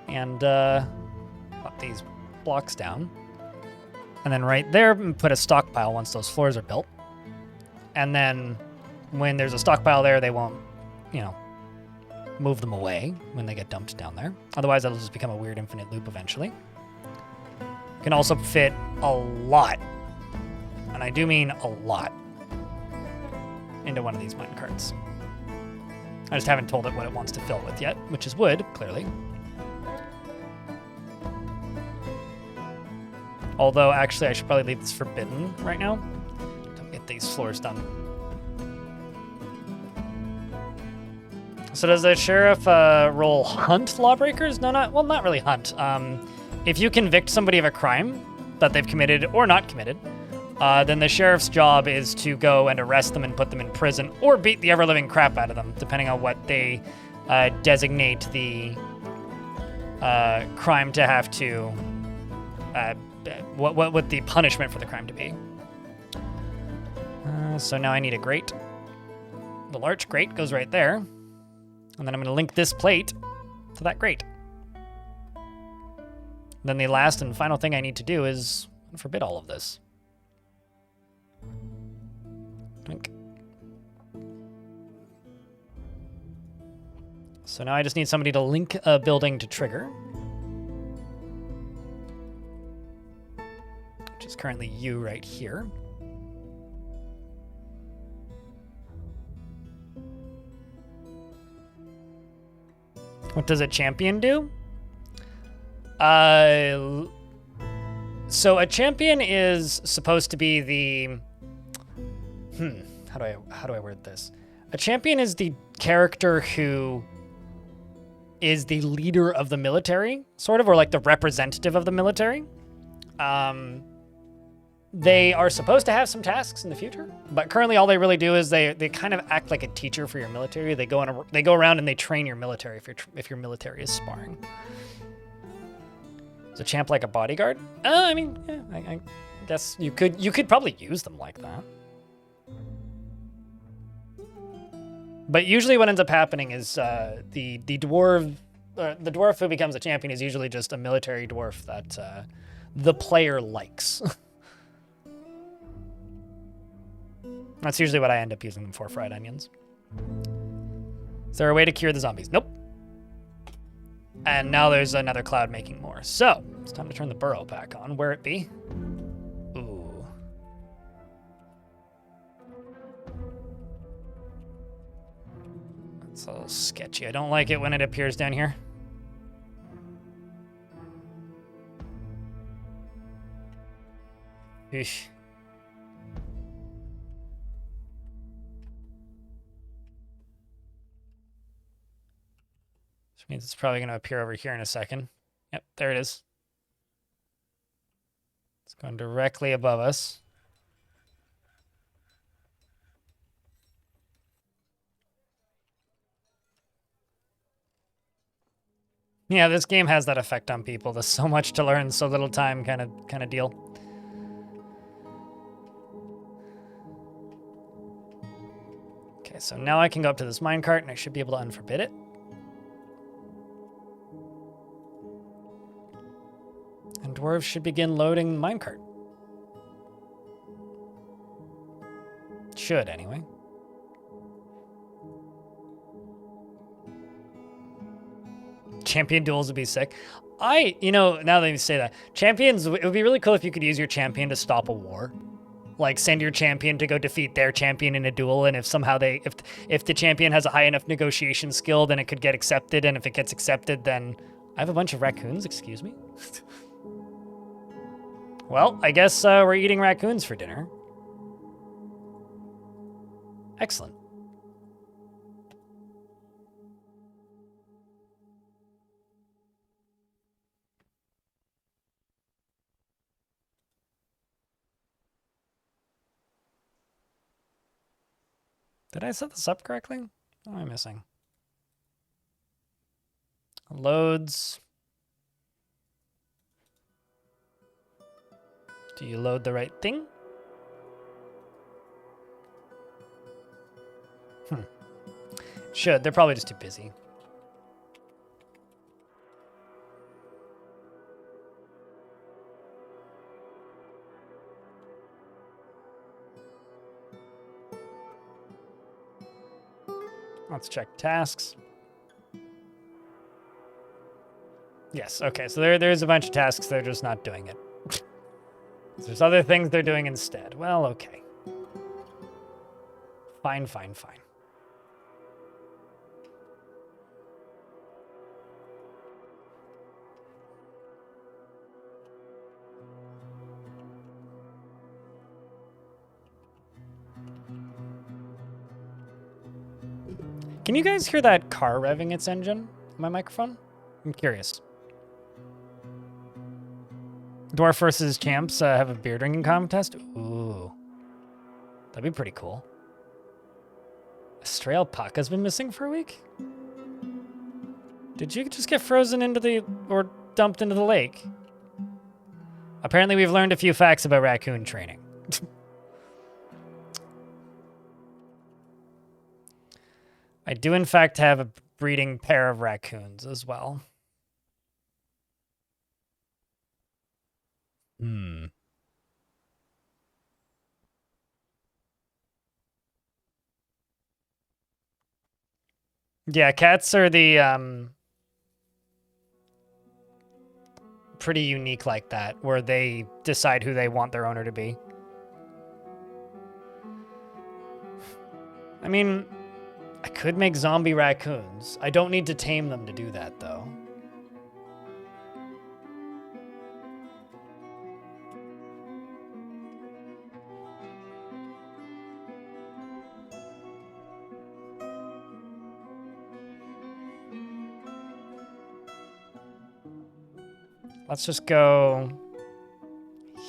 And pop these blocks down. And then right there, put a stockpile once those floors are built. And then when there's a stockpile there, they won't, you know, move them away when they get dumped down there. Otherwise, it'll just become a weird infinite loop eventually. Can also fit a lot, and I do mean a lot, into one of these minecarts. I just haven't told it what it wants to fill with yet, which is wood, clearly. Although, actually, I should probably leave this forbidden right now. Don't get these floors done. So does the sheriff roll hunt lawbreakers? No, not really hunt. If you convict somebody of a crime that they've committed or not committed, then the sheriff's job is to go and arrest them and put them in prison or beat the ever-living crap out of them, depending on what they designate the crime to have to, what the punishment for the crime to be. So now I need a grate. The large grate goes right there. And then I'm going to link this plate to that grate. Then the last and final thing I need to do is forbid all of this. Blink. So now I just need somebody to link a building to trigger, which is currently you right here. What does a champion do? So a champion is supposed to be the... How do I word this? A champion is the character who is the leader of the military, sort of, or like the representative of the military. They are supposed to have some tasks in the future, but currently all they really do is they kind of act like a teacher for your military. They go around and they train your military if your military is sparring. Is a champ like a bodyguard? I mean, yeah, I guess you could probably use them like that. But usually what ends up happening is the dwarf who becomes a champion is usually just a military dwarf that the player likes. That's usually what I end up using them for, fried onions. Is there a way to cure the zombies? Nope. And now there's another cloud making more. So, it's time to turn the burrow back on. Where it be? Ooh. It's a little sketchy. I don't like it when it appears down here. Eesh. Which means it's probably going to appear over here in a second. Yep, there it is. It's going directly above us. Yeah, this game has that effect on people. There's so much to learn, so little time kind of deal. Okay, so now I can go up to this minecart and I should be able to unforbid it. And dwarves should begin loading minecart. Should, anyway. Champion duels would be sick. Now that you say that, champions, it would be really cool if you could use your champion to stop a war. Like, send your champion to go defeat their champion in a duel, and if somehow if the champion has a high enough negotiation skill, then it could get accepted, and if it gets accepted, then... I have a bunch of raccoons, excuse me? Well, I guess we're eating raccoons for dinner. Excellent. Did I set this up correctly? What am I missing? Loads. Do you load the right thing? Should. They're probably just too busy. Let's check tasks. Yes, okay, so there's a bunch of tasks, they're just not doing it. There's other things they're doing instead. Well, okay. Fine. Can you guys hear that car revving its engine on my microphone? I'm curious. Dwarf versus champs have a beer drinking contest? Ooh. That'd be pretty cool. A stray alpaca's been missing for a week? Did you just get frozen or dumped into the lake? Apparently we've learned a few facts about raccoon training. I do in fact have a breeding pair of raccoons as well. Yeah, cats are the pretty unique like that, where they decide who they want their owner to be. I mean, I could make zombie raccoons. I don't need to tame them to do that, though. Let's just go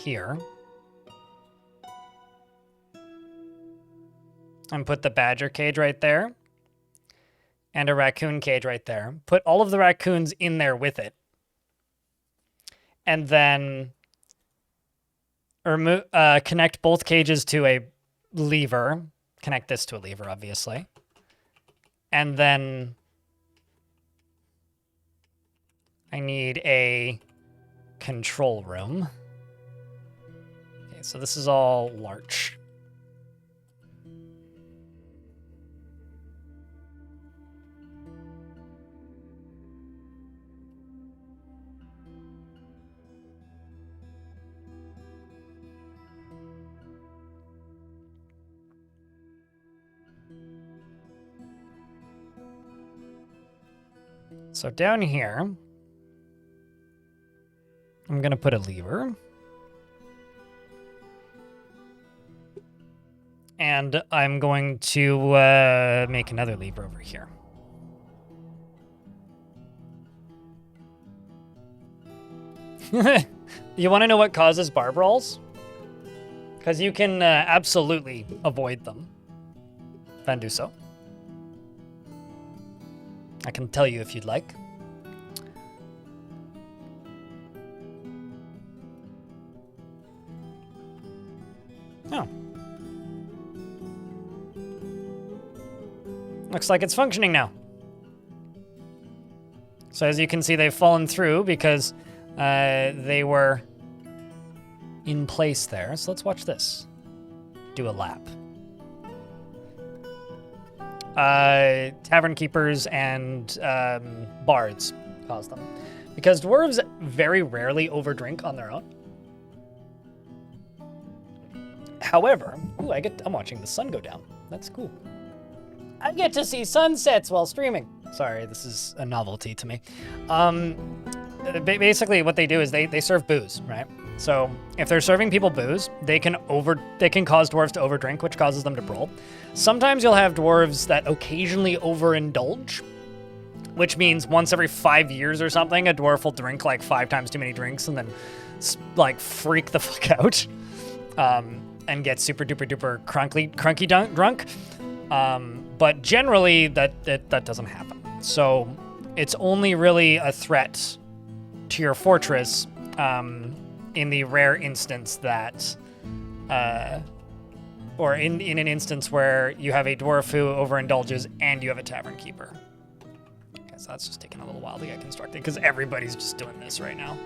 here. And put the badger cage right there. And a raccoon cage right there. Put all of the raccoons in there with it. And then connect both cages to a lever. Connect this to a lever, obviously. And then I need a control room. Okay, so this is all larch. So down here, I'm going to put a lever. And I'm going to make another lever over here. You want to know what causes bar brawls? Because you can absolutely avoid them. Then do so. I can tell you if you'd like. Oh. Looks like it's functioning now. So as you can see, they've fallen through because they were in place there. So let's watch this. Do a lap. Tavern keepers and bards cause them. Because dwarves very rarely overdrink on their own. However, ooh, I'm watching the sun go down. That's cool. I get to see sunsets while streaming. Sorry, this is a novelty to me. Basically what they do is they serve booze, right? So if they're serving people booze, they can cause dwarves to overdrink, which causes them to brawl. Sometimes you'll have dwarves that occasionally overindulge, which means once every 5 years or something, a dwarf will drink like 5 times too many drinks and then like freak the fuck out and get super duper duper crunky drunk. But generally that doesn't happen. So it's only really a threat to your fortress in the rare instance that, or in an instance where you have a dwarf who overindulges and you have a tavern keeper. Okay, so that's just taking a little while to get constructed because everybody's just doing this right now,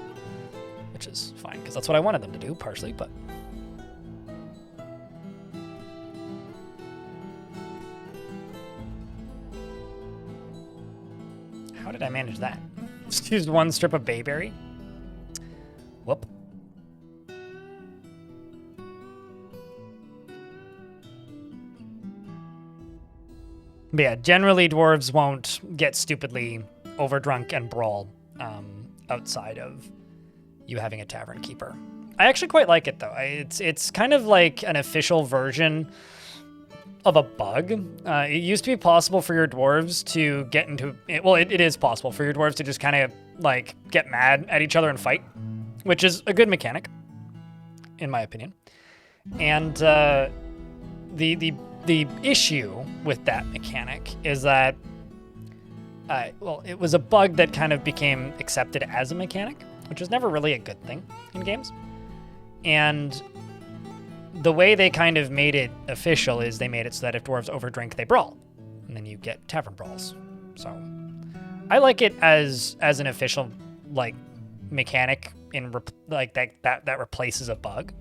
which is fine because that's what I wanted them to do partially, but. How did I manage that? Just used one strip of bayberry. Whoop. But yeah, generally dwarves won't get stupidly overdrunk and brawl outside of you having a tavern keeper. I actually quite like it though. It's kind of like an official version of a bug. It used to be possible for your dwarves to get into it. Well, it is possible for your dwarves to just kind of like get mad at each other and fight, which is a good mechanic, in my opinion. And the issue with that mechanic is that, well, it was a bug that kind of became accepted as a mechanic, which is never really a good thing in games. And the way they kind of made it official is they made it so that if dwarves overdrink, they brawl, and then you get tavern brawls. So I like it as an official like mechanic in like that replaces a bug.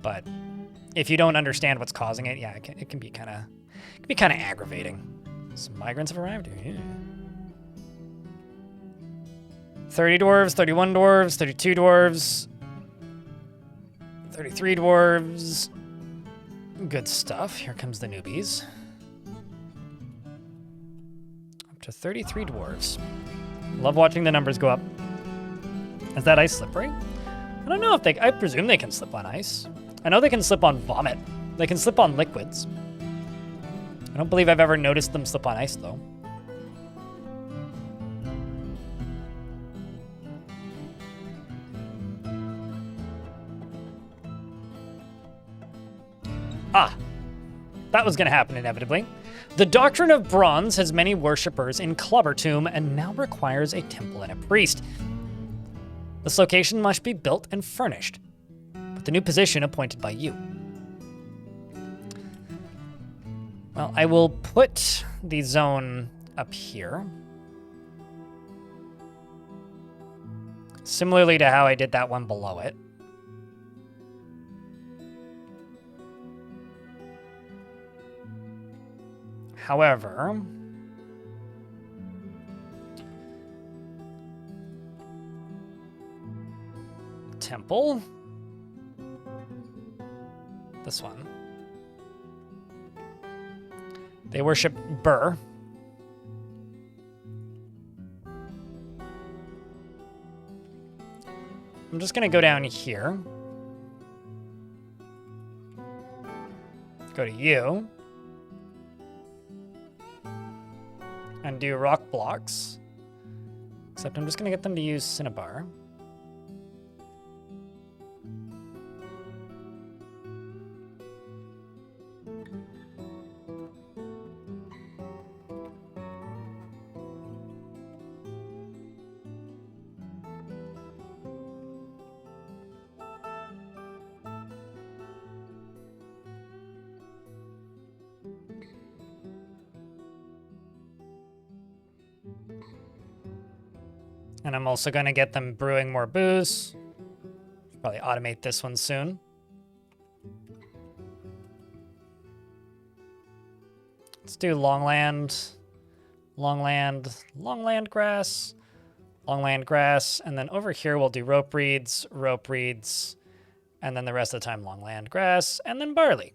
But if you don't understand what's causing it, yeah, it can be kind of aggravating. Some migrants have arrived here. Yeah. 30 dwarves, 31 dwarves, 32 dwarves, 33 dwarves. Good stuff. Here comes the newbies. Up to 33 dwarves. Love watching the numbers go up. Is that ice slippery? I don't know if I presume they can slip on ice. I know they can slip on vomit. They can slip on liquids. I don't believe I've ever noticed them slip on ice, though. Ah, that was going to happen inevitably. The doctrine of bronze has many worshippers in Clobbertomb and now requires a temple and a priest. This location must be built and furnished, with the new position appointed by you. Well, I will put the zone up here. Similarly to how I did that one below it. However, temple, this one. They worship Burr. I'm just gonna go down here. Go to you. And do rock blocks. Except I'm just gonna get them to use Cinnabar. And I'm also going to get them brewing more booze. Probably automate this one soon. Let's do longland, longland grass, longland grass, and then over here we'll do rope reeds, and then the rest of the time longland grass, and then barley.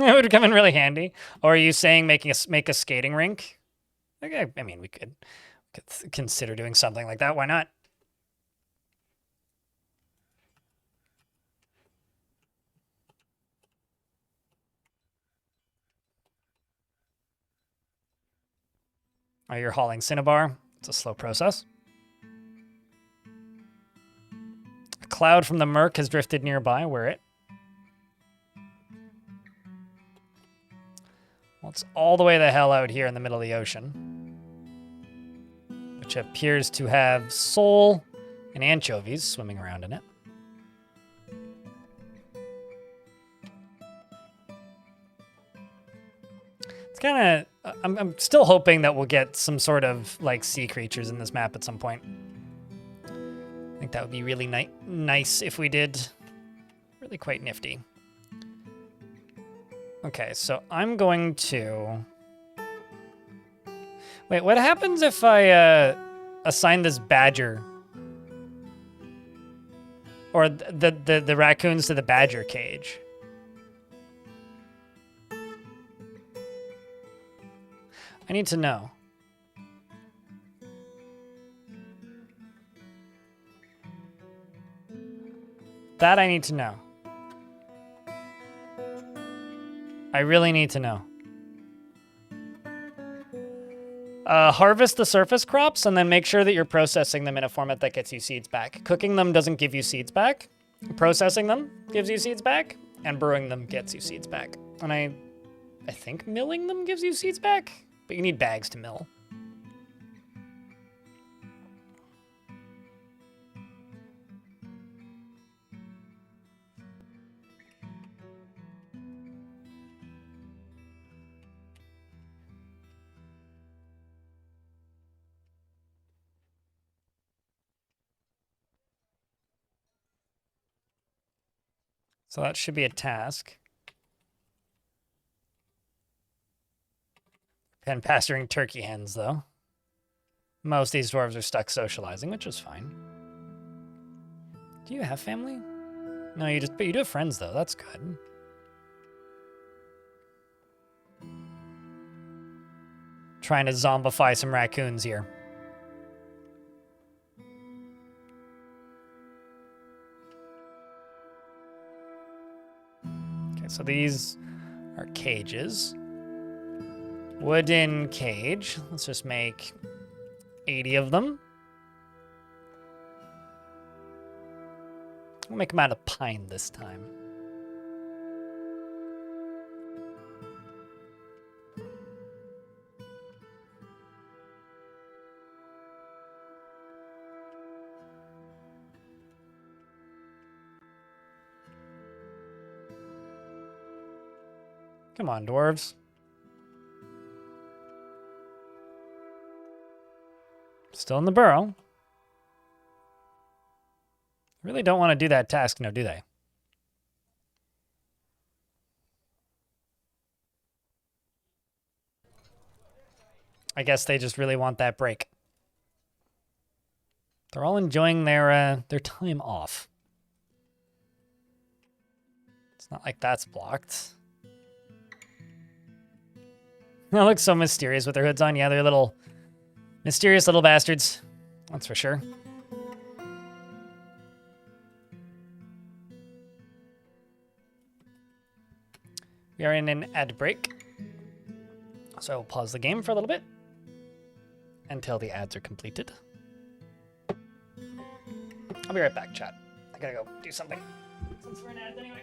It would come in really handy. Or are you saying make a skating rink? Okay, I mean, we could consider doing something like that. Why not? Oh, you're hauling Cinnabar. It's a slow process. A cloud from the murk has drifted nearby. Wear it. Well, it's all the way the hell out here in the middle of the ocean, which appears to have sole and anchovies swimming around in it. It's kind of... I'm still hoping that we'll get some sort of, like, sea creatures in this map at some point. I think that would be really nice if we did. Really quite nifty. Okay, so I'm going to... Wait, what happens if I assign this badger? Or the raccoons to the badger cage? I need to know. That I need to know. I really need to know. Harvest the surface crops and then make sure that you're processing them in a format that gets you seeds back. Cooking them doesn't give you seeds back. Processing them gives you seeds back. And brewing them gets you seeds back. And I think milling them gives you seeds back. But you need bags to mill. So that should be a task. And pasturing turkey hens, though. Most of these dwarves are stuck socializing, which is fine. Do you have family? No, but you do have friends, though. That's good. Trying to zombify some raccoons here. Okay, so these are cages. Wooden cage. Let's just make 80 of them. We'll make them out of pine this time. Come on, dwarves. Still in the burrow. Really don't want to do that task, no, do they? I guess they just really want that break. They're all enjoying their time off. It's not like that's blocked. That looks so mysterious with their hoods on. Yeah, their little Mysterious little bastards. That's for sure. We are in an ad break. So I'll pause the game for a little bit until the ads are completed. I'll be right back, chat. I gotta go do something. Since we're in ads anyway.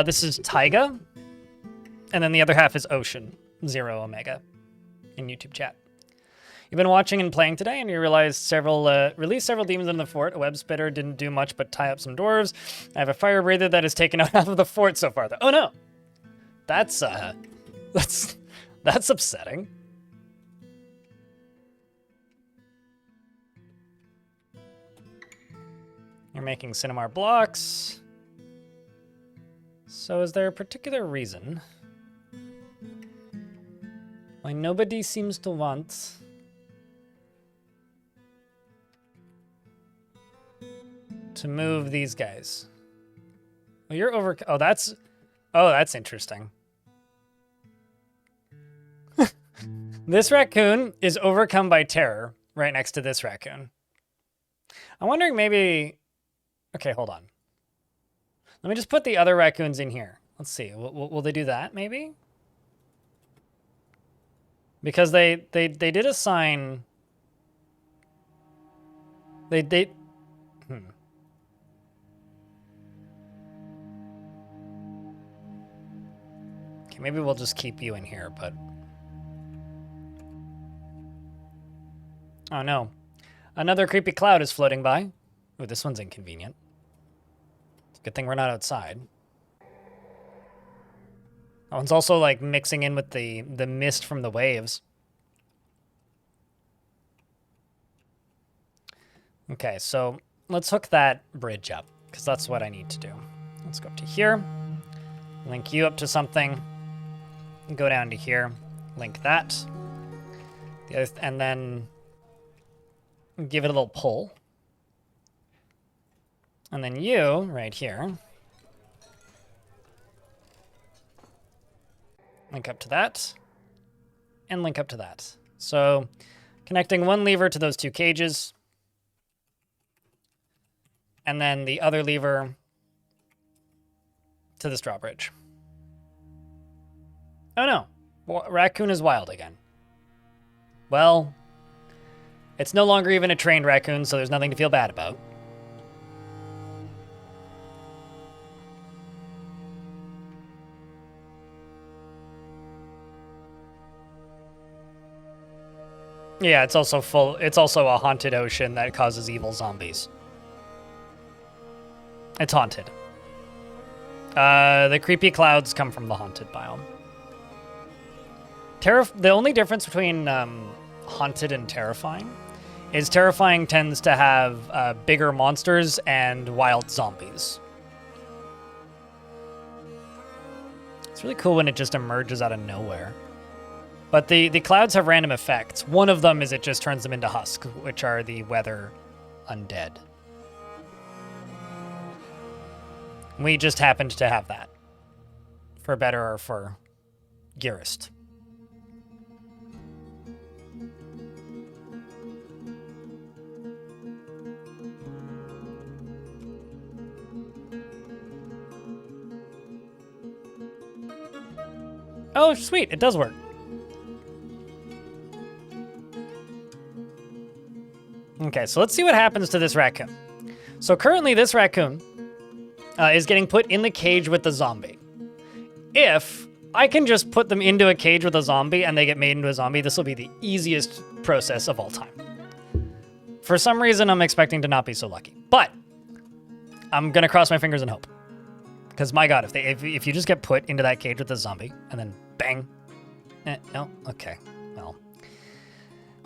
This is Taiga, and then the other half is Ocean, 0 Omega, in YouTube chat. You've been watching and playing today, and you realized released several demons in the fort. A web spitter didn't do much but tie up some dwarves. I have a fire breather that has taken out half of the fort so far, though. Oh no! That's upsetting. You're making Cinemar blocks. So is there a particular reason why nobody seems to want to move these guys? Well, you're over. Oh, that's interesting. This raccoon is overcome by terror right next to this raccoon. I'm wondering maybe. Okay, hold on. Let me just put the other raccoons in here. Let's see. Will they do that, maybe? Because they did assign... Okay, maybe we'll just keep you in here, but... Oh, no. Another creepy cloud is floating by. Ooh, this one's inconvenient. Good thing we're not outside. That one's also like mixing in with the mist from the waves. Okay, so let's hook that bridge up, because that's what I need to do. Let's go up to here, link you up to something, go down to here, link that, and then give it a little pull. And then you, right here, link up to that, and link up to that. So connecting one lever to those two cages, and then the other lever to this drawbridge. Oh no, raccoon is wild again. Well, it's no longer even a trained raccoon, so there's nothing to feel bad about. Yeah, it's also a haunted ocean that causes evil zombies. It's haunted. The creepy clouds come from the haunted biome. The only difference between haunted and terrifying is terrifying tends to have bigger monsters and wild zombies. It's really cool when it just emerges out of nowhere. But the clouds have random effects. One of them is it just turns them into husk, which are the weather undead. We just happened to have that. For better or for Gearist. Oh, sweet. It does work. Okay, so let's see what happens to this raccoon. So currently this raccoon is getting put in the cage with the zombie. If I can just put them into a cage with a zombie and they get made into a zombie, this will be the easiest process of all time. For some reason, I'm expecting to not be so lucky. But I'm going to cross my fingers and hope. Because my god, if you just get put into that cage with the zombie and then bang. No? Okay. Well.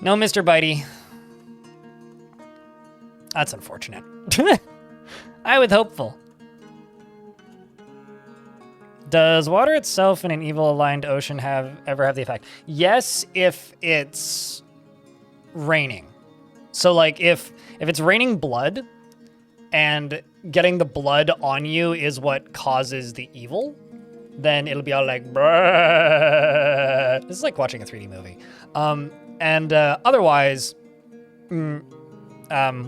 No, Mr. Bitey. That's unfortunate. I was hopeful. Does water itself in an evil-aligned ocean ever have the effect? Yes, if it's raining. So, like, if it's raining blood, and getting the blood on you is what causes the evil, then it'll be all like, bruh. This is like watching a 3D movie. Otherwise,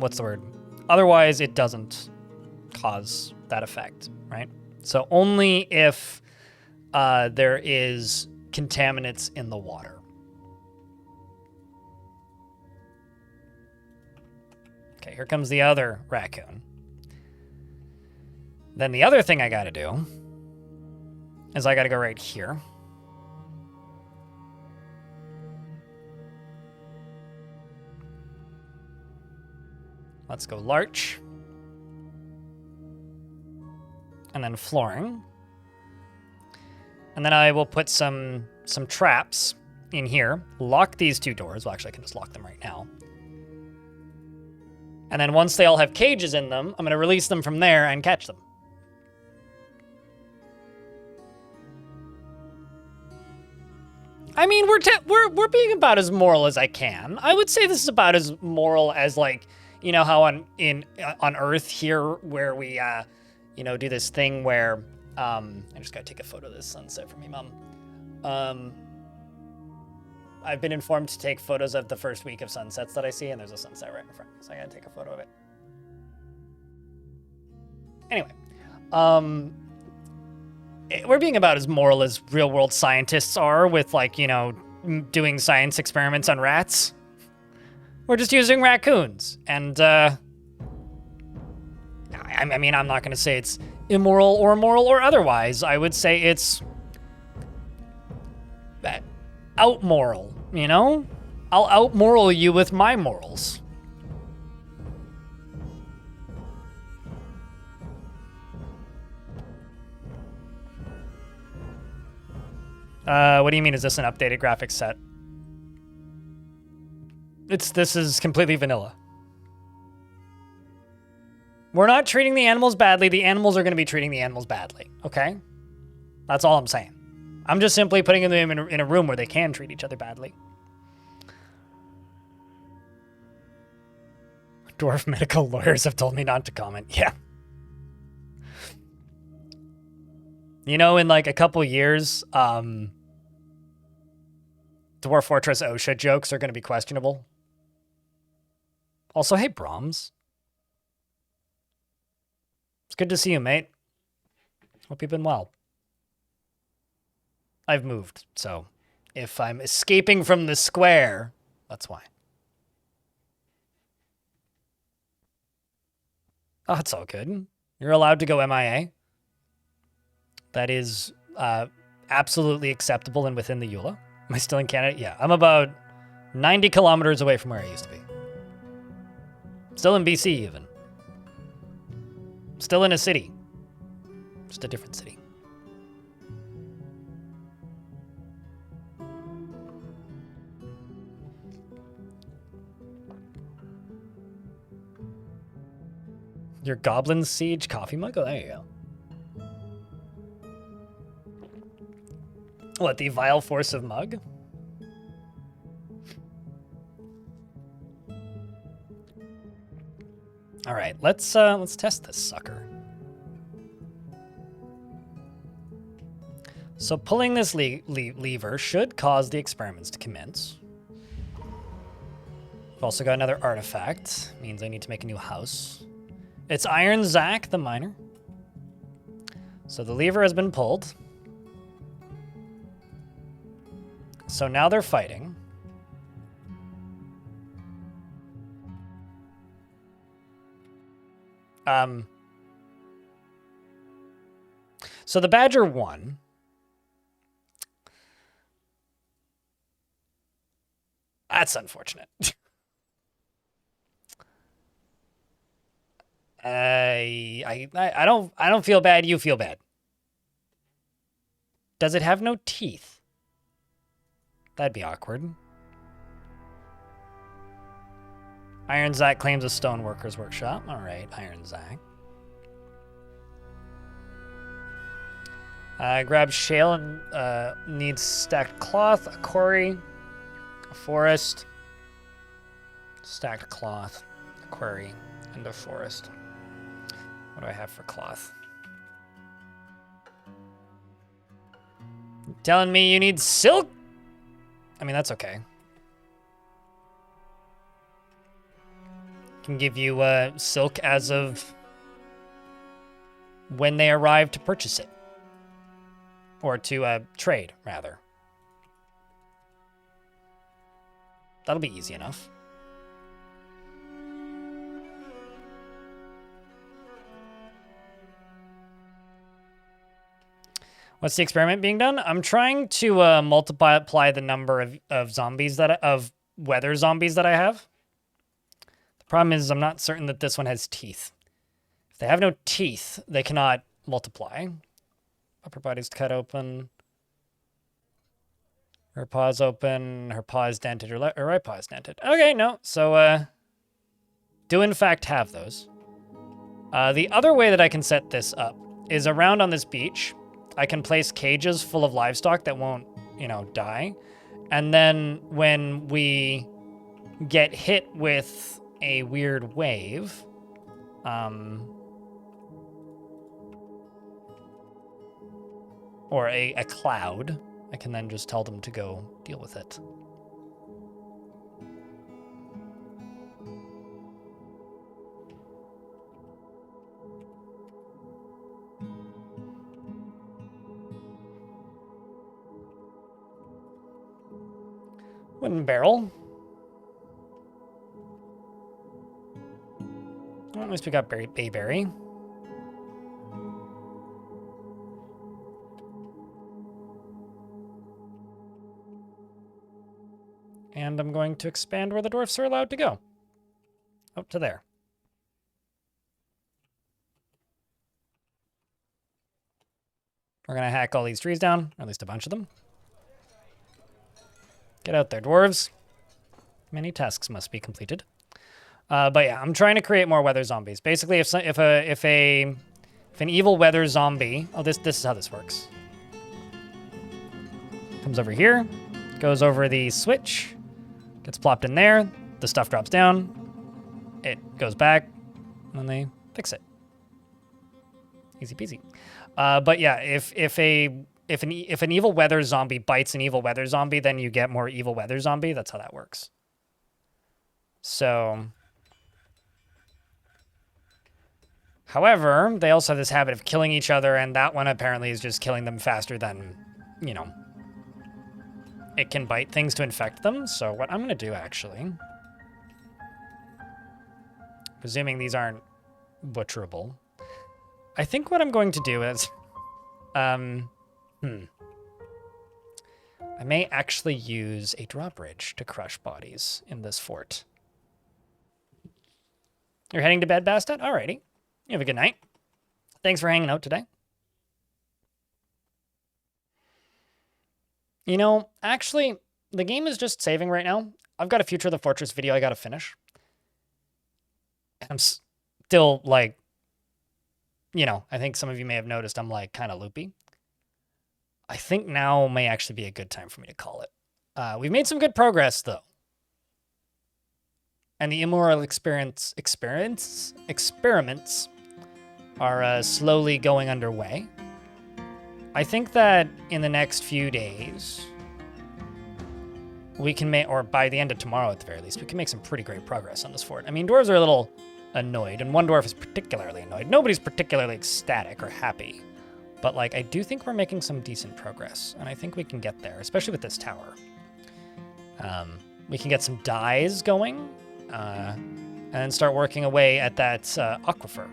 what's the word? Otherwise, it doesn't cause that effect, right? So only if there is contaminants in the water. Okay, here comes the other raccoon. Then the other thing I gotta do is I gotta go right here. Let's go larch. And then flooring. And then I will put some traps in here. Lock these two doors. Well, actually, I can just lock them right now. And then once they all have cages in them, I'm going to release them from there and catch them. I mean, we're being about as moral as I can. I would say this is about as moral as, like, you know how on Earth here where we do this thing where I just gotta take a photo of this sunset for me, Mom. I've been informed to take photos of the first week of sunsets that I see, and there's a sunset right in front, so I gotta take a photo of it. Anyway, we're being about as moral as real-world scientists are with, like, doing science experiments on rats. We're just using raccoons, and I mean, I'm not gonna say it's immoral or moral or otherwise. I would say it's out-moral, I'll out-moral you with my morals. What do you mean, is this an updated graphics set? This is completely vanilla. We're not treating the animals badly. The animals are going to be treating the animals badly, okay? That's all I'm saying. I'm just simply putting them in a room where they can treat each other badly. Dwarf medical lawyers have told me not to comment. Yeah. In like a couple years, Dwarf Fortress OSHA jokes are going to be questionable. Also, hey, Brahms. It's good to see you, mate. Hope you've been well. I've moved, so if I'm escaping from the square, that's why. Oh, it's all good. You're allowed to go MIA. That is absolutely acceptable and within the EULA. Am I still in Canada? Yeah, I'm about 90 kilometers away from where I used to be. Still in BC, even. Still in a city. Just a different city. Your Goblin Siege coffee mug? Oh, there you go. What, the vile force of mug? All right, let's test this sucker. So pulling this lever should cause the experiments to commence. We've also got another artifact. Means I need to make a new house. It's Iron Zack, the miner. So the lever has been pulled. So now they're fighting. So the Badger won. That's unfortunate. I don't feel bad. You feel bad. Does it have no teeth? That'd be awkward. Iron Zack claims a stoneworker's workshop. All right, Iron Zack. Grab shale and needs stacked cloth, a quarry, a forest, stacked cloth, a quarry, and a forest. What do I have for cloth? Telling me you need silk? I mean, that's okay. Can give you silk as of when they arrive to purchase it. Or to trade, rather. That'll be easy enough. What's the experiment being done? I'm trying to multiply the number of zombies of weather zombies that I have. The problem is I'm not certain that this one has teeth. If they have no teeth, they cannot multiply. Upper body's cut open. Her paw's open. Her paw's dented. Her right paw's dented. Okay, no. So, do in fact have those. The other way that I can set this up is around on this beach. I can place cages full of livestock that won't, die. And then when we get hit with a weird wave, or a cloud, I can then just tell them to go deal with it. Wooden barrel. Well, at least we got bayberry. And I'm going to expand where the dwarfs are allowed to go. Out to there. We're going to hack all these trees down, or at least a bunch of them. Get out there, dwarves. Many tasks must be completed. But yeah, I'm trying to create more weather zombies. Basically, if an evil weather zombie... Oh, this is how this works. Comes over here, goes over the switch, gets plopped in there, the stuff drops down, it goes back, and they fix it. Easy peasy. But yeah, if an evil weather zombie bites an evil weather zombie, then you get more evil weather zombie. That's how that works. So, however, they also have this habit of killing each other, and that one apparently is just killing them faster than, it can bite things to infect them. So what I'm going to do, actually, presuming these aren't butcherable, I think what I'm going to do is, I may actually use a drawbridge to crush bodies in this fort. You're heading to bed, Bastet? Alrighty. You have a good night. Thanks for hanging out today. Actually, the game is just saving right now. I've got a Future of the Fortress video I gotta finish. I'm still, I think some of you may have noticed I'm, kind of loopy. I think now may actually be a good time for me to call it. We've made some good progress, though. And the immoral experiments are slowly going underway. I think that in the next few days, we can make, or by the end of tomorrow at the very least, we can make some pretty great progress on this fort. I mean, dwarves are a little annoyed, and one dwarf is particularly annoyed. Nobody's particularly ecstatic or happy. But, I do think we're making some decent progress, and I think we can get there, especially with this tower. We can get some dyes going and start working away at that aquifer.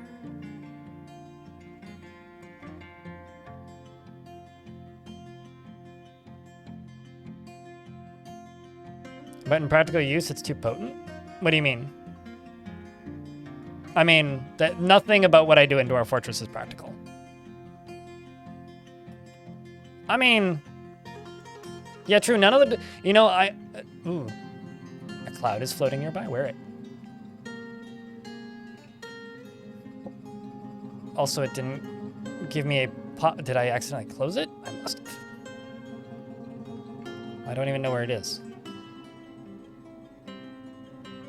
But in practical use, it's too potent? What do you mean? I mean, that nothing about what I do in Dwarf Fortress is practical. I mean, yeah, true. None of the, you know, ooh, a cloud is floating nearby. Wear it. Also, it didn't give me a pot. Did I accidentally close it? I must have. I don't even know where it is.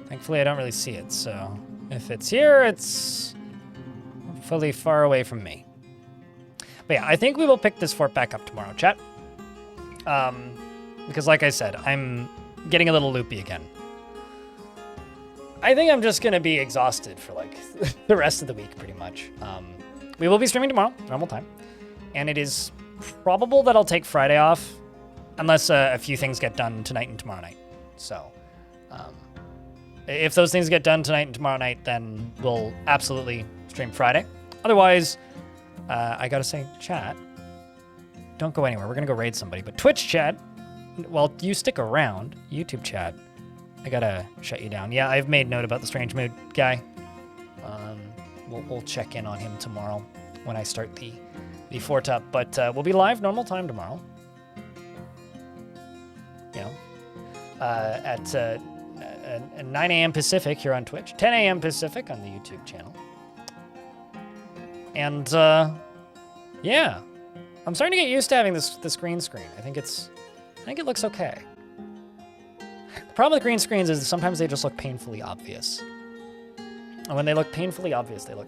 Thankfully, I don't really see it, so if it's here, it's fully far away from me. But yeah, I think we will pick this fort back up tomorrow, chat. Because like I said, I'm getting a little loopy again. I think I'm just going to be exhausted for like the rest of the week, pretty much. We will be streaming tomorrow, normal time. And it is probable that I'll take Friday off, unless a few things get done tonight and tomorrow night. So, if those things get done tonight and tomorrow night, then we'll absolutely stream Friday. Otherwise, I gotta say, chat, don't go anywhere. We're gonna go raid somebody. But Twitch chat, well, you stick around. YouTube chat, I gotta shut you down. Yeah, I've made note about the strange mood guy. We'll check in on him tomorrow when I start the fort up. But we'll be live normal time tomorrow. You know, at 9 a.m. Pacific here on Twitch, 10 a.m. Pacific on the YouTube channel. And yeah, I'm starting to get used to having this green screen. I think it looks okay. The problem with green screens is sometimes they just look painfully obvious. And when they look painfully obvious, they look